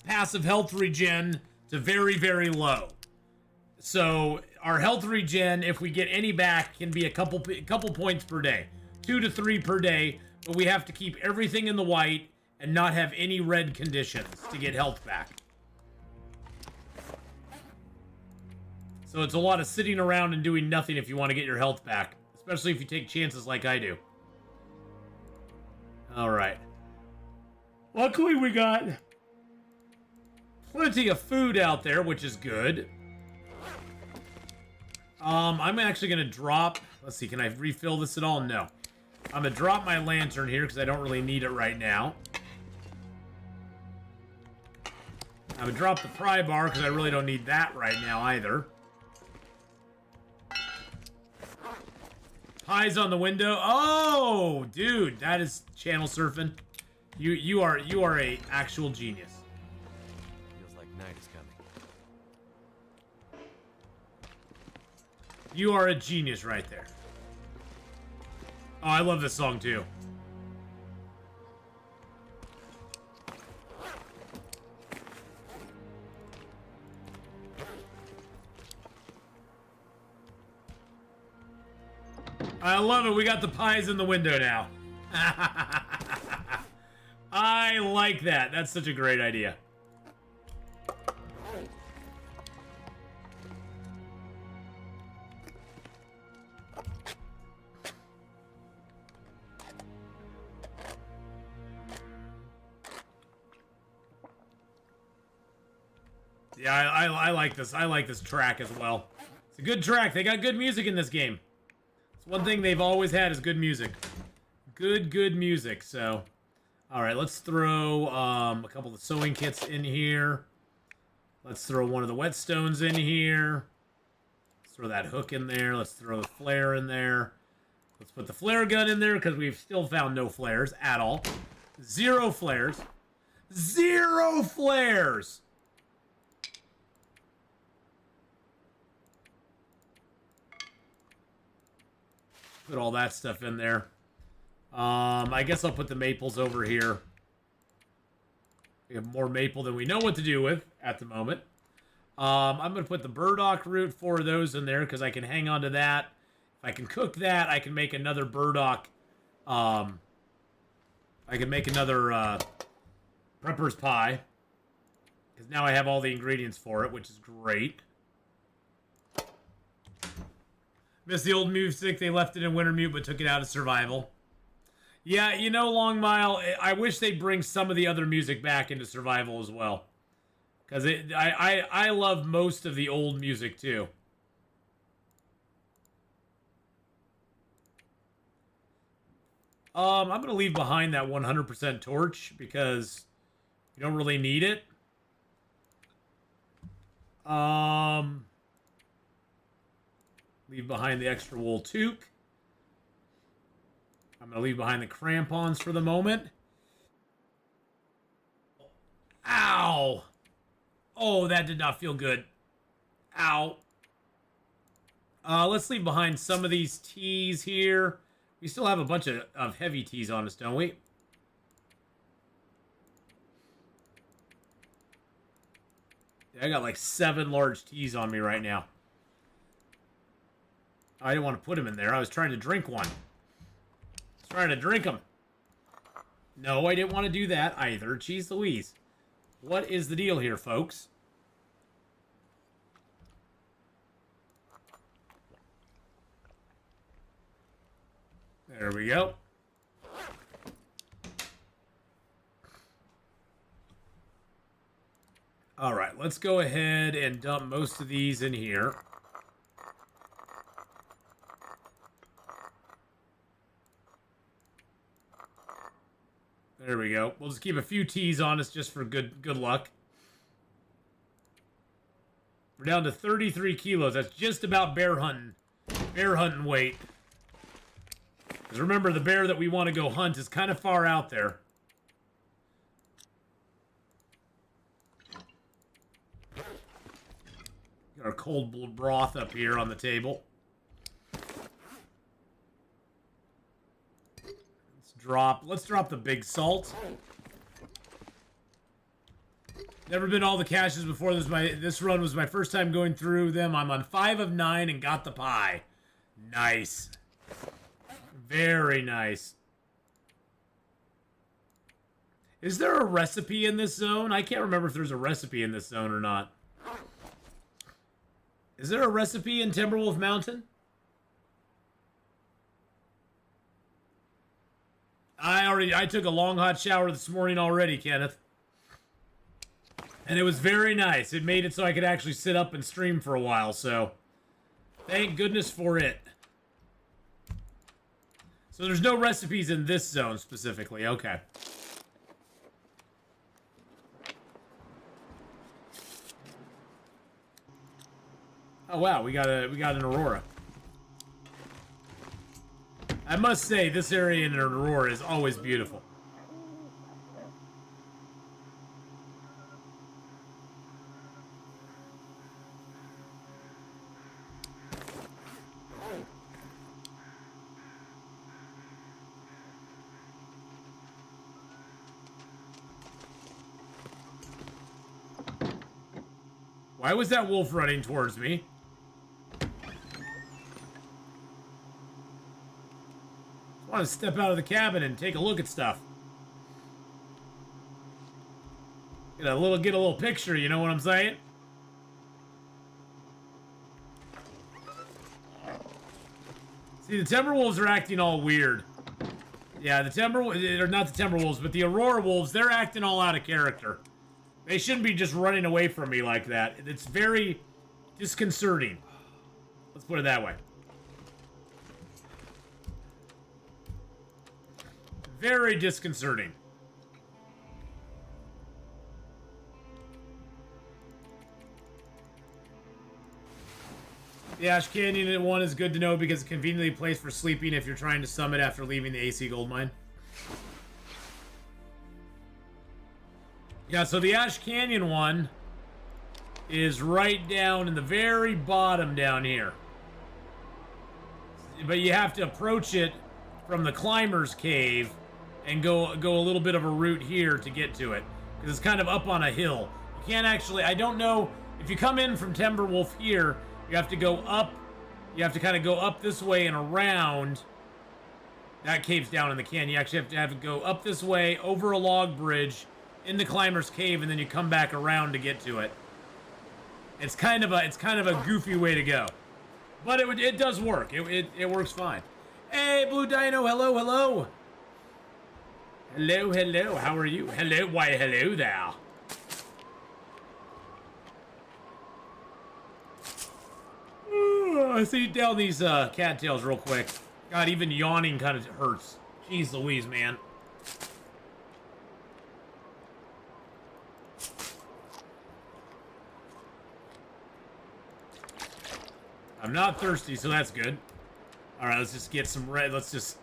passive health regen to very, very low. So our health regen, if we get any back, can be a couple points per day, 2 to 3 per day. But we have to keep everything in the white and not have any red conditions to get health back. So it's a lot of sitting around and doing nothing if you want to get your health back, especially if you take chances like I do. All right. Luckily, we got plenty of food out there, which is good. I'm actually going to drop... Let's see, can I refill this at all? No. I'm going to drop my lantern here because I don't really need it right now. I'm going to drop the pry bar because I really don't need that right now either. Pies on the window. Oh, dude, that is channel surfing. You are a actual genius. Feels like night is coming. You are a genius right there. Oh, I love this song too. I love it. We got the pies in the window now. I like that. That's such a great idea. Yeah, I like this. I like this track as well. It's a good track. They got good music in this game. It's one thing they've always had is good music. Good music. So, all right, let's throw a couple of sewing kits in here. Let's throw one of the whetstones in here. Let's throw that hook in there. Let's throw the flare in there. Let's put the flare gun in there because we've still found no flares at all. 0 flares. 0 flares! Put all that stuff in there. I guess I'll put the maples over here. We have more maple than we know what to do with at the moment. I'm going to put the burdock root, 4 of those in there, because I can hang on to that. If I can cook that, I can make another burdock. I can make another prepper's pie. Because now I have all the ingredients for it, which is great. Miss the old music. They left it in winter mute, but took it out of survival. Yeah, you know, Long Mile, I wish they'd bring some of the other music back into survival as well. Because I love most of the old music, too. I'm going to leave behind that 100% torch, because you don't really need it. Leave behind the extra wool toque. I'm going to leave behind the crampons for the moment. Ow! Oh, that did not feel good. Ow. Let's leave behind some of these tees here. We still have a bunch of heavy tees on us, don't we? Yeah, I got like 7 large tees on me right now. I didn't want to put them in there. I was trying to drink one. I was trying to drink them. No, I didn't want to do that either. Jeez Louise. What is the deal here, folks? There we go. All right, let's go ahead and dump most of these in here. There we go. We'll just keep a few tees on us just for good luck. We're down to 33 kilos. That's just about bear hunting weight. Because remember, the bear that we want to go hunt is kind of far out there. Got our cold broth up here on the table. Let's drop the big salt. Never been all the caches before. This run was my first time going through them. I'm on 5 of 9 and got the pie. Nice. Very nice. Is there a recipe in this zone? I can't remember if there's a recipe in this zone or not. Is there a recipe in Timberwolf Mountain? I took a long hot shower this morning already, Kenneth. And it was very nice. It made it so I could actually sit up and stream for a while, so thank goodness for it. So there's no recipes in this zone specifically. Okay. Oh wow, we got an Aurora. I must say, this area in Aurora is always beautiful. Why was that wolf running towards me? I want to step out of the cabin and take a look at stuff. Get a little picture, you know what I'm saying? See, the Timberwolves are acting all weird. Yeah, the Timberwolves, or not the Timberwolves, but the Aurora Wolves, they're acting all out of character. They shouldn't be just running away from me like that. It's very disconcerting. Let's put it that way. Very disconcerting. The Ash Canyon one is good to know because it's conveniently placed for sleeping if you're trying to summit after leaving the AC gold mine. Yeah, so the Ash Canyon one is right down in the very bottom down here. But you have to approach it from the climber's cave and go a little bit of a route here to get to it. Because it's kind of up on a hill. You can't actually, I don't know, if you come in from Timberwolf here, you have to go up, you have to kind of go up this way and around. That cave's down in the canyon. You actually have to go up this way, over a log bridge, in the climber's cave, and then you come back around to get to it. It's kind of a goofy way to go. But it does work. It works fine. Hey, Blue Dino, hello, hello. Hello, hello, how are you? Hello, why, hello there. Let's eat down these cattails real quick. God, even yawning kind of hurts. Jeez Louise, man. I'm not thirsty, so that's good. Alright, let's just get some red. Let's just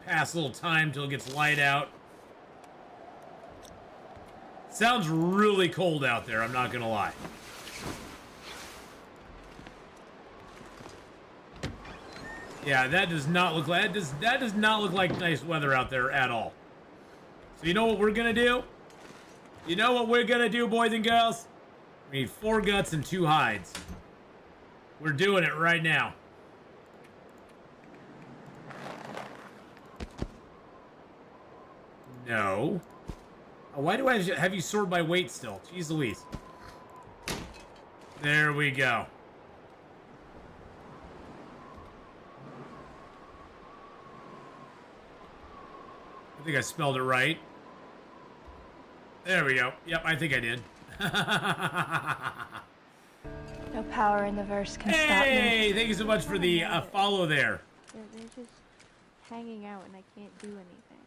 pass a little time till it gets light out. Sounds really cold out there, I'm not gonna lie. Yeah, that does not look like that does not look like nice weather out there at all. So you know what we're gonna do? You know what we're gonna do, boys and girls? We need 4 guts and 2 hides. We're doing it right now. No. Oh, why do I have you sort by weight still? Jeez Louise. There we go. I think I spelled it right. There we go. Yep, I think I did. No power in the verse can stop me. Hey, thank you so much for the follow there. They're just hanging out and I can't do anything.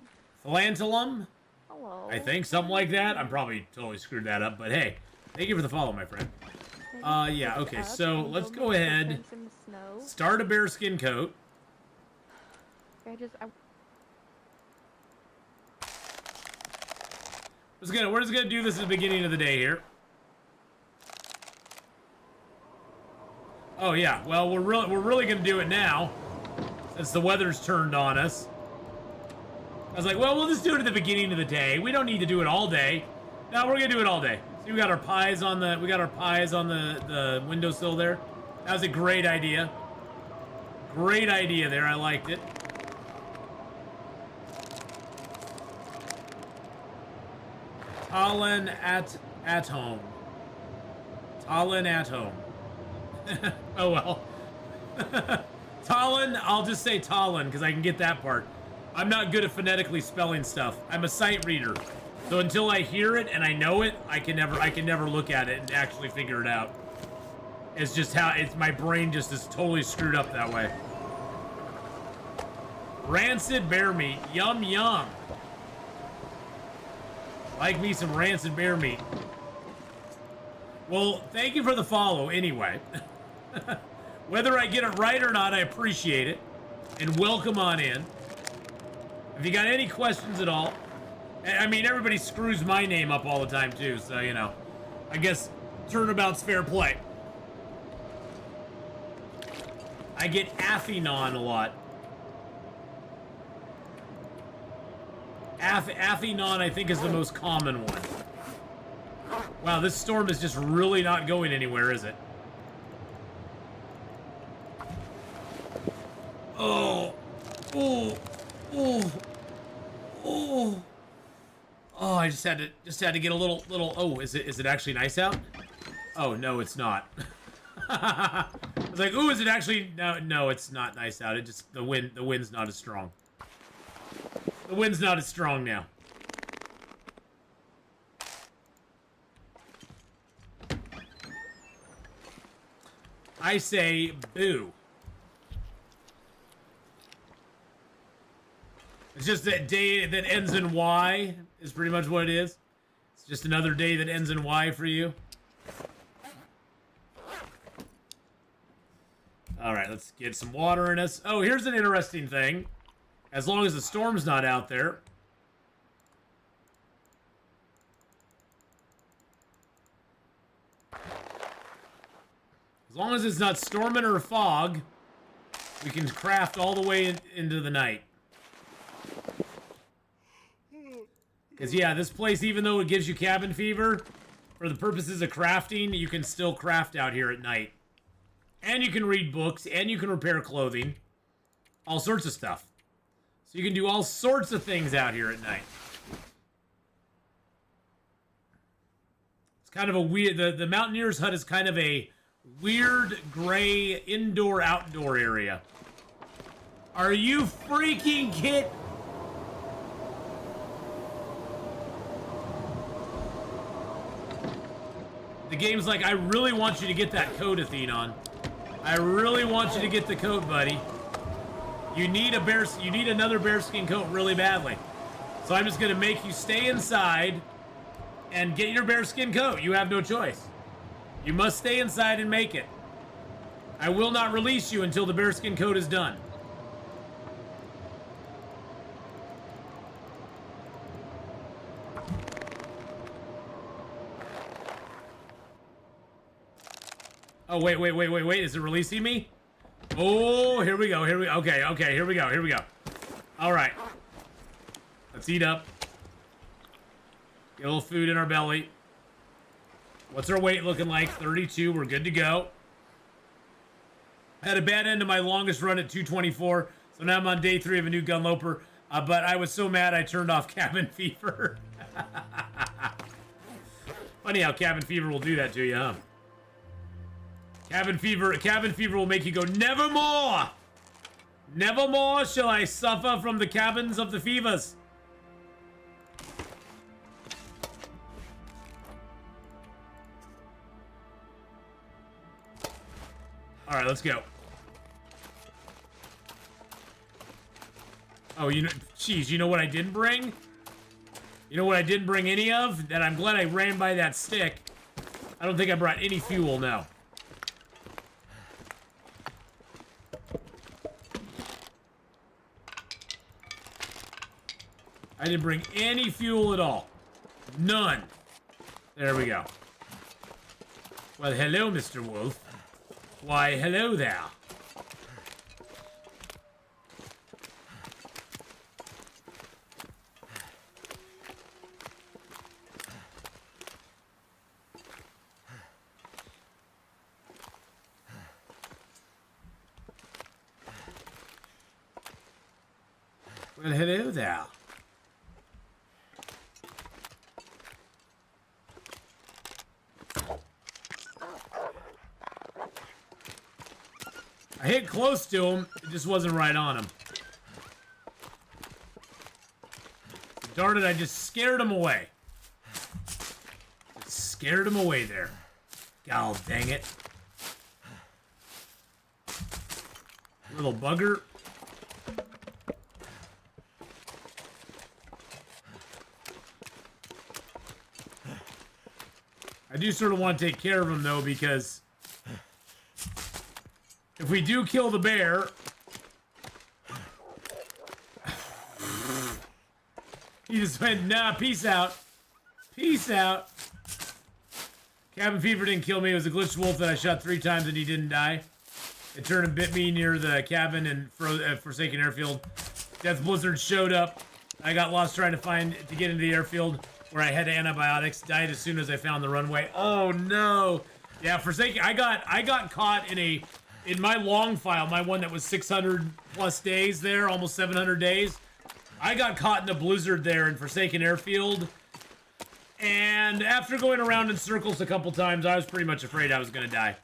Philantalum? Hello. I think, something like that. I'm probably totally screwed that up, but hey, thank you for the follow, my friend. Yeah, okay, so let's go ahead. Start a bearskin coat. We're just gonna do this at the beginning of the day here. Oh yeah, well we're really gonna do it now, since the weather's turned on us. I was like, well, we'll just do it at the beginning of the day. We don't need to do it all day. No, we're gonna do it all day. See, we got our pies on the windowsill there. That was a great idea. Great idea there. I liked it. Talon at home. Talon at home. Oh well. Talon, I'll just say Talon because I can get that part. I'm not good at phonetically spelling stuff. I'm a sight reader. So until I hear it and I know it, I can never look at it and actually figure it out. It's just how my brain just is totally screwed up that way. Rancid bear meat. Yum yum. Like me some rancid bear meat. Well, thank you for the follow anyway. Whether I get it right or not, I appreciate it. And welcome on in. If you got any questions at all, I mean, everybody screws my name up all the time too, so, you know, I guess turnabout's fair play. I get Atheenon a lot. Atheenon, I think, is the most common one. Wow, this storm is just really not going anywhere, is it? Oh. Oh. Oh. Oh. Oh, I just had to get a little oh, is it actually nice out? Oh, no, it's not. I was like, ooh, is it actually no, it's not nice out. It just the wind's not as strong. The wind's not as strong now. I say boo. It's just that day that ends in Y is pretty much what it is. It's just another day that ends in Y for you. All right, let's get some water in us. Oh, here's an interesting thing. As long as the storm's not out there. As long as it's not storming or fog, we can craft all the way into the night. Because, yeah, this place, even though it gives you cabin fever, for the purposes of crafting, you can still craft out here at night. And you can read books, and you can repair clothing. All sorts of stuff. So you can do all sorts of things out here at night. It's kind of a weird... The Mountaineer's Hut is kind of a weird, gray, indoor-outdoor area. Are you freaking kidding? The game's like, I really want you to get that code, Atheenon. I really want you to get the code, buddy. You need another bearskin coat really badly. So I'm just gonna make you stay inside and get your bearskin coat. You have no choice. You must stay inside and make it. I will not release you until the bearskin coat is done. Oh, wait. Is it releasing me? Oh, here we go. Okay, here we go. All right. Let's eat up. Get a little food in our belly. What's our weight looking like? 32. We're good to go. I had a bad end of my longest run at 224, so now I'm on day 3 of a new Gunloper. But I was so mad I turned off cabin fever. Funny how cabin fever will do that to you, huh? Cabin fever will make you go, nevermore! Nevermore shall I suffer from the cabins of the fevers. All right, let's go. Oh, geez, you know what I didn't bring? You know what I didn't bring any of? That I'm glad I ran by that stick. I don't think I brought any fuel, no. I didn't bring any fuel at all. None. There we go. Well, hello, Mr. Wolf. Why, hello there. Well, hello there. I hit close to him, it just wasn't right on him. Darn it, I just scared him away. Scared him away there. God dang it. Little bugger. I do sort of want to take care of him, though, because if we do kill the bear... He just went, nah, peace out. Peace out. Cabin fever didn't kill me. It was a glitched wolf that I shot 3 times and he didn't die. It turned and bit me near the cabin in Forsaken Airfield. Death Blizzard showed up. I got lost trying to get into the airfield. where I had antibiotics. Died as soon as I found the runway. Oh no. Yeah, Forsaken. I got caught in my long file, my one that was 600 plus days there, almost 700 days. I got caught in a blizzard there in Forsaken Airfield. And after going around in circles a couple times, I was pretty much afraid I was gonna die.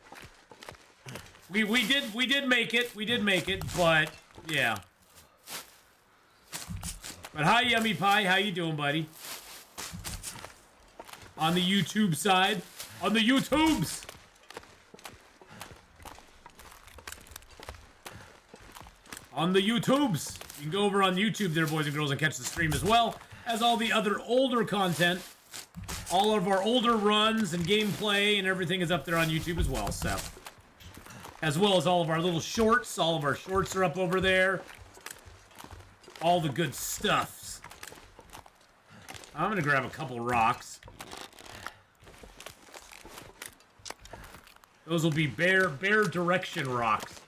We did make it. We did make it, but yeah. But hi, Yummy Pie. How you doing, buddy? On the YouTube side. On the YouTubes! On the YouTubes! You can go over on YouTube there, boys and girls, and catch the stream as well as all the other older content. All of our older runs and gameplay and everything is up there on YouTube as well, so. As well as all of our little shorts. All of our shorts are up over there. All the good stuffs. I'm gonna grab a couple rocks. Those will be bear direction rocks.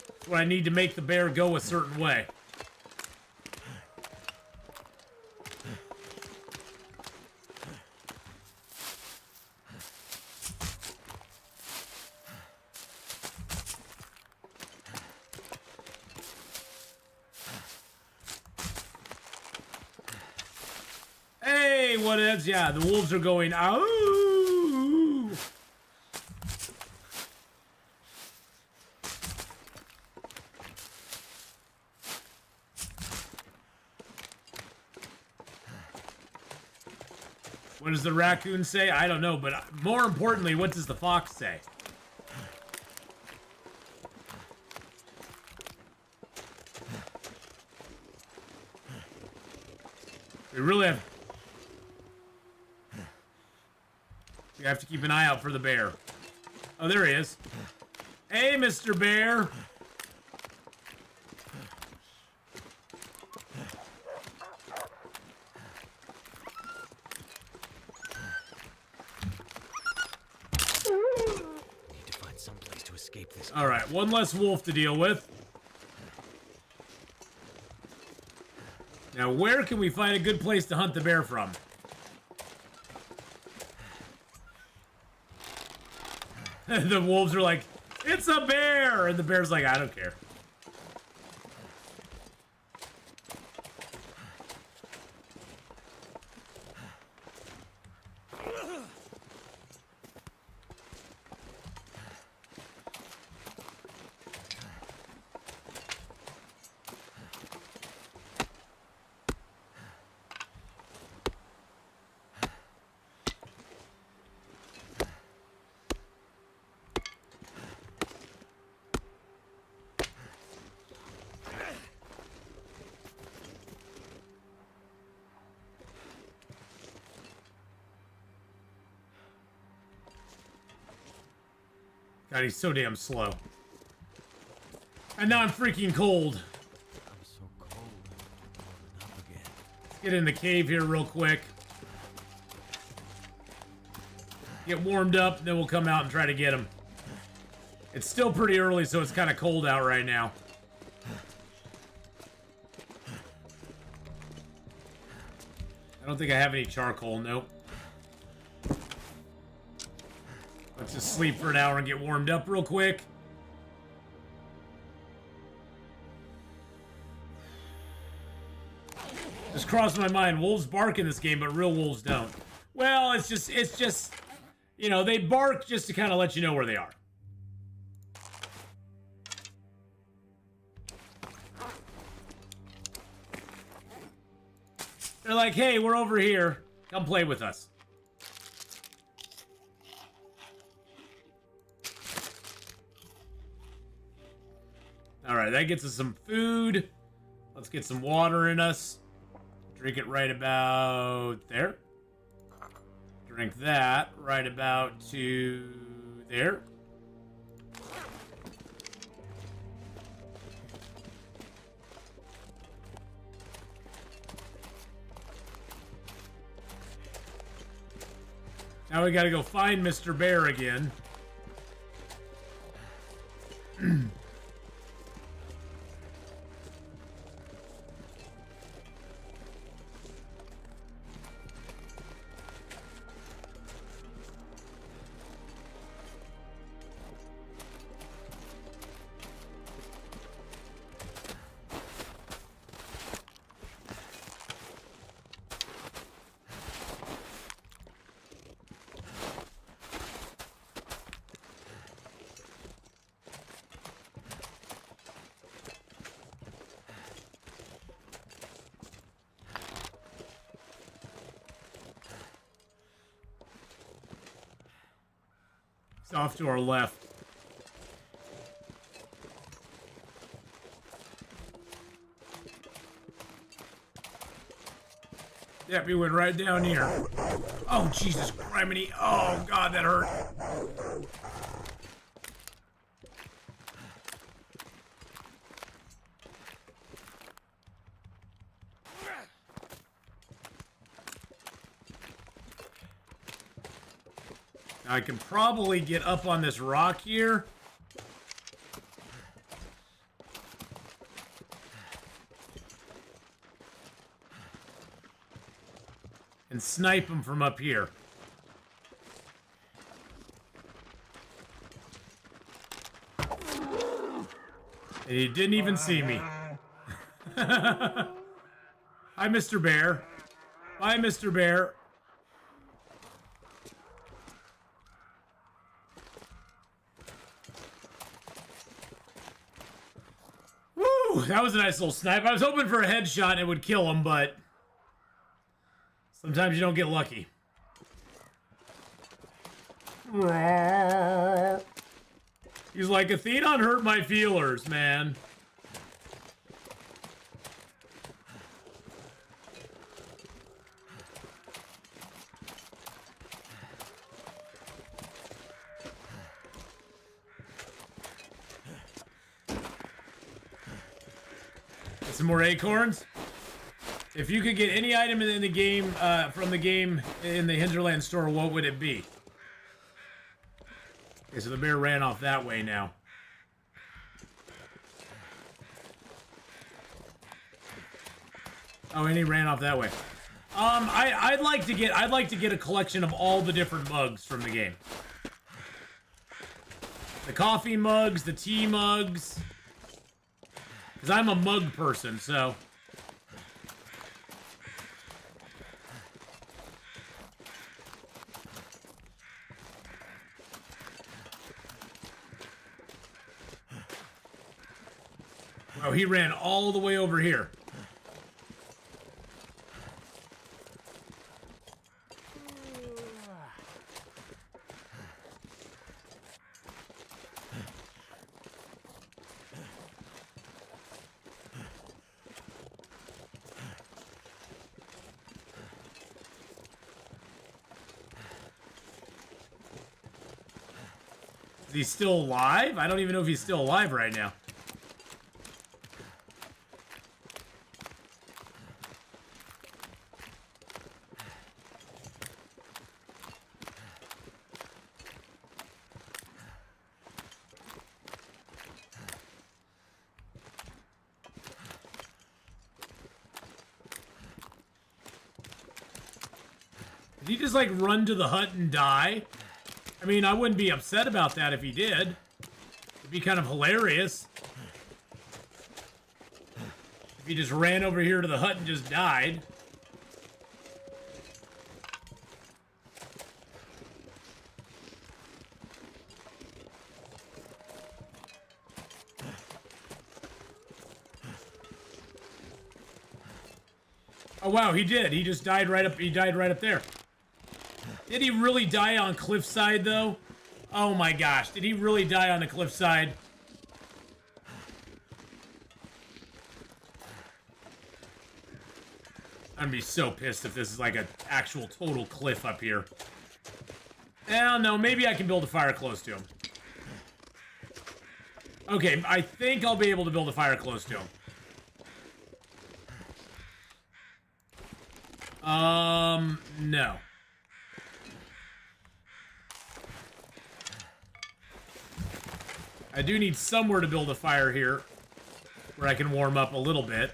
That's what I need to make the bear go a certain way. Hey, what is? Yeah, the wolves are going, ow! What does the raccoon say? I don't know, but more importantly, what does the fox say? We really have... We have to keep an eye out for the bear. Oh, there he is. Hey, Mr. Bear! Alright, one less wolf to deal with. Now, where can we find a good place to hunt the bear from? The wolves are like, it's a bear! And the bear's like, I don't care. God, he's so damn slow. And now I'm freaking cold. I'm so cold. I'm warming up again. Let's get in the cave here real quick. Get warmed up, then we'll come out and try to get him. It's still pretty early, so it's kind of cold out right now. I don't think I have any charcoal, nope. Let's just sleep for an hour and get warmed up real quick. Just crossed my mind. Wolves bark in this game, but real wolves don't. Well, it's just, you know, they bark just to kind of let you know where they are. They're like, hey, we're over here. Come play with us. Alright, that gets us some food. Let's get some water in us. Drink it right about there. Drink that right about to there. Now we gotta go find Mr. Bear again. It's off to our left. Yep, he went right down here. Oh, Jesus criminy. Oh, God, that hurt. Now, I can probably get up on this rock here. And snipe him from up here. And he didn't even see me. Hi, Mr. Bear. Bye, Mr. Bear. Woo! That was a nice little snipe. I was hoping for a headshot and it would kill him, but sometimes you don't get lucky. He's like, Atheenon hurt my feelers, man. Get some more acorns. If you could get any item in the game, from the game in the Hinterland store, what would it be? Okay, so the bear ran off that way now. Oh, and he ran off that way. I'd like to get a collection of all the different mugs from the game. The coffee mugs, the tea mugs. Because I'm a mug person, so. Oh, he ran all the way over here. Is he still alive? I don't even know if he's still alive right now. Did he just, like, run to the hut and die? I mean, I wouldn't be upset about that if he did. It'd be kind of hilarious. If he just ran over here to the hut and just died. Oh wow, he did. He just died right up. He died right up there. Did he really die on cliffside though? Oh my gosh, did he really die on the cliffside? I'm gonna be so pissed if this is like an actual total cliff up here. Well, no, maybe I can build a fire close to him. Okay, I think I'll be able to build a fire close to him. No. I do need somewhere to build a fire here where I can warm up a little bit.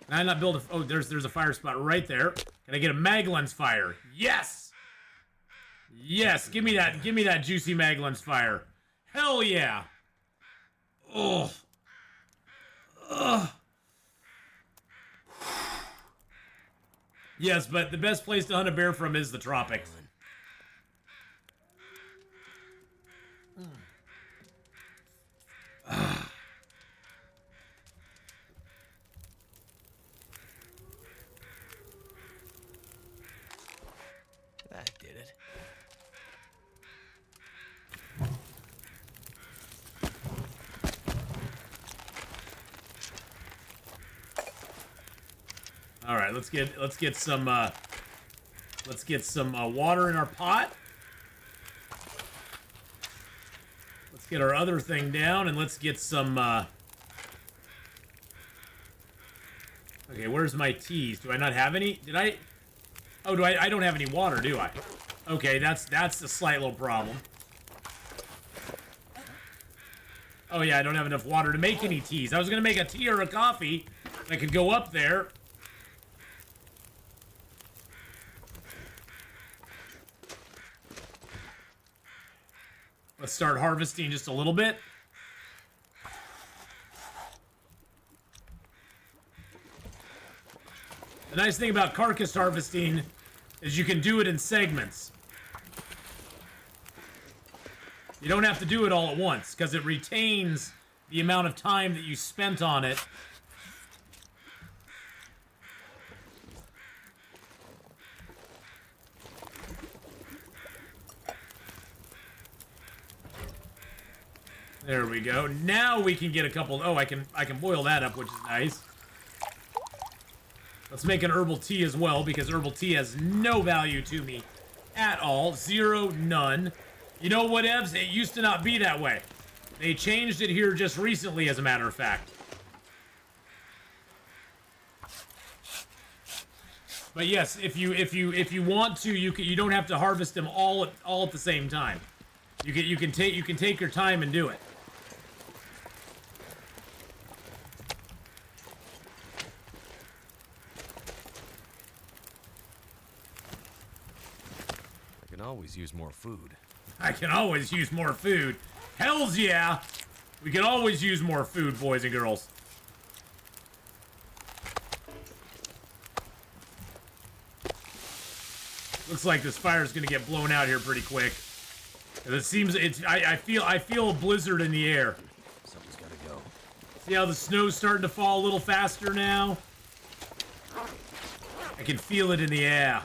Can I not build a... Oh, there's a fire spot right there. Can I get a Maglens fire? Yes! Yes, give me that juicy Maglens fire. Hell yeah! Ugh. Ugh. Yes, but the best place to hunt a bear from is the tropics. That did it. All right, let's get some water in our pot. Let's get our other thing down, and let's get some. Okay, where's my teas? Do I not have any? Did I? Oh, do I don't have any water, do I? Okay, that's a slight little problem. Oh yeah, I don't have enough water to make any teas. I was gonna make a tea or a coffee that could go up there. Let's start harvesting just a little bit. The nice thing about carcass harvesting is you can do it in segments. You don't have to do it all at once, because it retains the amount of time that you spent on it. There we go. Now we can get a couple. Oh, I can boil that up, which is nice. Let's make an herbal tea as well, because herbal tea has no value to me at all. Zero, none. You know what, Evs? It used to not be that way. They changed it here just recently, as a matter of fact. But yes, if you want to, you don't have to harvest them all at the same time. You can take your time and do it. I can always use more food. I can always use more food. Hells yeah! We can always use more food, boys and girls. Looks like this fire's gonna get blown out here pretty quick. It seems I feel a blizzard in the air. Something's gotta go. See how the snow's starting to fall a little faster now? I can feel it in the air.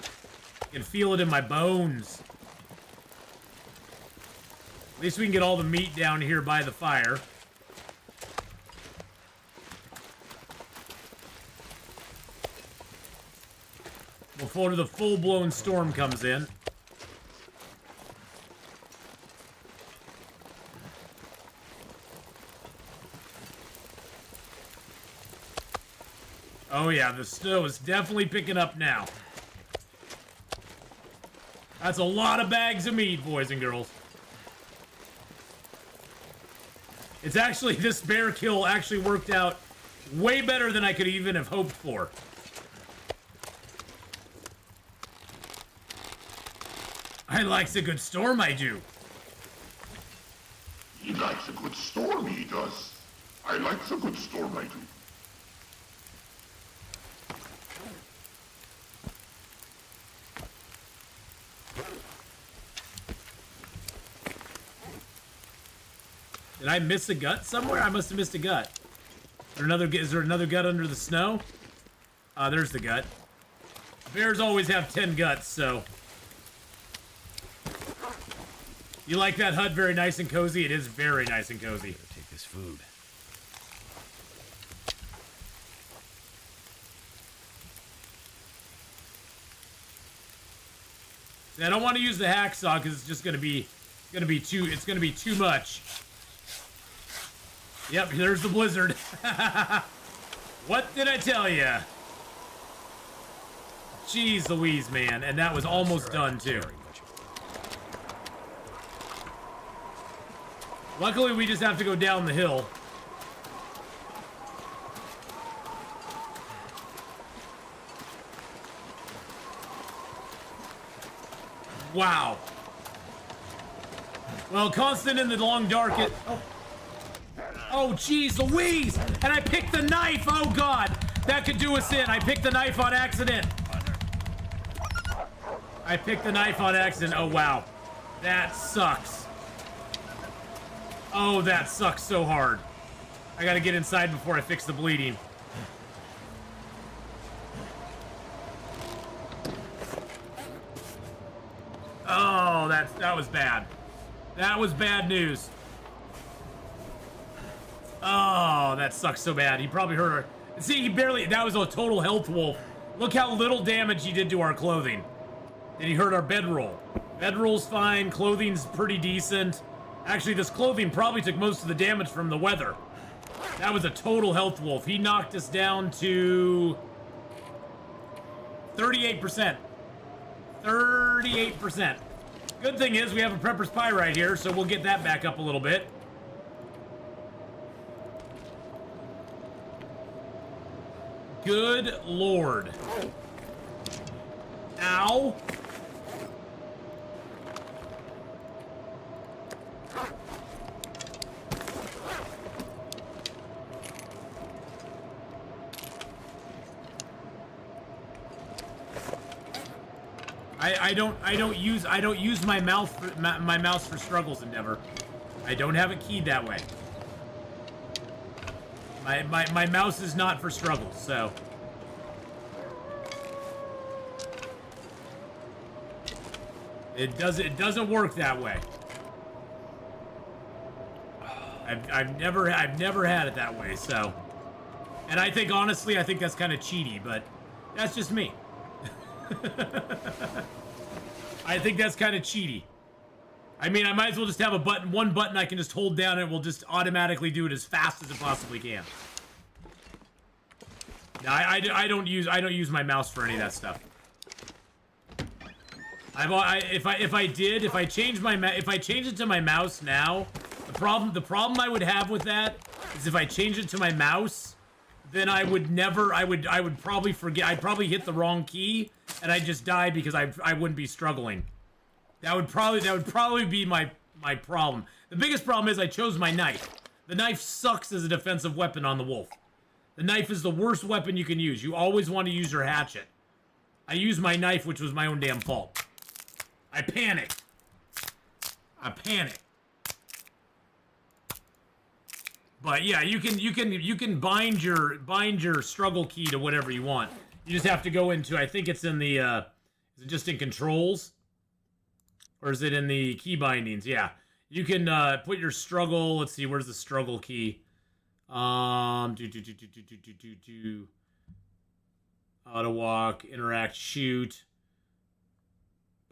I can feel it in my bones. At least we can get all the meat down here by the fire. Before the full-blown storm comes in. Oh yeah, the snow is definitely picking up now. That's a lot of bags of meat, boys and girls. It's actually, this bear kill actually worked out way better than I could even have hoped for. I likes a good storm, I do. He likes a good storm, he does. I likes a good storm, I do. Did I miss a gut somewhere? I must have missed a gut. Is there another gut under the snow? There's the gut. Bears always have 10 guts, so. You like that hut very nice and cozy? It is very nice and cozy. Better take this food. I don't want to use the hacksaw because it's just gonna be too much. Yep, there's the blizzard. What did I tell ya? Jeez Louise, man. And that was almost done, too. Luckily, we just have to go down the hill. Wow. Well, constant in the long dark. Oh, jeez Louise! And I picked the knife! Oh, God! That could do us in. I picked the knife on accident. I picked the knife on accident. Oh, wow. That sucks. Oh, that sucks so hard. I gotta get inside before I fix the bleeding. Oh, that was bad. That was bad news. Oh, that sucks so bad. He probably hurt her. See, he barely... That was a total health wolf. Look how little damage he did to our clothing. And he hurt our bedroll. Bedroll's fine, clothing's pretty decent. Actually, this clothing probably took most of the damage from the weather. That was a total health wolf. He knocked us down to 38%. 38%. Good thing is we have a prepper's pie right here, so we'll get that back up a little bit. Good lord. Ow. I don't use my mouse for struggles, Endeavor. I don't have it keyed that way. My mouse is not for struggles, so. It doesn't work that way. I've never had it that way, so. And I think honestly, I think that's kind of cheaty, but that's just me. I think that's kind of cheaty. I mean, I might as well just have one button I can just hold down and it will just automatically do it as fast as it possibly can. No, I don't use my mouse for any of that stuff. If I change it to my mouse now, the problem I would have with that is if I change it to my mouse, then I would probably forget. I'd probably hit the wrong key and I'd just die because I wouldn't be struggling. That would probably be my problem. The biggest problem is I chose my knife. The knife sucks as a defensive weapon on the wolf. The knife is the worst weapon you can use. You always want to use your hatchet. I used my knife, which was my own damn fault. I panicked. But yeah, you can bind your struggle key to whatever you want. You just have to go into, I think it's in the is it just in controls? Or is it in the key bindings? Yeah. You can put your struggle, let's see, where's the struggle key? Auto walk, interact, shoot,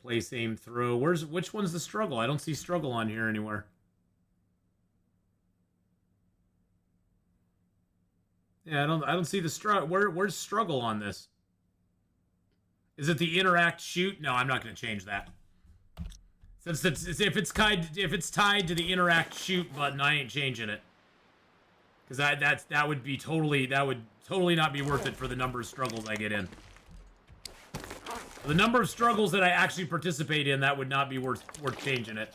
place, aim, throw. Which one's the struggle? I don't see struggle on here anywhere. Yeah, I don't see the struggle. Where's struggle on this? Is it the interact, shoot? No, I'm not going to change that. Since if it's tied to the interact, shoot button, I ain't changing it. Because that would totally not be worth it for the number of struggles I get in. For the number of struggles that I actually participate in, that would not be worth changing it.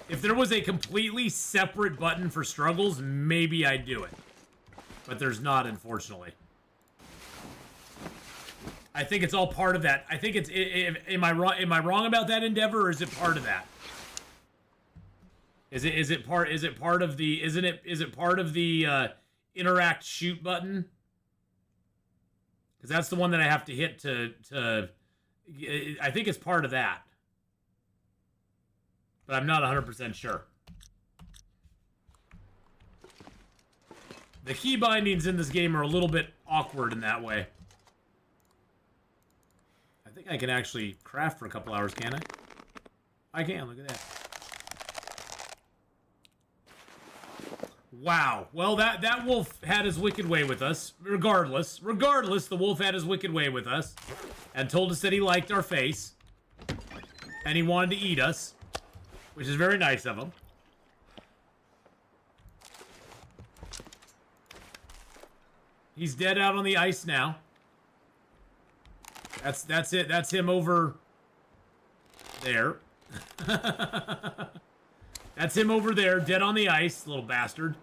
If there was a completely separate button for struggles, maybe I'd do it. But there's not, unfortunately. I think it's all part of that. I think it's. Am I wrong about that, Endeavor, or is it part of that? Is it part of the interact shoot button? Because that's the one that I have to hit to. I think it's part of that. But I'm not 100% sure. The key bindings in this game are a little bit awkward in that way. I think I can actually craft for a couple hours, can I? I can, look at that. Wow. Well, that wolf had his wicked way with us. Regardless, the wolf had his wicked way with us. And told us that he liked our face. And he wanted to eat us. Which is very nice of him. He's dead out on the ice now. That's it. That's him over there. That's him over there, dead on the ice, little bastard.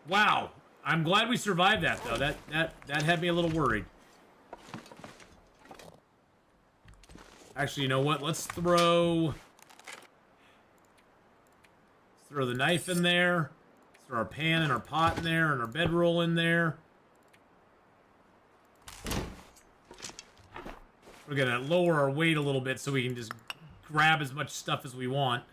Wow. I'm glad we survived that, though. That had me a little worried. Actually, you know what? Let's throw the knife in there. Let's throw our pan and our pot in there and our bedroll in there. We're gonna lower our weight a little bit so we can just grab as much stuff as we want.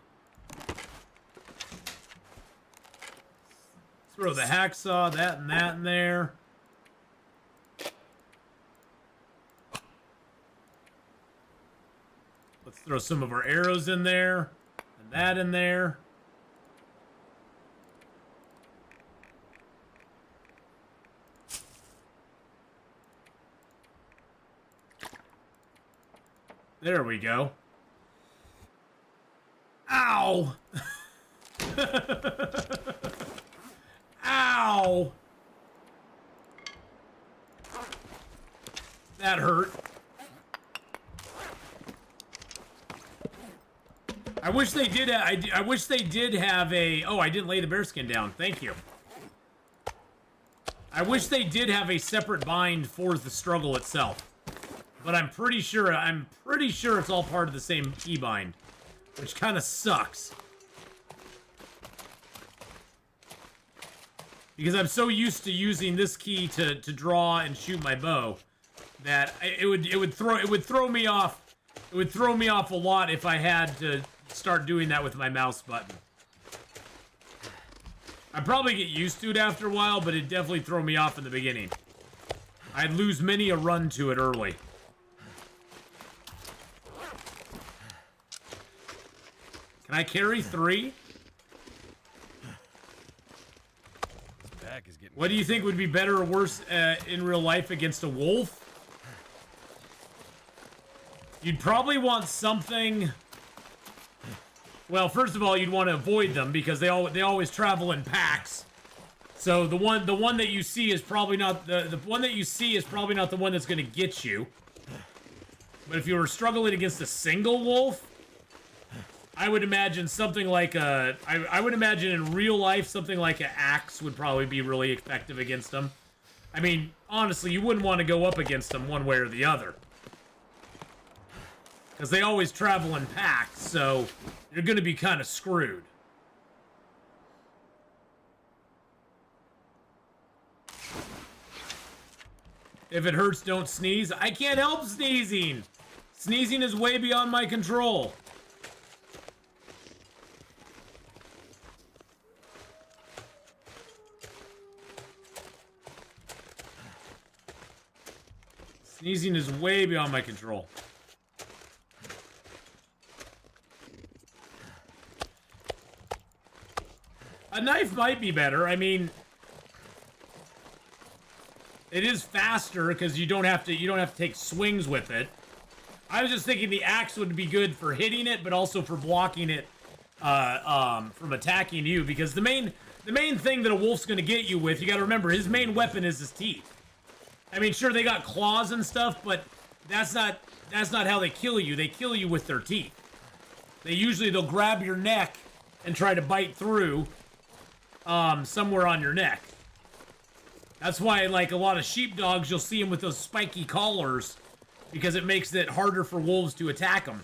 Let's Throw the hacksaw, that and that in there. Let's throw some of our arrows in there. And that in there. There we go. Ow! Ow! That hurt. I wish they did. I wish they did have a. Oh, I didn't lay the bearskin down. Thank you. I wish they did have a separate bind for the struggle itself. But I'm pretty sure it's all part of the same keybind, which kind of sucks. Because I'm so used to using this key to draw and shoot my bow that it would throw me off. It would throw me off a lot if I had to start doing that with my mouse button. I'd probably get used to it after a while, but it'd definitely throw me off in the beginning. I'd lose many a run to it early. Can I carry 3? What do you think would be better or worse in real life against a wolf? You'd probably want something... Well, first of all, you'd want to avoid them because they always travel in packs. So the one that you see is probably not the one that you see is probably not the one that's going to get you. But if you were struggling against a single wolf, I would imagine something like a... I would imagine in real life, something like an axe would probably be really effective against them. I mean, honestly, you wouldn't want to go up against them one way or the other. Because they always travel in packs, so you're going to be kind of screwed. If it hurts, don't sneeze. I can't help sneezing! Sneezing is way beyond my control. Sneezing is way beyond my control. A knife might be better. I mean, it is faster because you don't have to take swings with it. I was just thinking the axe would be good for hitting it, but also for blocking it from attacking you. Because the main thing that a wolf's gonna get you with, you gotta remember, his main weapon is his teeth. I mean, sure, they got claws and stuff, but that's not how they kill you. They kill you with their teeth. They'll grab your neck and try to bite through somewhere on your neck. That's why, like, a lot of sheepdogs, you'll see them with those spiky collars because it makes it harder for wolves to attack them.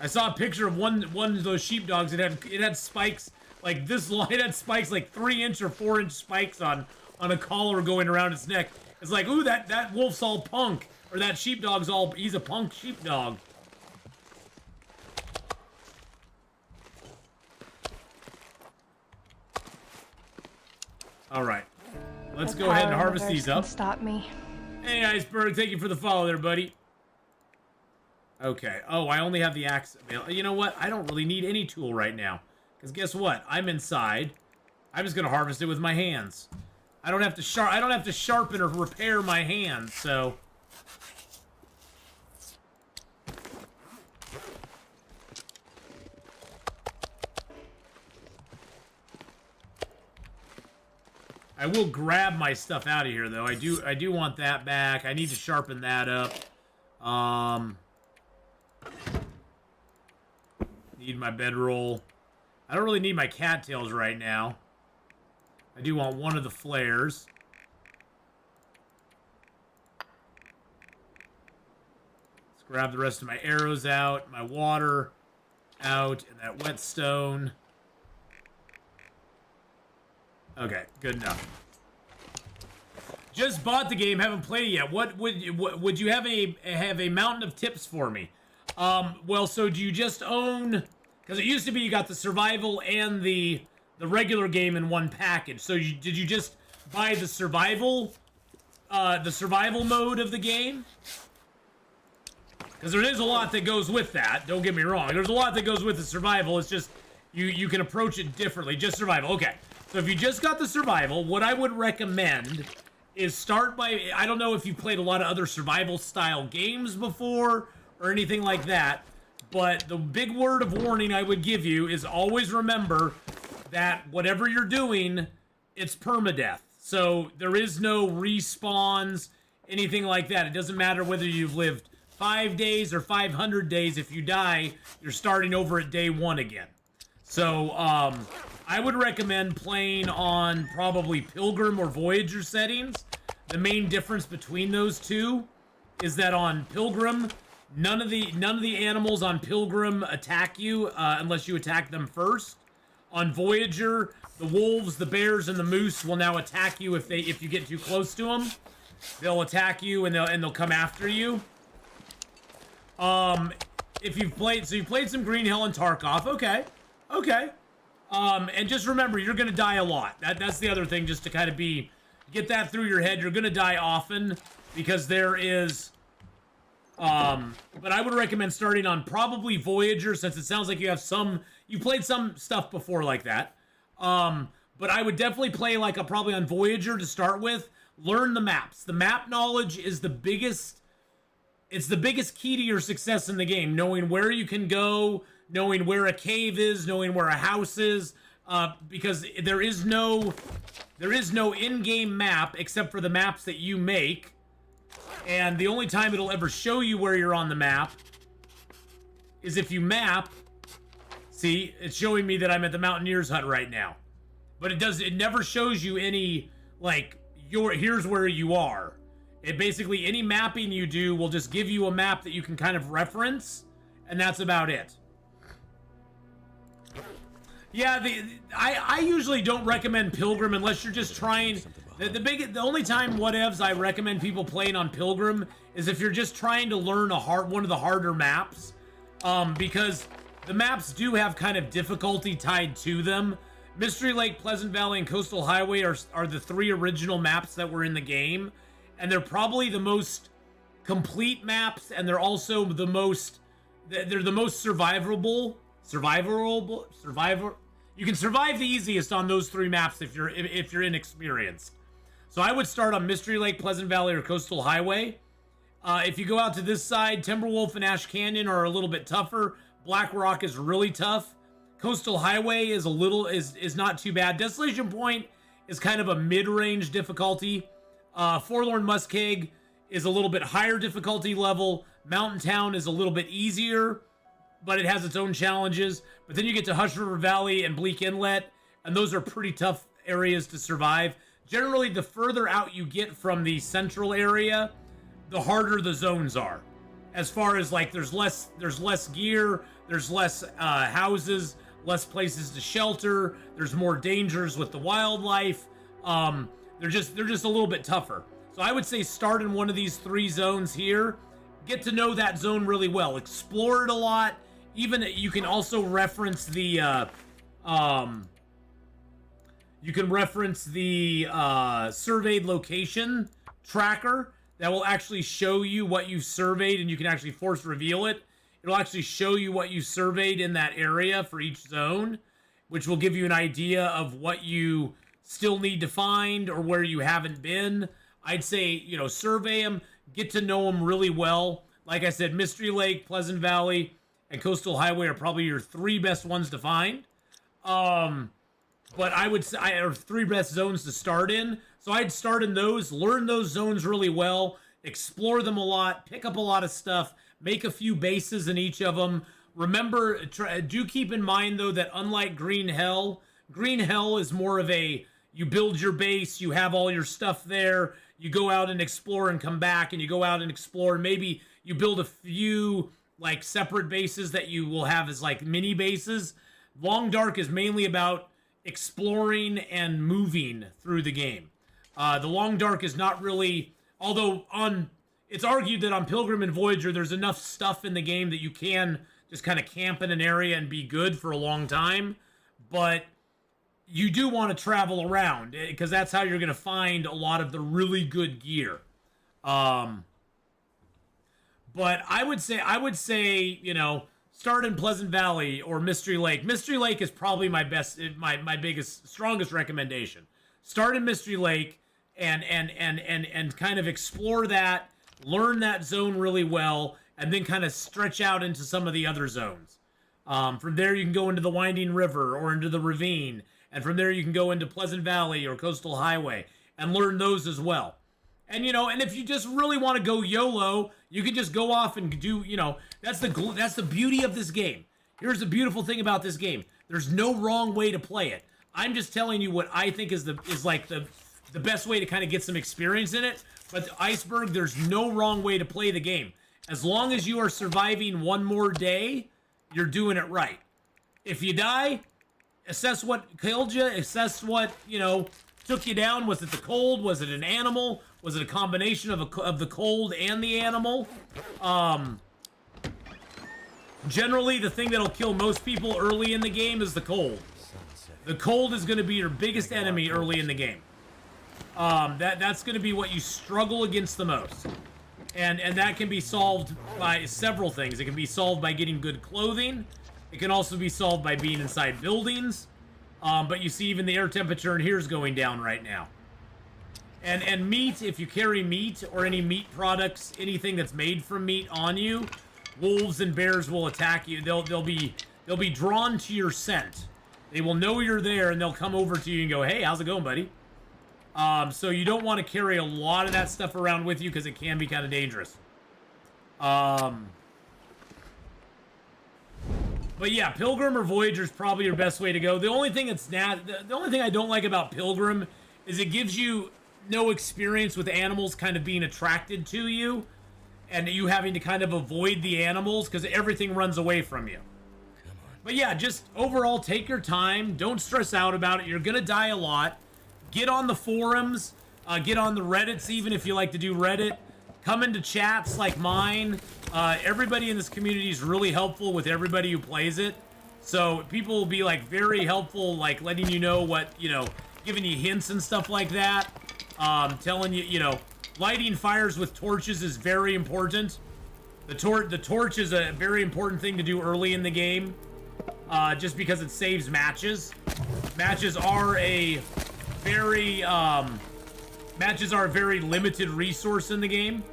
I saw a picture of one of those sheepdogs. It had spikes like this long. It had spikes like 3-inch or 4-inch spikes on a collar going around its neck. It's like, ooh, that wolf's all punk. Or that sheepdog's he's a punk sheepdog. Alright. Let's go ahead and harvest these up. Stop me. Hey, Iceberg, thank you for the follow there, buddy. Okay. Oh, I only have the axe. You know what? I don't really need any tool right now. Because guess what? I'm inside. I'm just going to harvest it with my hands. I don't have to sharpen or repair my hands, so... I will grab my stuff out of here, though. I do want that back. I need to sharpen that up. Need my bedroll. I don't really need my cattails right now. I do want one of the flares. Let's grab the rest of my arrows out, my water out, and that whetstone. Okay, good enough. Just bought the game, haven't played it yet. What would you have a mountain of tips for me? Well, so do you just own? Because it used to be you got the survival and the the regular game in one package. So did you just buy the survival mode of the game? Because there is a lot that goes with that. Don't get me wrong. There's a lot that goes with the survival. It's just you can approach it differently. Just survival. Okay. So if you just got the survival, what I would recommend is start by, I don't know if you've played a lot of other survival style games before or anything like that, but the big word of warning I would give you is always remember that whatever you're doing, it's permadeath. So there is no respawns, anything like that. It doesn't matter whether you've lived 5 days or 500 days. If you die, you're starting over at day 1 again. So I would recommend playing on probably Pilgrim or Voyager settings. The main difference between those two is that on Pilgrim, none of the animals on Pilgrim attack you unless you attack them first. On Voyager, the wolves, the bears, and the moose will now attack you if you get too close to them. They'll attack you and they'll come after you. If you've played some Green Hell and Tarkov, okay. And just remember, you're gonna die a lot. That's the other thing, just to kind of get that through your head. You're gonna die often because there is. But I would recommend starting on probably Voyager, since it sounds like you played some stuff before like that. But I would definitely play probably on Voyager to start with. Learn the maps. The map knowledge is the biggest. It's the biggest key to your success in the game. Knowing where you can go, knowing where a cave is, knowing where a house is, because there is no in-game map except for the maps that you make. And the only time it'll ever show you where you're on the map is if you map. See, it's showing me that I'm at the Mountaineer's Hut right now. But it never shows you any, here's where you are. It basically, any mapping you do will just give you a map that you can kind of reference, and that's about it. Yeah, I usually don't recommend Pilgrim unless you're just trying. The only time whatevs I recommend people playing on Pilgrim is if you're just trying to learn one of the harder maps, because the maps do have kind of difficulty tied to them. Mystery Lake, Pleasant Valley, and Coastal Highway are the 3 original maps that were in the game, and they're probably the most complete maps, and they're also the most survivable. You can survive the easiest on those 3 maps if you're inexperienced. So I would start on Mystery Lake, Pleasant Valley, or Coastal Highway. If you go out to this side, Timberwolf and Ash Canyon are a little bit tougher. Black Rock is really tough. Coastal Highway is not too bad. Desolation Point is kind of a mid-range difficulty. Forlorn Muskeg is a little bit higher difficulty level. Mountain Town is a little bit easier, but it has its own challenges. But then you get to Hush River Valley and Bleak Inlet, and those are pretty tough areas to survive. Generally, the further out you get from the central area, the harder the zones are. As far as there's less gear, there's less houses, less places to shelter. There's more dangers with the wildlife. They're just a little bit tougher. So I would say start in one of these 3 zones here. Get to know that zone really well. Explore it a lot. Even you can also reference the surveyed location tracker that will actually show you what you surveyed, and you can actually force reveal it. It'll actually show you what you surveyed in that area for each zone, which will give you an idea of what you still need to find or where you haven't been. I'd say, survey them, get to know them really well. Like I said, Mystery Lake, Pleasant Valley, and Coastal Highway are probably your 3 best ones to find. But I would say are 3 best zones to start in. So I'd start in those, learn those zones really well, explore them a lot, pick up a lot of stuff, make a few bases in each of them. Remember, do keep in mind, though, that unlike Green Hell is more of you build your base, you have all your stuff there, you go out and explore and come back, and you go out and explore, and maybe you build a few, separate bases that you will have as, mini bases. Long Dark is mainly about exploring and moving through the game. The Long Dark is not really, although it's argued that on Pilgrim and Voyager, there's enough stuff in the game that you can just kind of camp in an area and be good for a long time. But you do want to travel around because that's how you're going to find a lot of the really good gear. But I would say, you know, start in Pleasant Valley or Mystery Lake. Mystery Lake is probably my best, my biggest, strongest recommendation. Start in Mystery Lake and kind of explore that, learn that zone really well, and then kind of stretch out into some of the other zones. From there, you can go into the Winding River or into the Ravine. And from there, you can go into Pleasant Valley or Coastal Highway and learn those as well. And, you know, and if you just really want to go YOLO, you can just go off and do, you know, that's the beauty of this game. Here's the beautiful thing about this game. There's no wrong way to play it. I'm just telling you what I think is the best way to kind of get some experience in it. But the Iceberg, there's no wrong way to play the game. As long as you are surviving one more day, you're doing it right. If you die, assess what killed you, assess what, you know, took you down. Was it the cold? Was it an animal? Was it a combination of the cold and the animal? Generally, the thing that'll kill most people early in the game is the cold. The cold is going to be your biggest enemy early in the game. That's going to be what you struggle against the most. And that can be solved by several things. It can be solved by getting good clothing. It can also be solved by being inside buildings. But you see even the air temperature in here is going down right now. And meat, if you carry meat or any meat products, anything that's made from meat on you, wolves and bears will attack you. They'll be drawn to your scent. They will know you're there and they'll come over to you and go, "Hey, how's it going, buddy?" So you don't want to carry a lot of that stuff around with you because it can be kind of dangerous. But yeah, Pilgrim or Voyager is probably your best way to go. The only thing the only thing I don't like about Pilgrim is it gives you no experience with animals kind of being attracted to you, and you having to kind of avoid the animals because everything runs away from you. But yeah, just overall take your time. Don't stress out about it. You're gonna die a lot. Get on the forums. Get on the Reddits, even if you like to do Reddit. Come into chats like mine. Everybody in this community is really helpful with everybody who plays it. So people will be like very helpful, like letting you know what, you know, giving you hints and stuff like that. Telling you, you know, lighting fires with torches is very important. The torch is a very important thing to do early in the game. Just because it saves matches. Matches are a very limited resource in the game.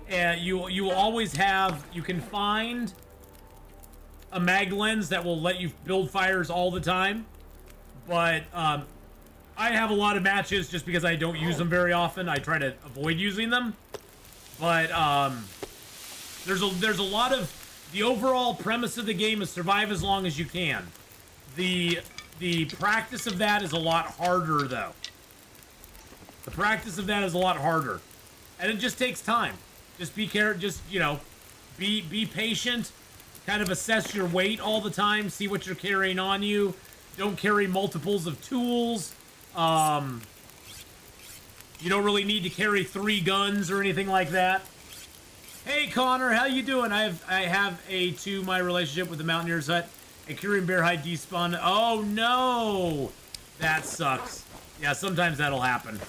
And you will always have, you can find a mag lens that will let you build fires all the time. But I have a lot of matches just because I don't use them very often. I try to avoid using them. But there's a lot of, the overall premise of the game is survive as long as you can. The practice of that is a lot harder, though. The practice of that is a lot harder, and it just takes time. Just be careful. Just, you know, be patient. Kind of assess your weight all the time. See what you're carrying on you. Don't carry multiples of tools. You don't really need to carry 3 guns or anything like that. Hey Connor, how you doing? I have a to my relationship with the Mountaineers hut. A Kyrian bear hide despawned. Oh no, that sucks. Yeah, sometimes that'll happen.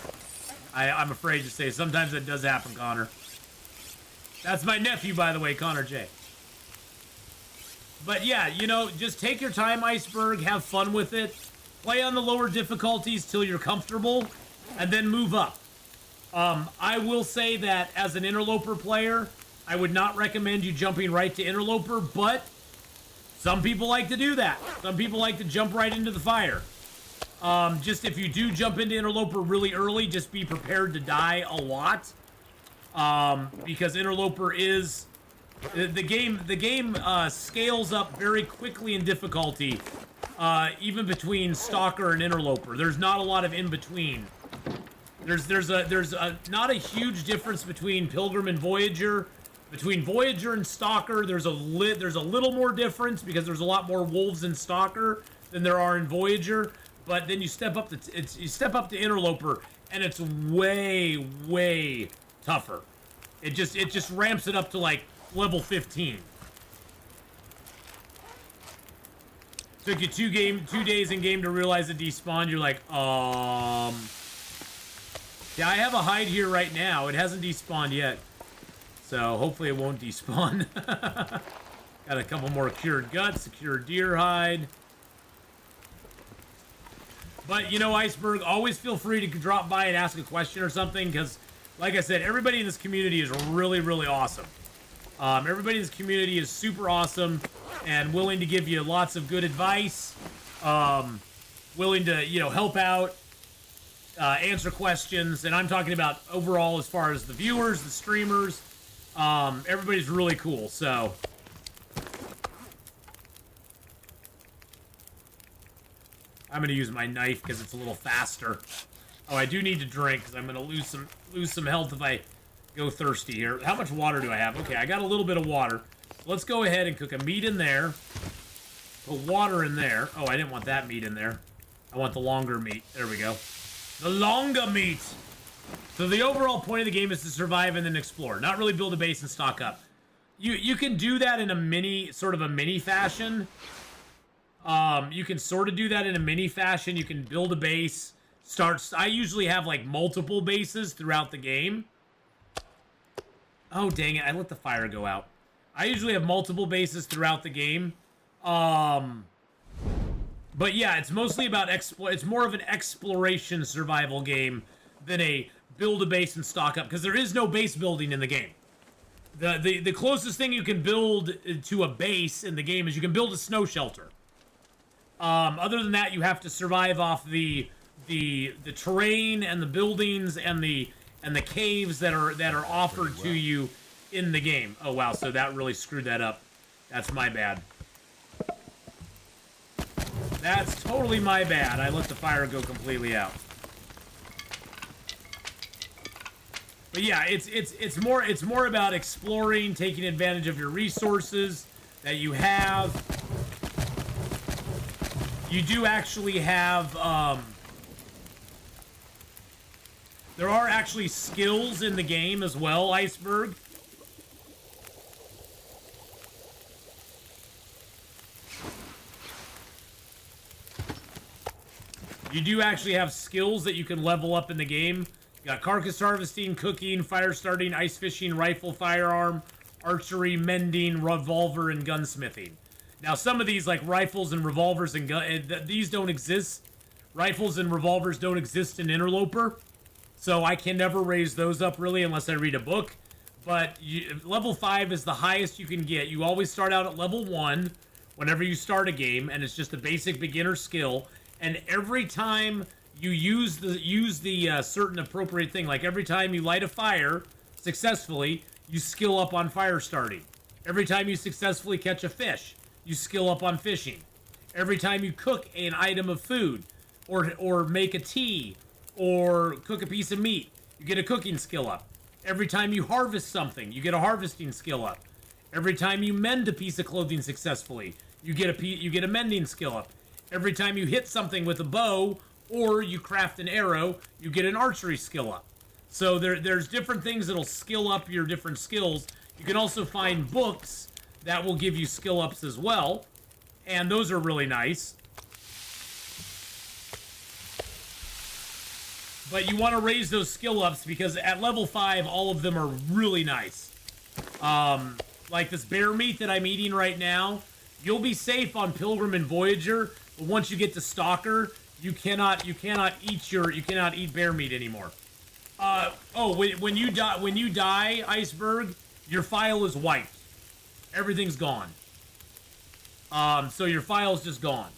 I'm afraid to say sometimes that does happen, Connor. That's my nephew, by the way, Connor J. But yeah, you know, just take your time, Iceberg. Have fun with it. Play on the lower difficulties till you're comfortable, and then move up. I will say that as an Interloper player, I would not recommend you jumping right to Interloper, but some people like to do that. Some people like to jump right into the fire. Just if you do jump into Interloper really early, just be prepared to die a lot. Because Interloper is... The game scales up very quickly in difficulty, even between Stalker and Interloper. There's not a lot of in-between. There's not a huge difference between Pilgrim and Voyager. Between Voyager and Stalker, there's a little more difference because there's a lot more wolves in Stalker than there are in Voyager. But then you step up to Interloper, and it's way tougher. It just ramps it up to like level 15. Took you 2 days in game to realize it despawned. You're like, yeah, I have a hide here right now. It hasn't despawned yet. So hopefully it won't despawn. Got a couple more cured guts, a cured deer hide. But, you know, Iceberg, always feel free to drop by and ask a question or something, because, like I said, everybody in this community is really, really awesome. Everybody in this community is super awesome and willing to give you lots of good advice, willing to, you know, help out, answer questions, and I'm talking about overall as far as the viewers, the streamers. Everybody's really cool, so... I'm gonna use my knife because it's a little faster. Oh, I do need to drink because I'm gonna lose some health if I go thirsty here. How much water do I have? Okay, I got a little bit of water. Let's go ahead and cook a meat in there. Put water in there. Oh, I didn't want that meat in there. I want the longer meat. There we go. The longer meat. So the overall point of the game is to survive and then explore. Not really build a base and stock up. You can do that in a mini fashion. You can sort of do that in a mini fashion. You can build a base. I usually have like multiple bases throughout the game. Oh, dang it. I let the fire go out. I usually have multiple bases throughout the game. But yeah, it's mostly about it's more of an exploration survival game than a build a base and stock up, because there is no base building in the game. The closest thing you can build to a base in the game is you can build a snow shelter. Other than that, you have to survive off the terrain and the buildings and the caves that are offered to you in the game. Oh wow, so that really screwed that up. That's my bad. That's totally my bad. I let the fire go completely out. But yeah, it's more about exploring, taking advantage of your resources that you have. You do actually have, there are actually skills in the game as well, Iceberg. You do actually have skills that you can level up in the game. You got carcass harvesting, cooking, fire starting, ice fishing, rifle, firearm, archery, mending, revolver, and gunsmithing. Now, some of these, like rifles and revolvers and these don't exist. Rifles and revolvers don't exist in Interloper. So I can never raise those up, really, unless I read a book. But level 5 is the highest you can get. You always start out at level 1 whenever you start a game, and it's just a basic beginner skill. And every time you use the certain appropriate thing, like every time you light a fire successfully, you skill up on fire starting. Every time you successfully catch a fish, you skill up on fishing. Every time you cook an item of food, or make a tea, or cook a piece of meat, you get a cooking skill up. Every time you harvest something, you get a harvesting skill up. Every time you mend a piece of clothing successfully, you get a mending skill up. Every time you hit something with a bow, or you craft an arrow, you get an archery skill up. So there's different things that'll skill up your different skills. You can also find books that will give you skill ups as well, and those are really nice. But you want to raise those skill ups because at level 5, all of them are really nice. Like this bear meat that I'm eating right now, you'll be safe on Pilgrim and Voyager, but once you get to Stalker, you cannot eat bear meat anymore. When you die, Iceberg, your file is wiped. Everything's gone. So your file's just gone.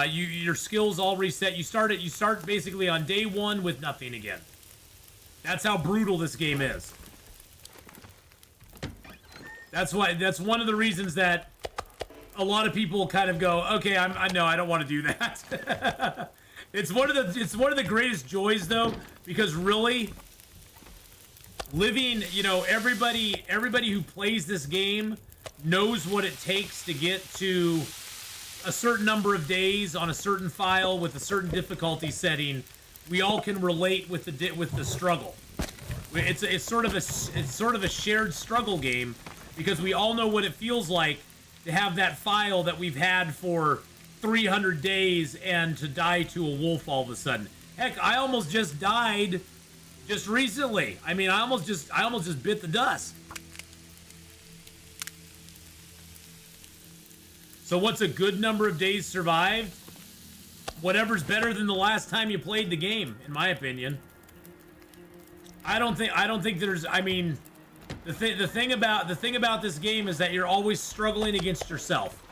Your skills all reset. You start basically on day 1 with nothing again. That's how brutal this game is. That's one of the reasons that a lot of people kind of go, okay, I don't want to do that. It's one of the greatest joys though, because really living, everybody who plays this game knows what it takes to get to a certain number of days on a certain file with a certain difficulty setting. We all can relate with the struggle. It's sort of a shared struggle game, because we all know what it feels like to have that file that we've had for 300 days and to die to a wolf all of a sudden. Heck, I almost just died just recently. I mean, I almost just bit the dust. So what's a good number of days survived? Whatever's better than the last time you played the game, in my opinion. I don't think there's, I mean, the thing about this game is that you're always struggling against yourself.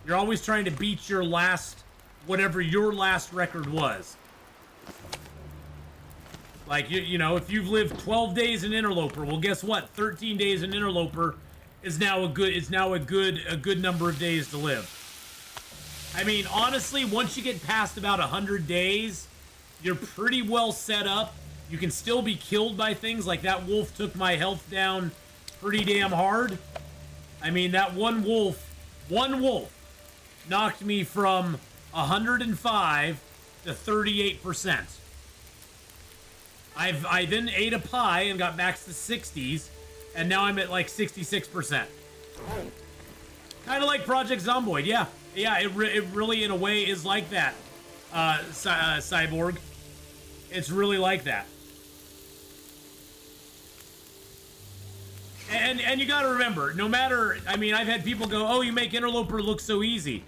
You're always trying to beat your last, whatever your last record was. Like, you know, if you've lived 12 days in Interloper, well, guess what? 13 days in Interloper is now a good number of days to live. I mean, honestly, once you get past about 100 days, you're pretty well set up. You can still be killed by things. Like, that wolf took my health down pretty damn hard. I mean, that one wolf knocked me from 105 to 38%. I then ate a pie and got back to the 60s, and now I'm at like 66%. Kind of like Project Zomboid, yeah. Yeah, it really, in a way, is like that, Cyborg. It's really like that. And you gotta remember, no matter, I mean, I've had people go, oh, you make Interloper look so easy.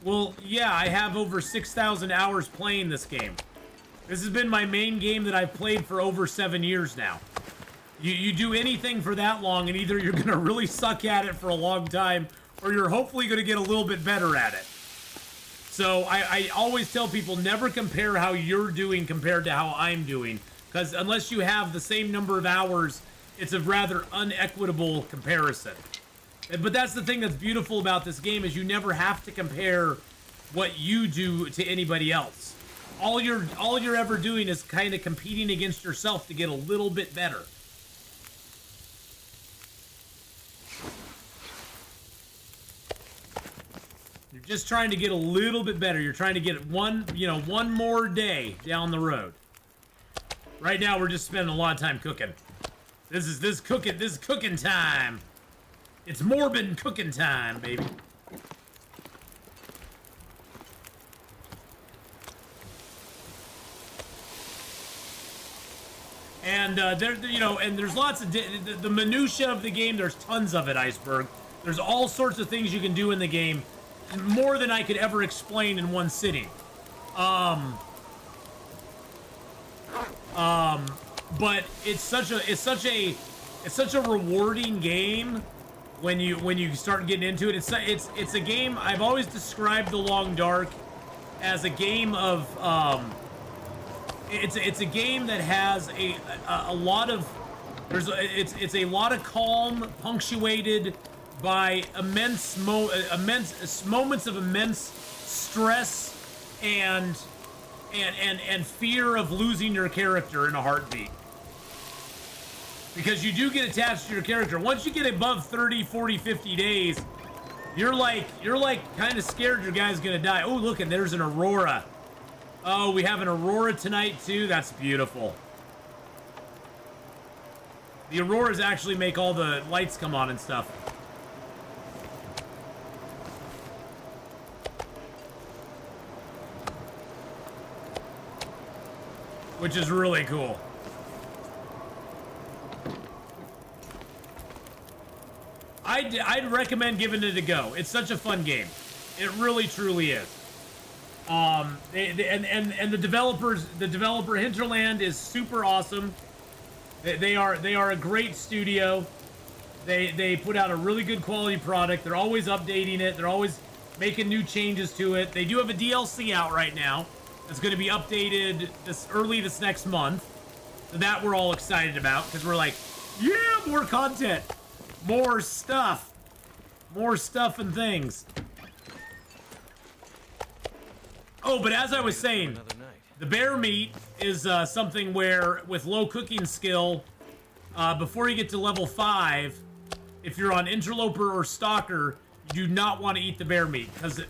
Well, yeah, I have over 6,000 hours playing this game. This has been my main game that I've played for over 7 years now. You do anything for that long, and either you're gonna really suck at it for a long time, or you're hopefully gonna get a little bit better at it. So I always tell people, never compare how you're doing compared to how I'm doing, because unless you have the same number of hours, it's a rather unequitable comparison. But that's the thing that's beautiful about this game, is you never have to compare what you do to anybody else. All you're ever doing is kind of competing against yourself to get a little bit better. You're just trying to get a little bit better. You're trying to get one more day down the road. Right now, we're just spending a lot of time cooking. This is cooking time. It's morbid cooking time, baby. And there's lots of the minutia of the game. There's tons of it, Iceberg. There's all sorts of things you can do in the game, more than I could ever explain in one sitting. But it's such a rewarding game when you start getting into it. It's a game. I've always described The Long Dark as a game of it's a game that has a lot of it's a lot of calm, punctuated by immense moments of immense stress and fear of losing your character in a heartbeat. Because you do get attached to your character. Once you get above 30, 40, 50 days, you're like kind of scared your guy's gonna die. Oh, look, and there's an aurora. Oh, we have an aurora tonight too. That's beautiful. The auroras actually make all the lights come on and stuff. Which is really cool. I'd recommend giving it a go. It's such a fun game. It really, truly is. And the developer Hinterland is super awesome. They are a great studio. They put out a really good quality product. They're always updating it. They're always making new changes to it. They do have a DLC out right now that's going to be updated this next month. So that we're all excited about, because we're like, yeah, more content, more stuff and things. Oh, but as I was saying, the bear meat is something where, with low cooking skill, before you get to level 5, if you're on Interloper or Stalker, you do not want to eat the bear meat, because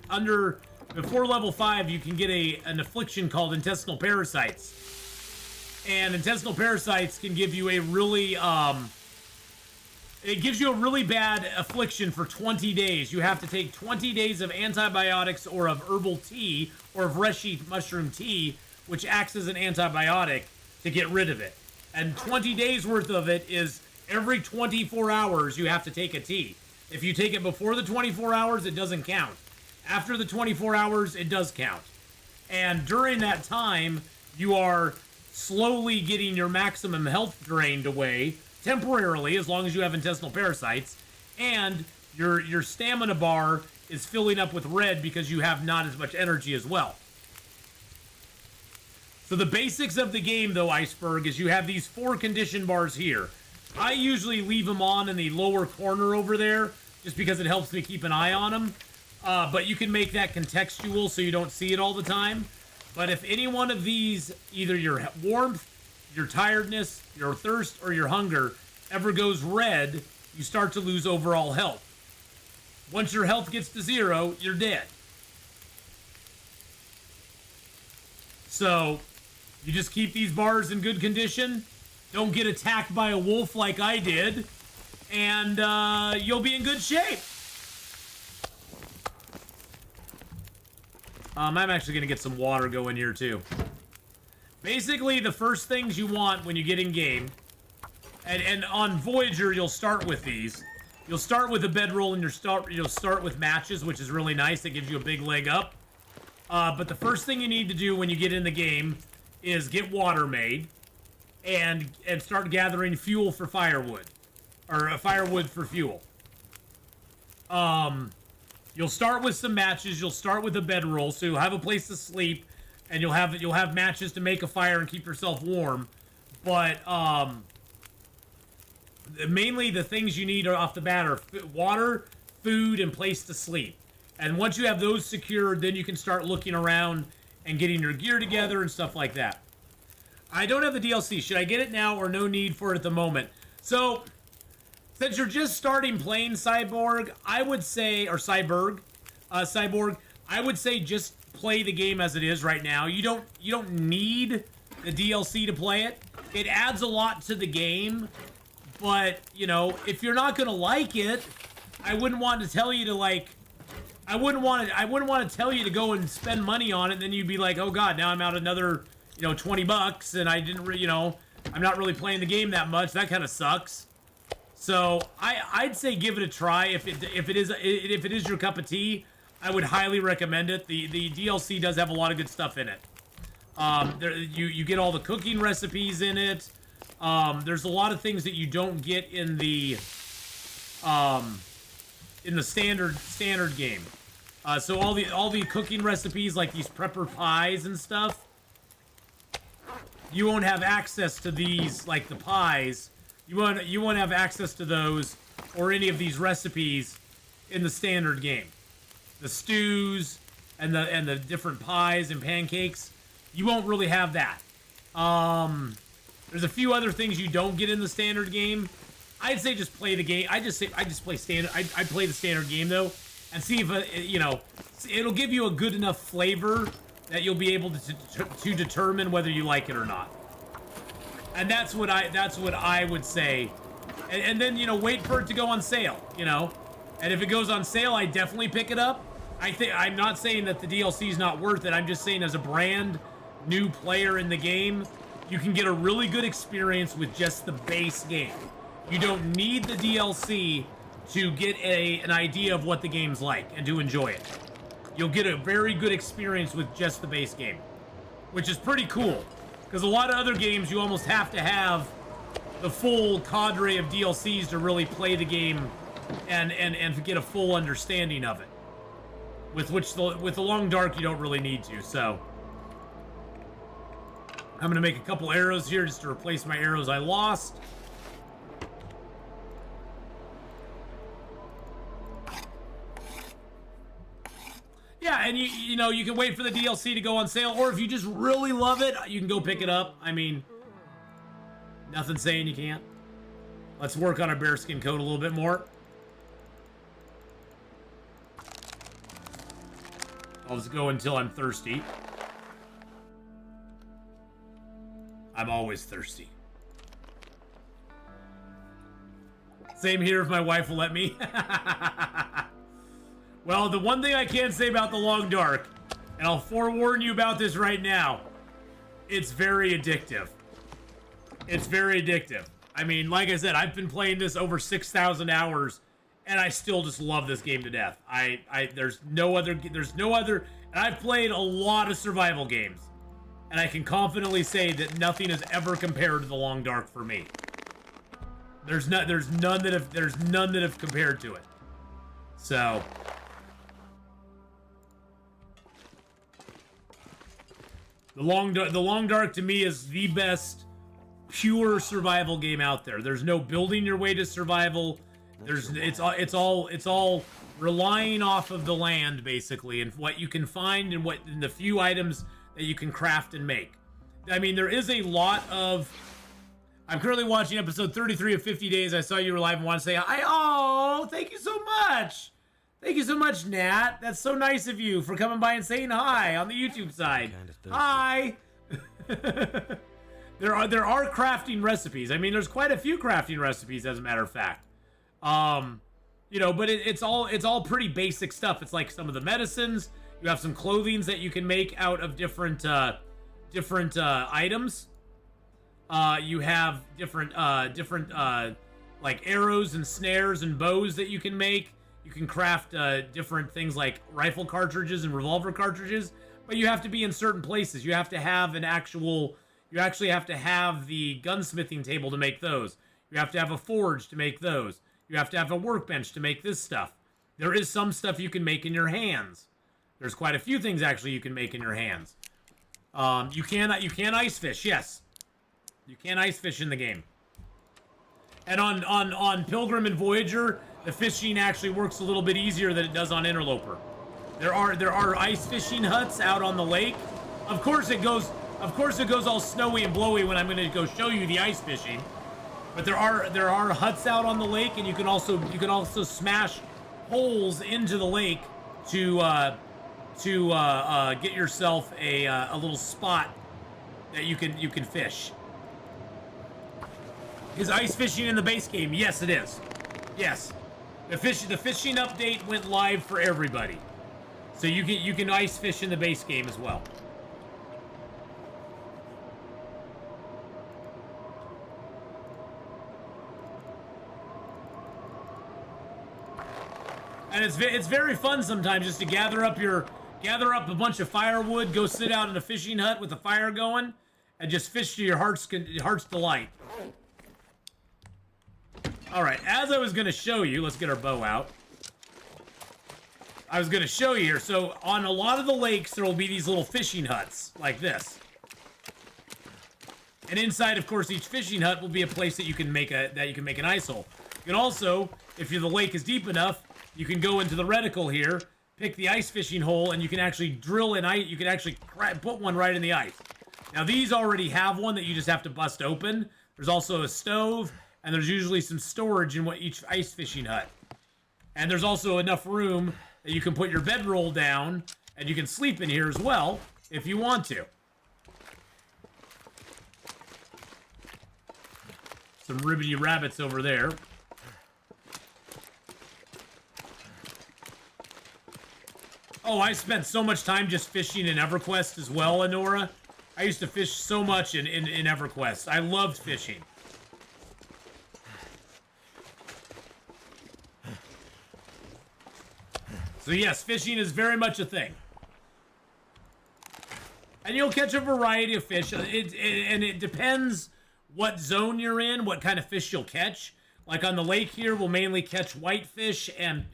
before level 5, you can get an affliction called intestinal parasites. And intestinal parasites can give you a really it gives you a really bad affliction for 20 days. You have to take 20 days of antibiotics or of herbal tea or of reishi mushroom tea, which acts as an antibiotic, to get rid of it. And 20 days worth of it is every 24 hours you have to take a tea. If you take it before the 24 hours, it doesn't count. After the 24 hours, it does count. And during that time, you are slowly getting your maximum health drained away, temporarily, as long as you have intestinal parasites, and your stamina bar is filling up with red because you have not as much energy as well. So the basics of the game, though, Iceberg, is you have these 4 condition bars here. I usually leave them on in the lower corner over there, just because it helps me keep an eye on them. But you can make that contextual so you don't see it all the time. But if any one of these, either your warmth, your tiredness, your thirst, or your hunger ever goes red, you start to lose overall health. Once your health gets to 0, you're dead. So, you just keep these bars in good condition, don't get attacked by a wolf like I did, and you'll be in good shape. I'm actually going to get some water going here, too. Basically, the first things you want when you get in game, and on Voyager, you'll start with these. You'll start with a bedroll, and you'll start with matches, which is really nice. That gives you a big leg up. But the first thing you need to do when you get in the game is get water made, and start gathering fuel for firewood, or firewood for fuel. You'll start with some matches. You'll start with a bedroll, so you'll have a place to sleep, and you'll have matches to make a fire and keep yourself warm. But mainly the things you need off the bat are water, food, and place to sleep. And once you have those secured, then you can start looking around and getting your gear together and stuff like that. I don't have the DLC. Should I get it now or no need for it at the moment? So, since you're just starting playing Cyborg, I would say, or Cyborg, I would say just play the game as it is right now. You don't need the DLC to play it. It adds a lot to the game, but you know, if you're not gonna like it, I wouldn't want to tell you to I wouldn't want to tell you to go and spend money on it, and then you'd be like, oh god, now I'm out another, $20, and I didn't, I'm not really playing the game that much. That kind of sucks. So I'd say give it a try if it is your cup of tea. I would highly recommend it. The DLC does have a lot of good stuff in it. You get all the cooking recipes in it. There's a lot of things that you don't get in the standard game. So all the cooking recipes, like these prepper pies and stuff, you won't have access to these, like the pies. You won't have access to those or any of these recipes in the standard game. The stews and the different pies and pancakes, you won't really have that. There's a few other things you don't get in the standard game. I'd say just play the game. I just play standard. I play the standard game though, and see if it'll give you a good enough flavor that you'll be able to determine whether you like it or not. And that's what I would say. And then wait for it to go on sale. And if it goes on sale, I definitely pick it up. I'm not saying that the DLC is not worth it. I'm just saying as a brand new player in the game, you can get a really good experience with just the base game. You don't need the DLC to get an idea of what the game's like and to enjoy it. You'll get a very good experience with just the base game, which is pretty cool. Because a lot of other games, you almost have to have the full cadre of DLCs to really play the game and to get a full understanding of it. With the Long Dark, you don't really need to. So I'm gonna make a couple arrows here just to replace my arrows I lost. Yeah, and you can wait for the DLC to go on sale, or if you just really love it, you can go pick it up. I mean, nothing saying you can't. Let's work on our bearskin coat a little bit more. I'll just go until I'm thirsty. I'm always thirsty. Same here if my wife will let me. Well, the one thing I can say about the Long Dark, and I'll forewarn you about this right now, it's very addictive. It's very addictive. I mean, like I said, I've been playing this over 6,000 hours, and I still just love this game to death. There's no other, and I've played a lot of survival games, and I can confidently say that nothing has ever compared to the Long Dark for me. There's none that have compared to it. So, the Long Dark to me is the best pure survival game out there. There's no building your way to survival. It's all relying off of the land basically, and what you can find and the few items that you can craft and make. I mean, there is a lot of. I'm currently watching episode 33 of 50 Days. I saw you were live and want to say hi. Oh, thank you so much. Thank you so much, Nat. That's so nice of you for coming by and saying hi on the YouTube side. Hi. There are crafting recipes. I mean, there's quite a few crafting recipes, as a matter of fact. You know, but it's all pretty basic stuff. It's like some of the medicines. You have some clothings that you can make out of different items. You have different like arrows and snares and bows that you can make. You can craft different things like rifle cartridges and revolver cartridges, but you have to be in certain places. You have to have you actually have to have the gunsmithing table to make those. You have to have a forge to make those. You have to have a workbench to make this stuff. There is some stuff you can make in your hands. There's quite a few things actually you can make in your hands. You can ice fish, yes. You can ice fish in the game. And on Pilgrim and Voyager, the fishing actually works a little bit easier than it does on Interloper. There are ice fishing huts out on the lake. Of course it goes all snowy and blowy when I'm going to go show you the ice fishing. But there are huts out on the lake, and you can also smash holes into the lake to get yourself a little spot that you can fish. Is ice fishing in the base game? Yes, it is. Yes, the fishing update went live for everybody, so you can ice fish in the base game as well. And it's very fun sometimes just to gather up a bunch of firewood, go sit out in a fishing hut with a fire going, and just fish to your heart's delight. All right, as I was going to show you, let's get our bow out. I was going to show you here. So on a lot of the lakes, there will be these little fishing huts like this. And inside, of course, each fishing hut will be a place that you can make an ice hole. You can also, if the lake is deep enough, you can go into the reticle here, pick the ice fishing hole, and you can actually drill an ice. You can actually put one right in the ice. Now these already have one that you just have to bust open. There's also a stove, and there's usually some storage in each ice fishing hut. And there's also enough room that you can put your bedroll down, and you can sleep in here as well if you want to. Some ribbity rabbits over there. Oh, I spent so much time just fishing in EverQuest as well, Honora. I used to fish so much in EverQuest. I loved fishing. So yes, fishing is very much a thing. And you'll catch a variety of fish. And it depends what zone you're in, what kind of fish you'll catch. Like on the lake here, we'll mainly catch whitefish and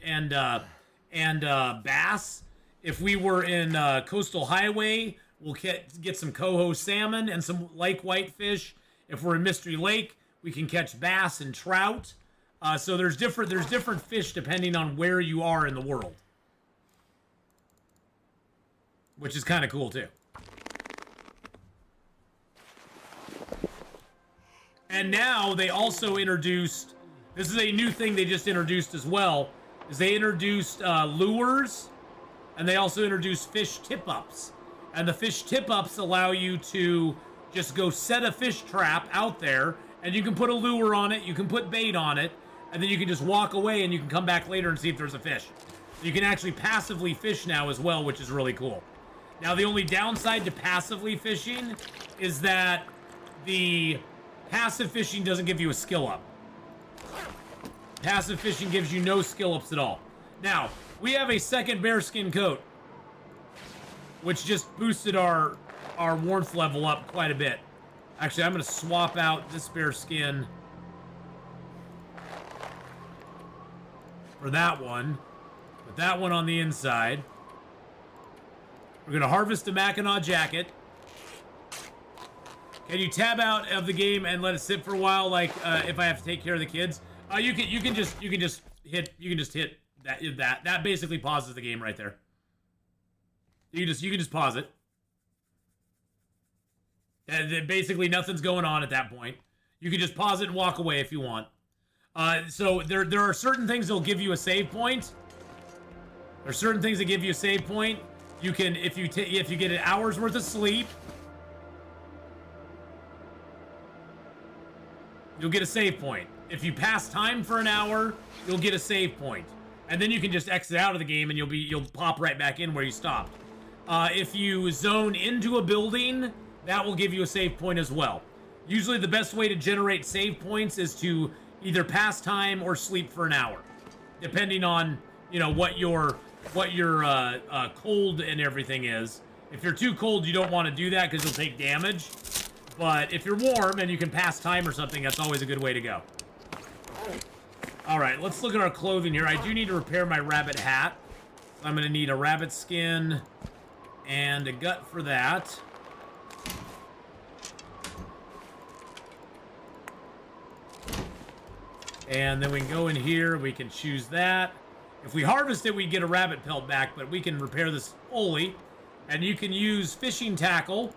bass. If we were in Coastal Highway, we'll get some coho salmon and some lake whitefish. If we're in Mystery Lake, we can catch bass and trout. So there's different fish depending on where you are in the world, which is kind of cool too. And now they also introduced, this is a new thing they just introduced as well, is they introduced lures, and they also introduced fish tip-ups. And the fish tip-ups allow you to just go set a fish trap out there, and you can put a lure on it, you can put bait on it, and then you can just walk away and you can come back later and see if there's a fish. So you can actually passively fish now as well, which is really cool. Now, the only downside to passively fishing is that the passive fishing doesn't give you a skill up. Passive fishing gives you no skill ups at all. Now, we have a second bearskin coat, which just boosted our warmth level up quite a bit. Actually, I'm going to swap out this bearskin for that one. Put that one on the inside. We're going to harvest a Mackinaw jacket. Can you tab out of the game and let it sit for a while, like if I have to take care of the kids? You can just hit that basically pauses the game right there. You can just pause it. And basically nothing's going on at that point. You can just pause it and walk away if you want. So there are certain things that'll give you a save point. There are certain things that give you a save point. You can, if you get an hour's worth of sleep, you'll get a save point. If you pass time for an hour, you'll get a save point. And then you can just exit out of the game and you'll pop right back in where you stopped. If you zone into a building, that will give you a save point as well. Usually the best way to generate save points is to either pass time or sleep for an hour, depending on, you know, what your cold and everything is. If you're too cold, you don't want to do that because you'll take damage. But if you're warm and you can pass time or something, that's always a good way to go. All right, let's look at our clothing here. I do need to repair my rabbit hat. I'm going to need a rabbit skin and a gut for that. And then we can go in here. We can choose that. If we harvest it, we get a rabbit pelt back, but we can repair this fully. And you can use fishing tackle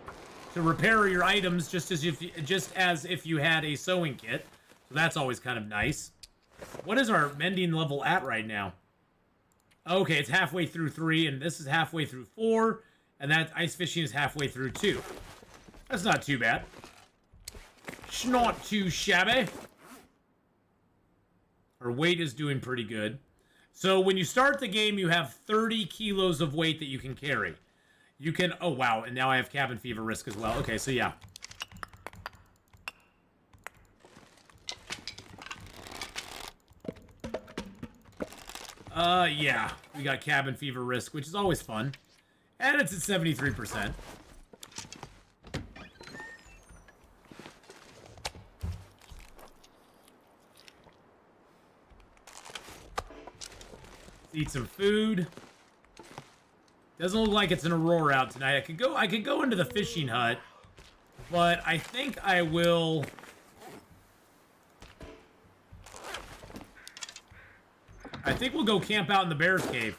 to repair your items just as if you had a sewing kit. So that's always kind of nice. What is our mending level at right now? Okay, it's halfway through 3, and this is halfway through 4, and that ice fishing is halfway through 2. That's not too bad. It's not too shabby. Our weight is doing pretty good. So when you start the game, you have 30 kilos of weight that you can carry. You can... Oh, wow. And now I have cabin fever risk as well. Okay, so yeah. Yeah. We got cabin fever risk, which is always fun. And it's at 73%. Eat some food. Doesn't look like it's an aurora out tonight. I could go into the fishing hut, but I think I will. I think we'll go camp out in the bear's cave.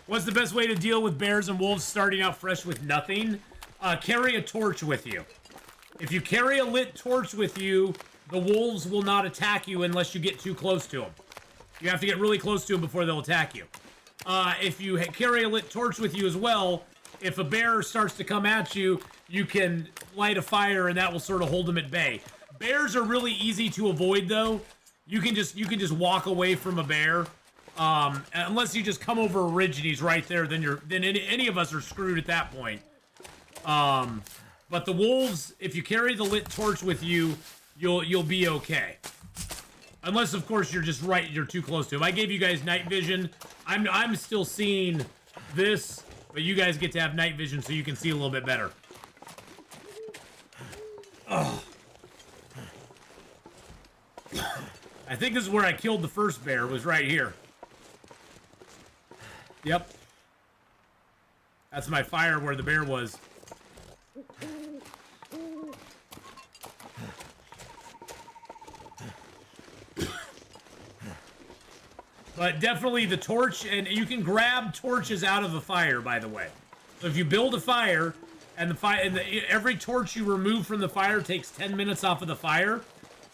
What's the best way to deal with bears and wolves starting out fresh with nothing? Carry a torch with you. If you carry a lit torch with you, the wolves will not attack you unless you get too close to them. You have to get really close to them before they'll attack you. If you carry a lit torch with you as well, if a bear starts to come at you, you can light a fire and that will sort of hold them at bay. Bears are really easy to avoid though. You can just walk away from a bear. Unless you just come over a ridge and he's right there, then any of us are screwed at that point. But the wolves, if you carry the lit torch with you, you'll be okay. Unless, of course, you're too close to him. I gave you guys night vision. I'm still seeing this, but you guys get to have night vision so you can see a little bit better. Oh. I think this is where I killed the first bear, was right here. Yep. That's my fire where the bear was. But definitely the torch, and you can grab torches out of the fire, by the way. So if you build a fire, and every torch you remove from the fire takes 10 minutes off of the fire.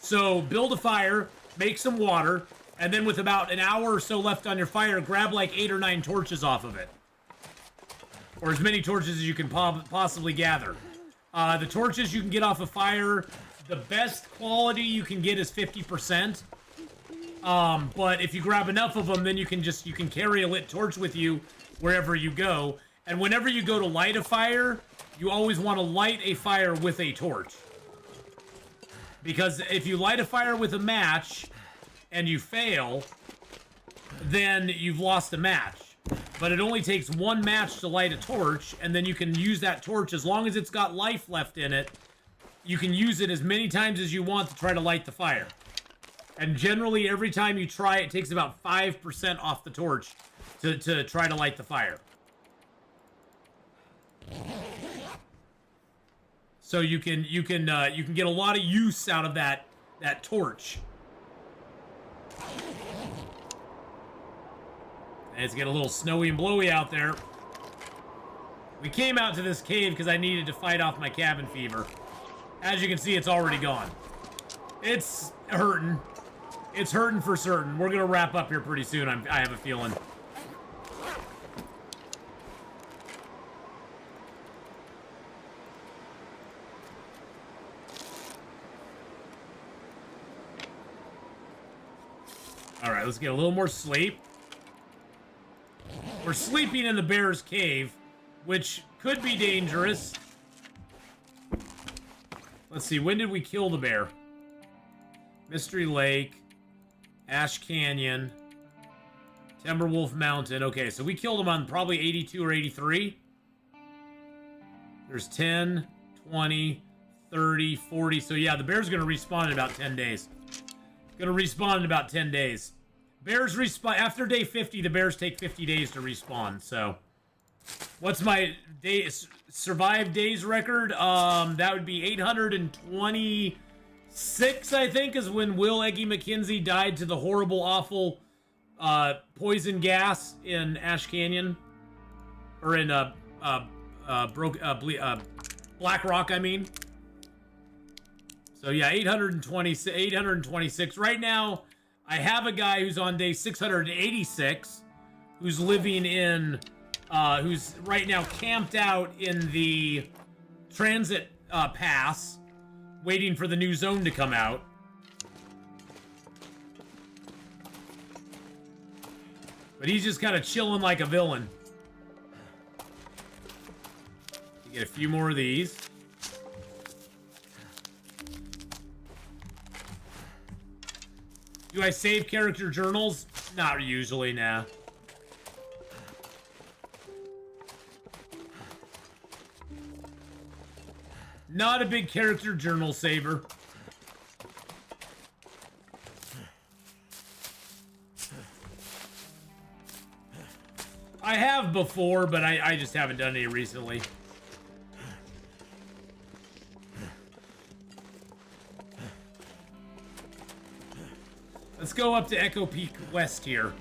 So build a fire, make some water, and then with about an hour or so left on your fire, grab like 8 or 9 torches off of it. Or as many torches as you can possibly gather. The torches you can get off a fire, the best quality you can get is 50%. But if you grab enough of them, then you can carry a lit torch with you wherever you go. And whenever you go to light a fire, you always want to light a fire with a torch. Because if you light a fire with a match and you fail, then you've lost a match. But it only takes one match to light a torch, and then you can use that torch as long as it's got life left in it. You can use it as many times as you want to try to light the fire. And generally, every time you try, it takes about 5% off the torch to try to light the fire. So you can get a lot of use out of that torch. And it's getting a little snowy and blowy out there. We came out to this cave because I needed to fight off my cabin fever. As you can see, it's already gone. It's hurting. It's hurting for certain. We're gonna wrap up here pretty soon, I have a feeling. Alright, let's get a little more sleep. We're sleeping in the bear's cave, which could be dangerous. Let's see, when did we kill the bear? Mystery Lake, Ash Canyon, Timberwolf Mountain. Okay, so we killed him on probably 82 or 83. There's 10, 20, 30, 40. So yeah, the bear's going to respawn in about 10 days. Going to respawn in about 10 days. Bears respawn after day 50. The bears take 50 days to respawn. So, what's my survived days record? That would be 826. I think is when Will Eggy McKenzie died to the horrible, awful poison gas in Ash Canyon, or in Black Rock. I mean. So yeah, 826. Right now, I have a guy who's on day 686, who's living in, who's right now camped out in the transit pass, waiting for the new zone to come out. But he's just kind of chilling like a villain. You get a few more of these. Do I save character journals? Not usually, nah. Not a big character journal saver. I have before, but I just haven't done any recently. Let's go up to Echo Peak West here.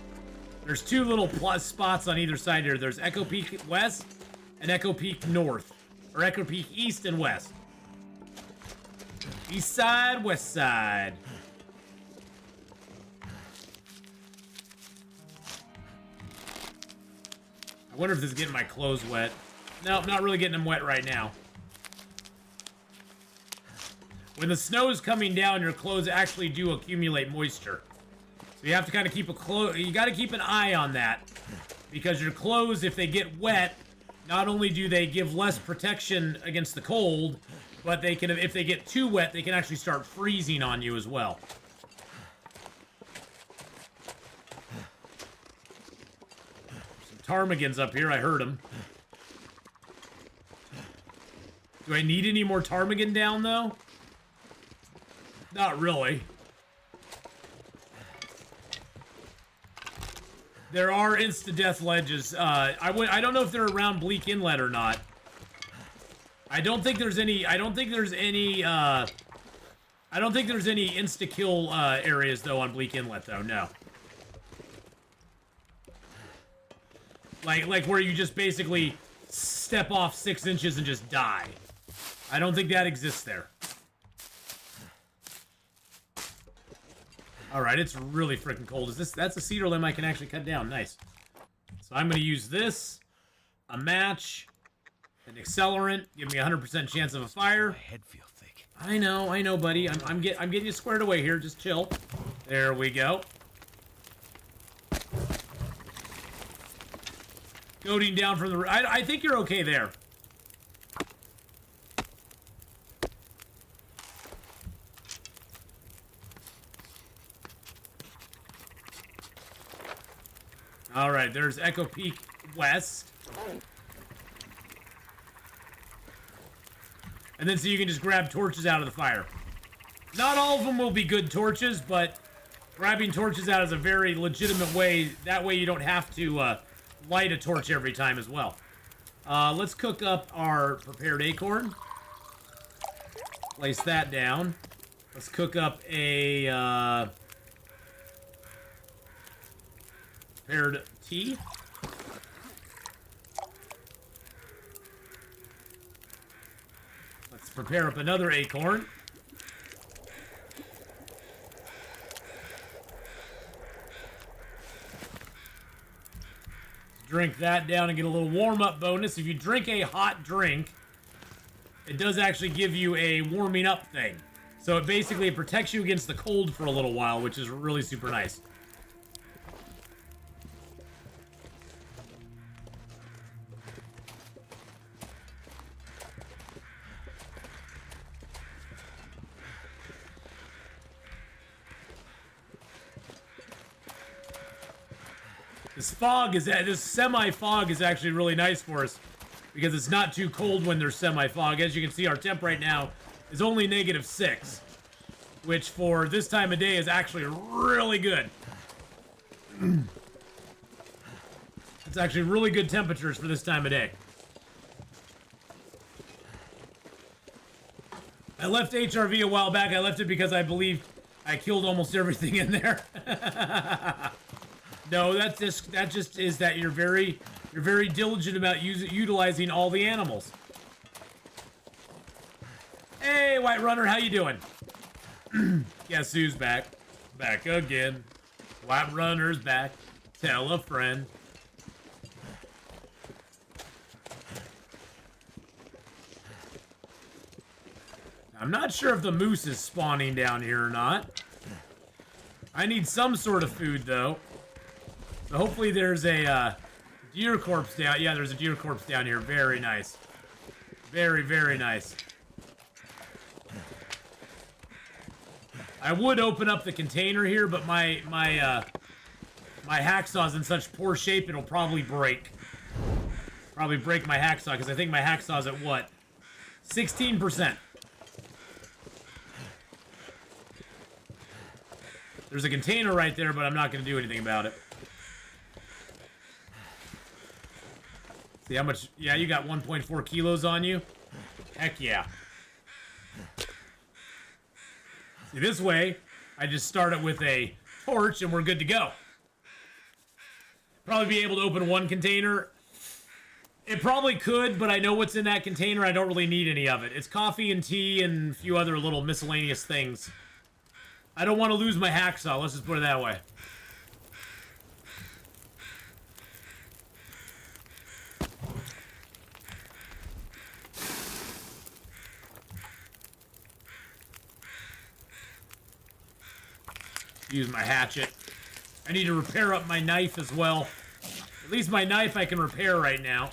There's two little plus spots on either side here. There's Echo Peak West and Echo Peak North. Or Echo Peak East and West. East side, west side. I wonder if this is getting my clothes wet. No, not really getting them wet right now. When the snow is coming down, your clothes actually do accumulate moisture. So you have to kind of keep you got to keep an eye on that, because your clothes, if they get wet, not only do they give less protection against the cold, but they can, if they get too wet, they can actually start freezing on you as well. Some ptarmigans up here, I heard them. Do I need any more ptarmigan down though? Not really. There are insta-death ledges. I don't know if they're around Bleak Inlet or not. I don't think there's any insta-kill areas though on Bleak Inlet though. No. Like where you just basically step off 6 inches and just die. I don't think that exists there. Alright, it's really freaking cold. That's a cedar limb I can actually cut down. Nice. So I'm going to use this, a match, An accelerant, give me a 100% chance of a fire. My head feels thick. I know, buddy. I'm getting you squared away here. Just chill. There we go. Goading down from the... I think you're okay there. All right, there's Echo Peak West. And then so you can just grab torches out of the fire. Not all of them will be good torches, but grabbing torches out is a very legitimate way. That way you don't have to light a torch every time as well. Let's cook up our prepared acorn. Place that down. Let's cook up a prepared tea. Let's prepare up another acorn. Drink that down and get a little warm-up bonus. If you drink a hot drink, it does actually give you a warming up thing. So it basically protects you against the cold for a little while, which is really super nice. This semi-fog is actually really nice for us because it's not too cold when there's semi-fog. As you can see, our temp right now is only -6, which for this time of day is actually really good. It's actually really good temperatures for this time of day. I left HRV a while back. I left it because I believe I killed almost everything in there. No, that just is that you're very diligent about utilizing all the animals. Hey, White Runner, how you doing? Guess who's back? Back again. White Runner's back. Tell a friend. I'm not sure if the moose is spawning down here or not. I need some sort of food, though. So hopefully there's a deer corpse down. Yeah, there's a deer corpse down here. Very nice. Very, very nice. I would open up the container here, but my hacksaw's in such poor shape it'll probably break. Probably break my hacksaw, because I think my hacksaw's at what? 16%. There's a container right there, but I'm not going to do anything about it. See how much... Yeah, you got 1.4 kilos on you. Heck yeah. See, this way, I just start it with a torch and we're good to go. Probably be able to open one container. It probably could, but I know what's in that container. I don't really need any of it. It's coffee and tea and a few other little miscellaneous things. I don't want to lose my hacksaw. Let's just put it that way. Use my hatchet. I need to repair up my knife as well. At least my knife I can repair right now.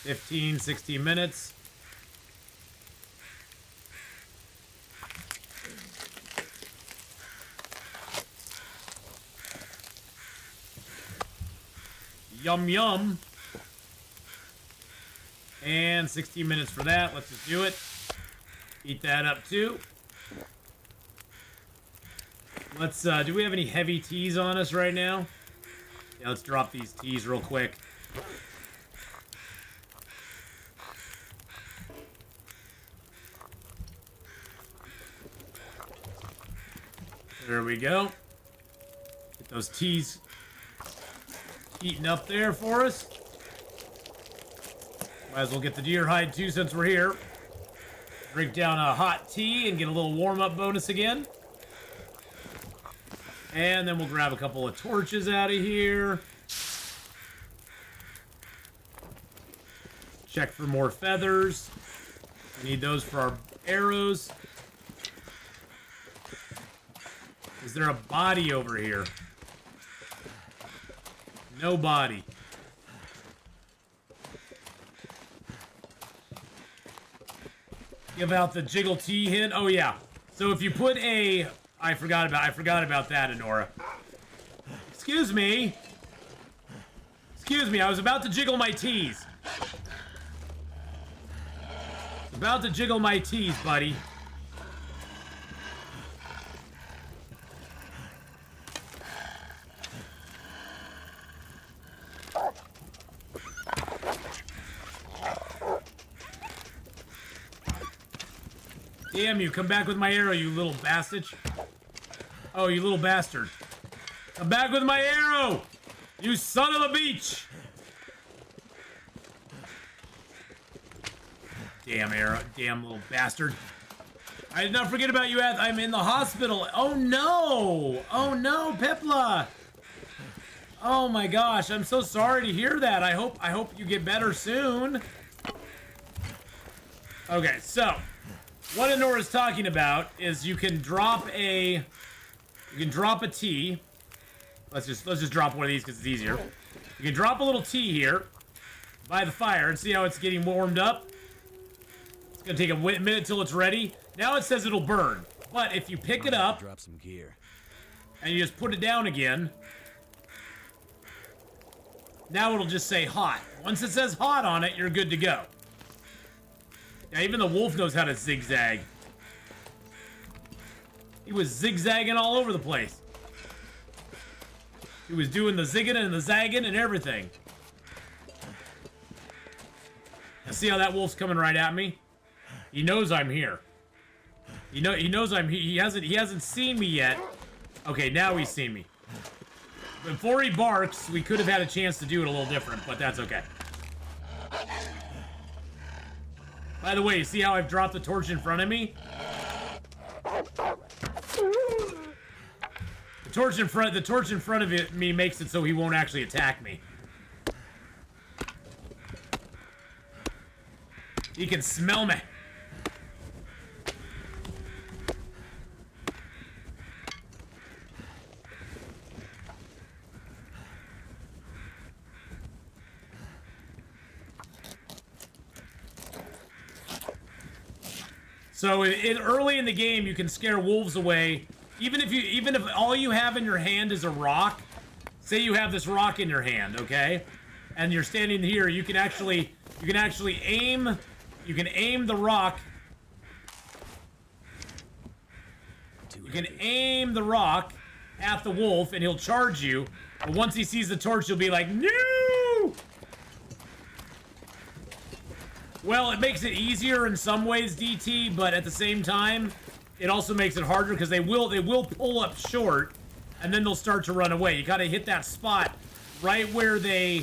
15, 16 minutes. Yum, yum. And 16 minutes for that. Let's just do it. Eat that up too. Let's, do we have any heavy teas on us right now? Yeah, let's drop these teas real quick. There we go. Get those teas heating up there for us. Might as well get the deer hide too since we're here. Drink down a hot tea and get a little warm-up bonus again. And then we'll grab a couple of torches out of here. Check for more feathers. We need those for our arrows. Is there a body over here? No body. Give out the jiggle T hint. Oh yeah. So if you put a, I forgot about that, Honora. Excuse me. Excuse me. I was about to jiggle my T's. About to jiggle my T's, buddy. Damn you, come back with my arrow, you little bastard. Oh, you little bastard. Come back with my arrow! You son of a beach! Damn arrow, damn little bastard. I did not forget about you, I'm in the hospital. Oh no! Oh no, Pipla! Oh my gosh, I'm so sorry to hear that. I hope you get better soon. Okay, so what Honora's talking about is you can drop a T. Let's just drop one of these because it's easier. You can drop a little T here by the fire and see how it's getting warmed up. It's gonna take a minute till it's ready. Now it says it'll burn, but if you pick it up, Drop some gear. and you just put it down again, now it'll just say hot. Once it says hot on it, you're good to go. Yeah, even the wolf knows how to zigzag. He was zigzagging all over the place. He was doing the zigging and the zagging and everything. Now see how that wolf's coming right at me? He knows I'm here. He knows I'm here. He hasn't seen me yet. Okay, now he's seen me. Before he barks, we could have had a chance to do it a little different, but that's okay. By the way, you see how I've dropped the torch in front of me? The torch in front of me makes it so he won't actually attack me. He can smell me. So early in the game, you can scare wolves away. Even if all you have in your hand is a rock. Say you have this rock in your hand, okay? And you're standing here, you can actually aim the rock. You can aim the rock at the wolf and he'll charge you. But once he sees the torch, he'll be like, "No!" Well, it makes it easier in some ways, DT, but at the same time, it also makes it harder because they will pull up short, and then they'll start to run away. You gotta hit that spot right where they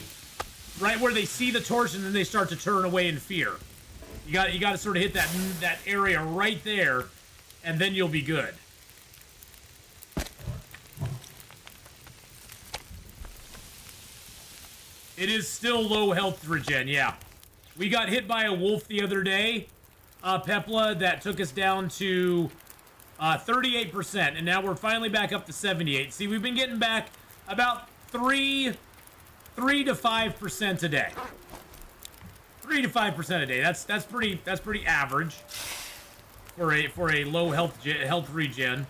see the torch, and then they start to turn away in fear. You gotta sort of hit that area right there, and then you'll be good. It is still low health regen, yeah. We got hit by a wolf the other day, Pepla, that took us down to 38%, and now we're finally back up to 78. See, we've been getting back about 3 to 5% a day. 3 to 5% a day. That's pretty average for a low health regen.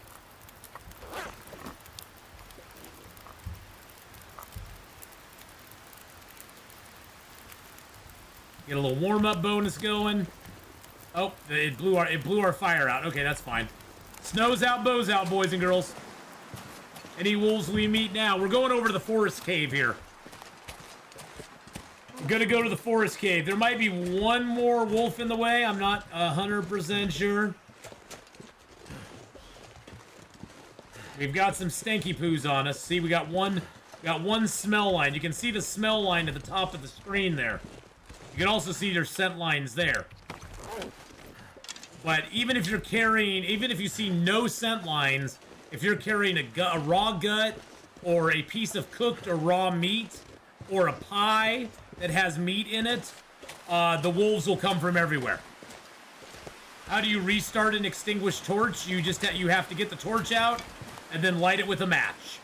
Get a little warm-up bonus going. Oh, it blew our fire out. Okay, that's fine. Snow's out, bows out, boys and girls. Any wolves we meet now? We're going over to the forest cave here. We're gonna go to the forest cave. There might be one more wolf in the way. I'm not 100% sure. We've got some stanky poos on us. See, we got one smell line. You can see the smell line at the top of the screen there. You can also see their scent lines there. But even if you see no scent lines, if you're carrying a raw gut, or a piece of cooked or raw meat, or a pie that has meat in it, the wolves will come from everywhere. How do you restart an extinguished torch? You just you have to get the torch out and then light it with a match.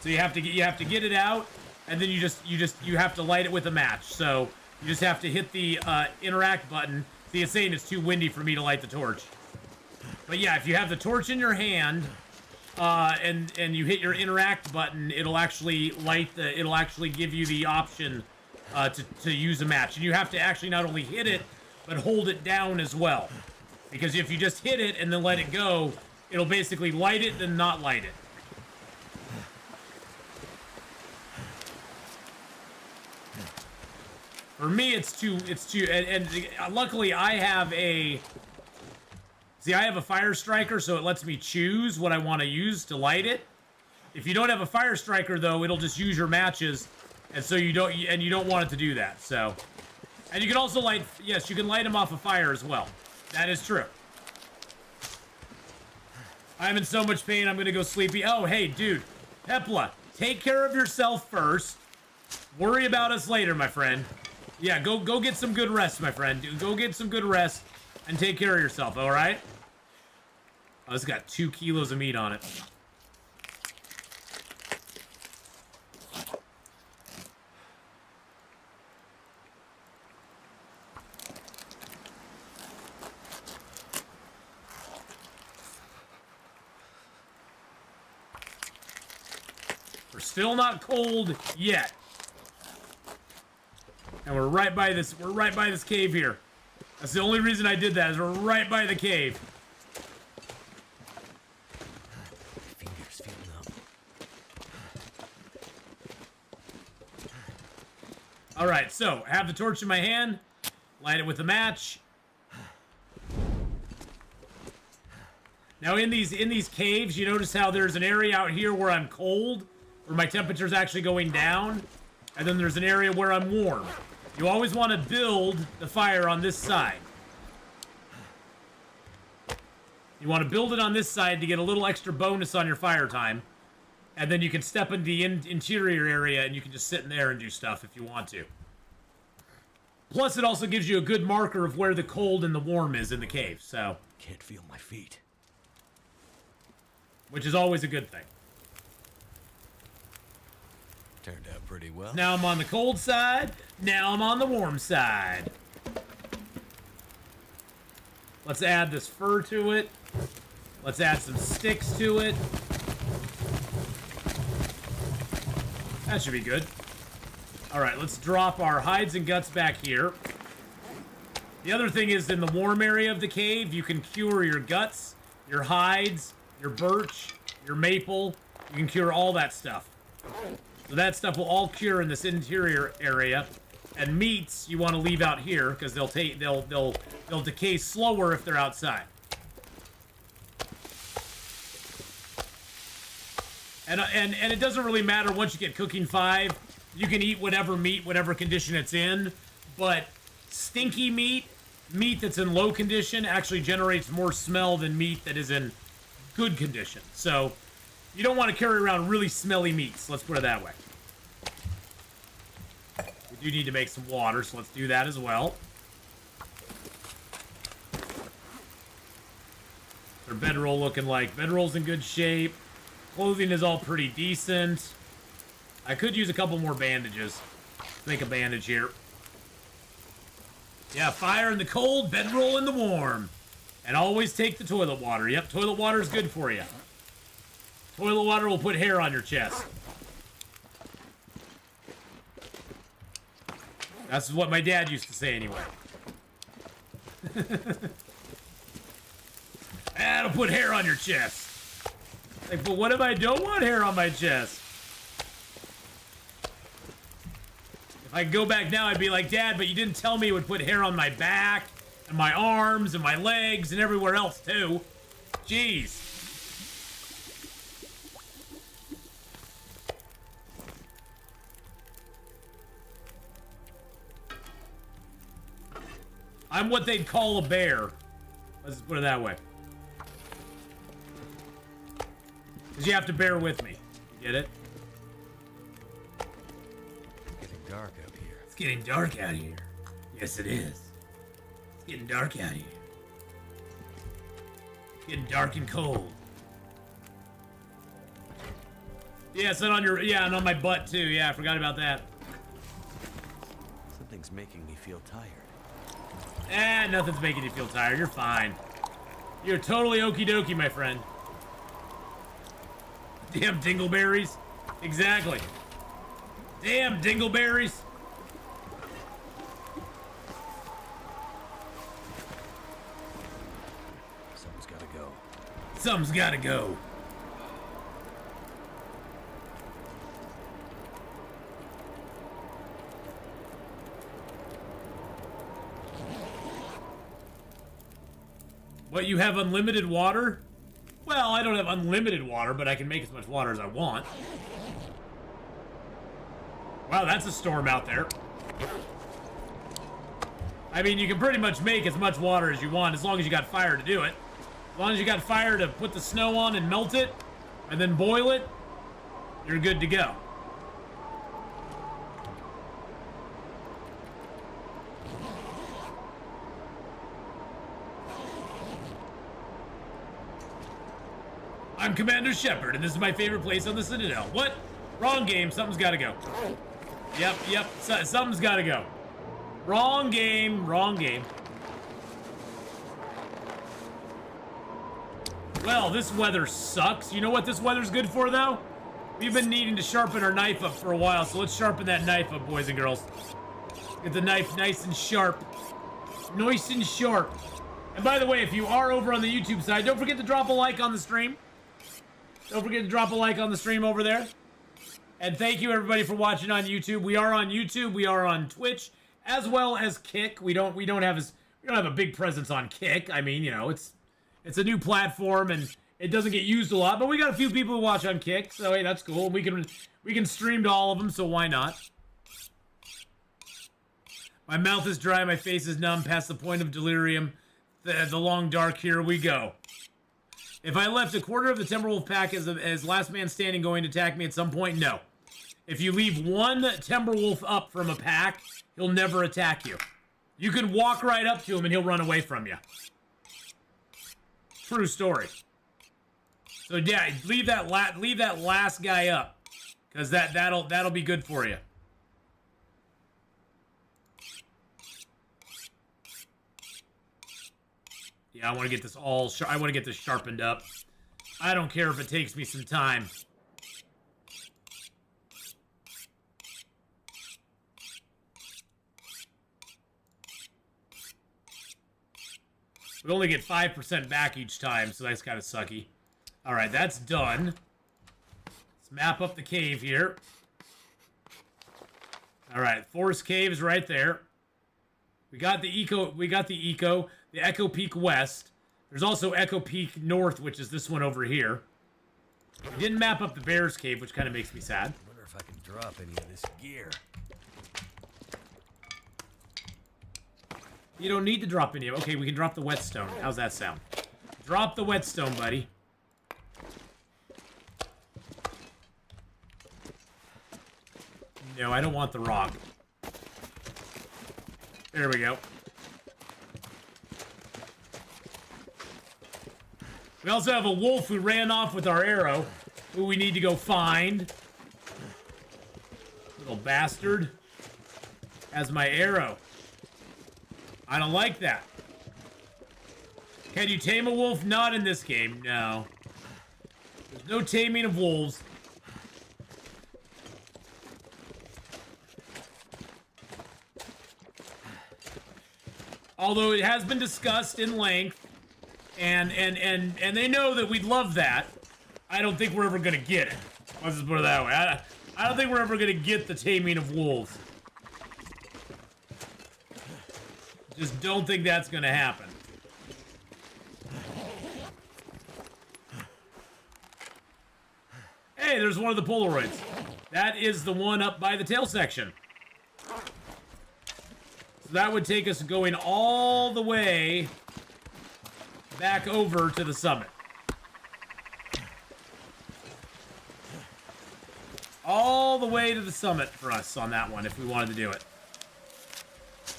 So you have to get it out, and then you have to light it with a match. So you just have to hit the interact button. See, it's saying it's too windy for me to light the torch. But yeah, if you have the torch in your hand, and you hit your interact button, it'll actually it'll actually give you the option to use a match. And you have to actually not only hit it, but hold it down as well. Because if you just hit it and then let it go, it'll basically light it, then not light it. For me, it's too, and luckily I have a fire striker, so it lets me choose what I want to use to light it. If you don't have a fire striker, though, it'll just use your matches, and so you don't want it to do that. So, and you can also light, yes, you can light them off a fire as well. That is true. I'm in so much pain, I'm gonna go sleepy. Oh, hey, dude, Pepla, take care of yourself first. Worry about us later, my friend. Yeah, go get some good rest, my friend. Go get some good rest and take care of yourself, all right? Oh, it's got 2 kilos of meat on it. We're still not cold yet. And we're right by this cave here. That's the only reason I did that, is we're right by the cave. Fingers feel numb. Alright, so I have the torch in my hand, light it with a match. Now in these caves, you notice how there's an area out here where I'm cold, where my temperature's actually going down, and then there's an area where I'm warm. You always want to build the fire on this side. You want to build it on this side to get a little extra bonus on your fire time. And then you can step into the interior area and you can just sit in there and do stuff if you want to. Plus, it also gives you a good marker of where the cold and the warm is in the cave, so. Can't feel my feet. Which is always a good thing. Turned out pretty well. Now I'm on the cold side. Now I'm on the warm side. Let's add this fur to it. Let's add some sticks to it. That should be good. Alright, let's drop our hides and guts back here. The other thing is, in the warm area of the cave, you can cure your guts, your hides, your birch, your maple. You can cure all that stuff. So that stuff will all cure in this interior area. And meats you want to leave out here because they'll decay slower if they're outside. And it doesn't really matter once you get cooking 5. You can eat whatever meat, whatever condition it's in. But stinky meat that's in low condition actually generates more smell than meat that is in good condition. So you don't want to carry around really smelly meats. Let's put it that way. We do need to make some water, so let's do that as well. Their bedroll looking like? Bedroll's in good shape. Clothing is all pretty decent. I could use a couple more bandages. Let's make a bandage here. Yeah, fire in the cold, bedroll in the warm. And always take the toilet water. Yep, toilet water is good for you. Toilet water will put hair on your chest. That's what my dad used to say anyway. That'll put hair on your chest. Like, but what if I don't want hair on my chest? If I could go back now, I'd be like, Dad, but you didn't tell me it would put hair on my back, and my arms, and my legs, and everywhere else, too. Jeez. I'm what they'd call a bear. Let's just put it that way. Because you have to bear with me. You get it? Getting dark out here. It's getting dark out here. Yes, it is. It's getting dark out here. It's getting dark and cold. Yeah, it's not on your... Yeah, and on my butt, too. Yeah, I forgot about that. Something's making me feel tired. Nothing's making you feel tired. You're fine. You're totally okie dokie, my friend. Damn dingleberries. Exactly. Damn dingleberries. Something's gotta go. Something's gotta go. What, you have unlimited water? Well, I don't have unlimited water, but I can make as much water as I want. Wow, that's a storm out there. I mean, you can pretty much make as much water as you want as long as you got fire to do it. As long as you got fire to put the snow on and melt it, and then boil it, you're good to go. I'm Commander Shepard, and this is my favorite place on the Citadel. What? Wrong game. Something's got to go. Yep. Something's got to go. Wrong game. Wrong game. Well, this weather sucks. You know what this weather's good for, though? We've been needing to sharpen our knife up for a while, so let's sharpen that knife up, boys and girls. Get the knife nice and sharp. Nice and sharp. And by the way, if you are over on the YouTube side, don't forget to drop a like on the stream. Don't forget to drop a like on the stream over there. And thank you everybody for watching on YouTube. We are on YouTube, we are on Twitch, as well as Kick. We don't have a big presence on Kick. I mean, you know, it's a new platform and it doesn't get used a lot, but we got a few people who watch on Kick, so hey, that's cool. We can stream to all of them, so why not? My mouth is dry, my face is numb, past the point of delirium. The long dark, here we go. If I left a quarter of the Timberwolf pack as last man standing going to attack me at some point, no. If you leave one Timberwolf up from a pack, he'll never attack you. You can walk right up to him and he'll run away from you. True story. So yeah, leave that last guy up, because that'll be good for you. Yeah, I want to get this I want to get this sharpened up. I don't care if it takes me some time. We only get 5% back each time, so that's kind of sucky. All right, that's done. Let's map up the cave here. All right, Forest Cave is right there. We got the Echo Peak West. There's also Echo Peak North, which is this one over here. We didn't map up the Bear's Cave, which kind of makes me sad. I wonder if I can drop any of this gear. You don't need to drop any of it. Okay, we can drop the whetstone. How's that sound? Drop the whetstone, buddy. No, I don't want the rock. There we go. We also have a wolf who ran off with our arrow, who we need to go find. Little bastard. Has my arrow. I don't like that. Can you tame a wolf? Not in this game, no. There's no taming of wolves. Although it has been discussed in length, and they know that we'd love that. I don't think we're ever gonna get it. Let's just put it that way. I don't think we're ever gonna get the taming of wolves. Just don't think that's gonna happen. Hey, there's one of the Polaroids. That is the one up by the tail section. So that would take us going all the way back over to the summit. All the way to the summit for us on that one, if we wanted to do it.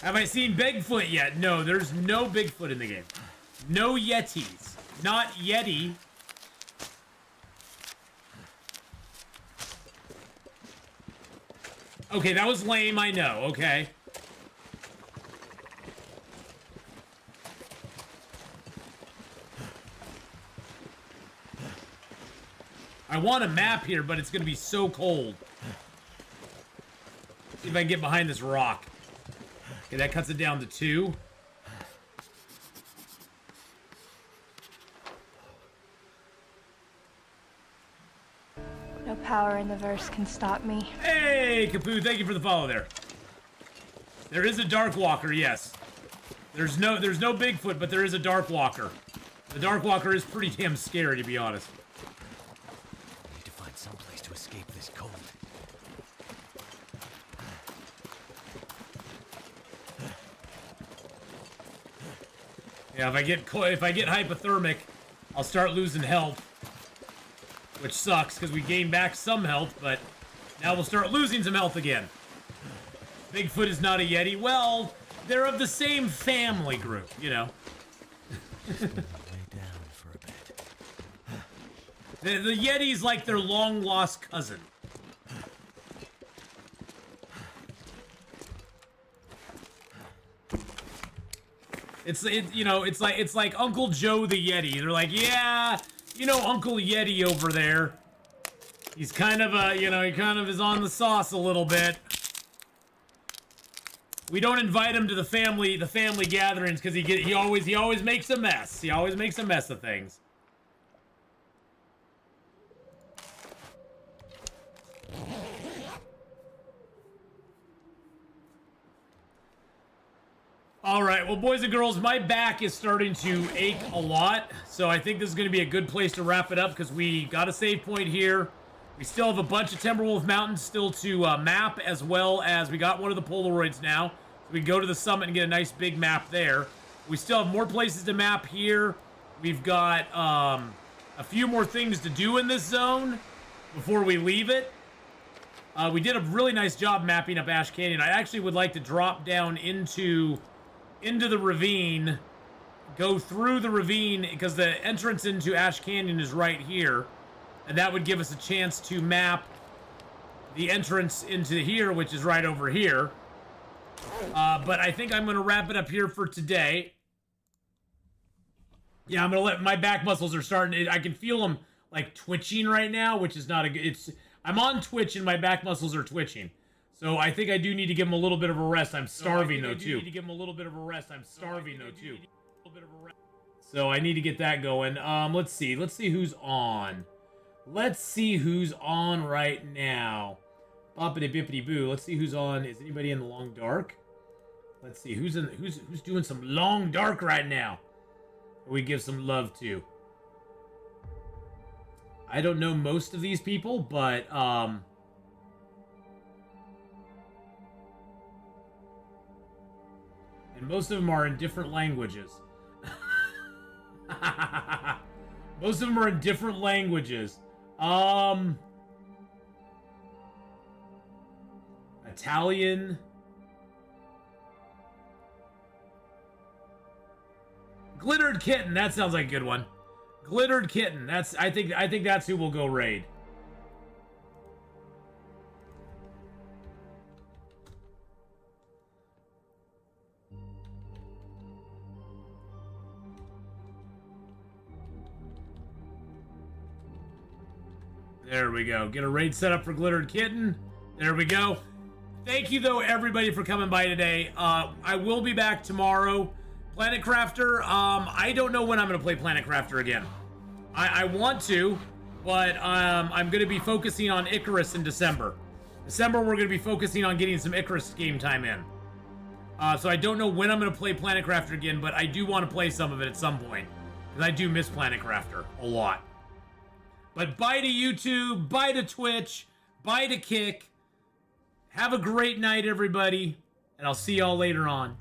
Have I seen Bigfoot yet? No, there's no Bigfoot in the game. No Yetis. Not Yeti. Okay, that was lame, I know. Okay. I want a map here, but it's going to be so cold. See if I can get behind this rock. Okay, that cuts it down to 2. No power in the verse can stop me. Hey, Kapoo, thank you for the follow there. There is a Dark Walker, yes. There's no Bigfoot, but there is a Dark Walker. The Dark Walker is pretty damn scary, to be honest. I need to find some place to escape this cold. Yeah, if I get hypothermic, I'll start losing health, which sucks because we gain back some health, but now we'll start losing some health again. Bigfoot is not a Yeti. Well, they're of the same family group, you know. Lay down for a bit. The Yeti's like their long lost cousin. It's like Uncle Joe the Yeti. They're like, yeah, you know Uncle Yeti over there. He's kind of he kind of is on the sauce a little bit. We don't invite him to the family gatherings because he always makes a mess. He always makes a mess of things. All right, well, boys and girls, my back is starting to ache a lot, so I think this is going to be a good place to wrap it up because we got a save point here. We still have a bunch of Timberwolf Mountains still to map, as well as we got one of the Polaroids now. So we can go to the summit and get a nice big map there. We still have more places to map here. We've got a few more things to do in this zone before we leave it. We did a really nice job mapping up Ash Canyon. I actually would like to drop down into the ravine, go through the ravine, because the entrance into Ash Canyon is right here, and that would give us a chance to map the entrance into here, which is right over here. But I think I'm going to wrap it up here for today. Yeah, I'm going to let my back muscles are starting. I can feel them like twitching right now, which is not a good. I'm on Twitch and my back muscles are twitching. So I think I do need to give him a little bit of a rest. I'm starving though too. So I need to get that going. Let's see who's on. Let's see who's on right now. Boppity bippity boo. Let's see who's on. Is anybody in the long dark? Let's see who's doing some long dark right now. We give some love to. I don't know most of these people, but and most of them are in different languages. Most of them are in different languages. Italian. Glittered Kitten, that sounds like a good one. Glittered Kitten, I think that's who will go raid. There we go. Get a raid set up for Glittered Kitten. There we go. Thank you, though, everybody, for coming by today. I will be back tomorrow. Planet Crafter, I don't know when I'm going to play Planet Crafter again. I want to, but I'm going to be focusing on Icarus in December. We're going to be focusing on getting some Icarus game time in. So I don't know when I'm going to play Planet Crafter again, but I do want to play some of it at some point. Because I do miss Planet Crafter a lot. But bye to YouTube, bye to Twitch, bye to Kick. Have a great night, everybody. And I'll see y'all later on.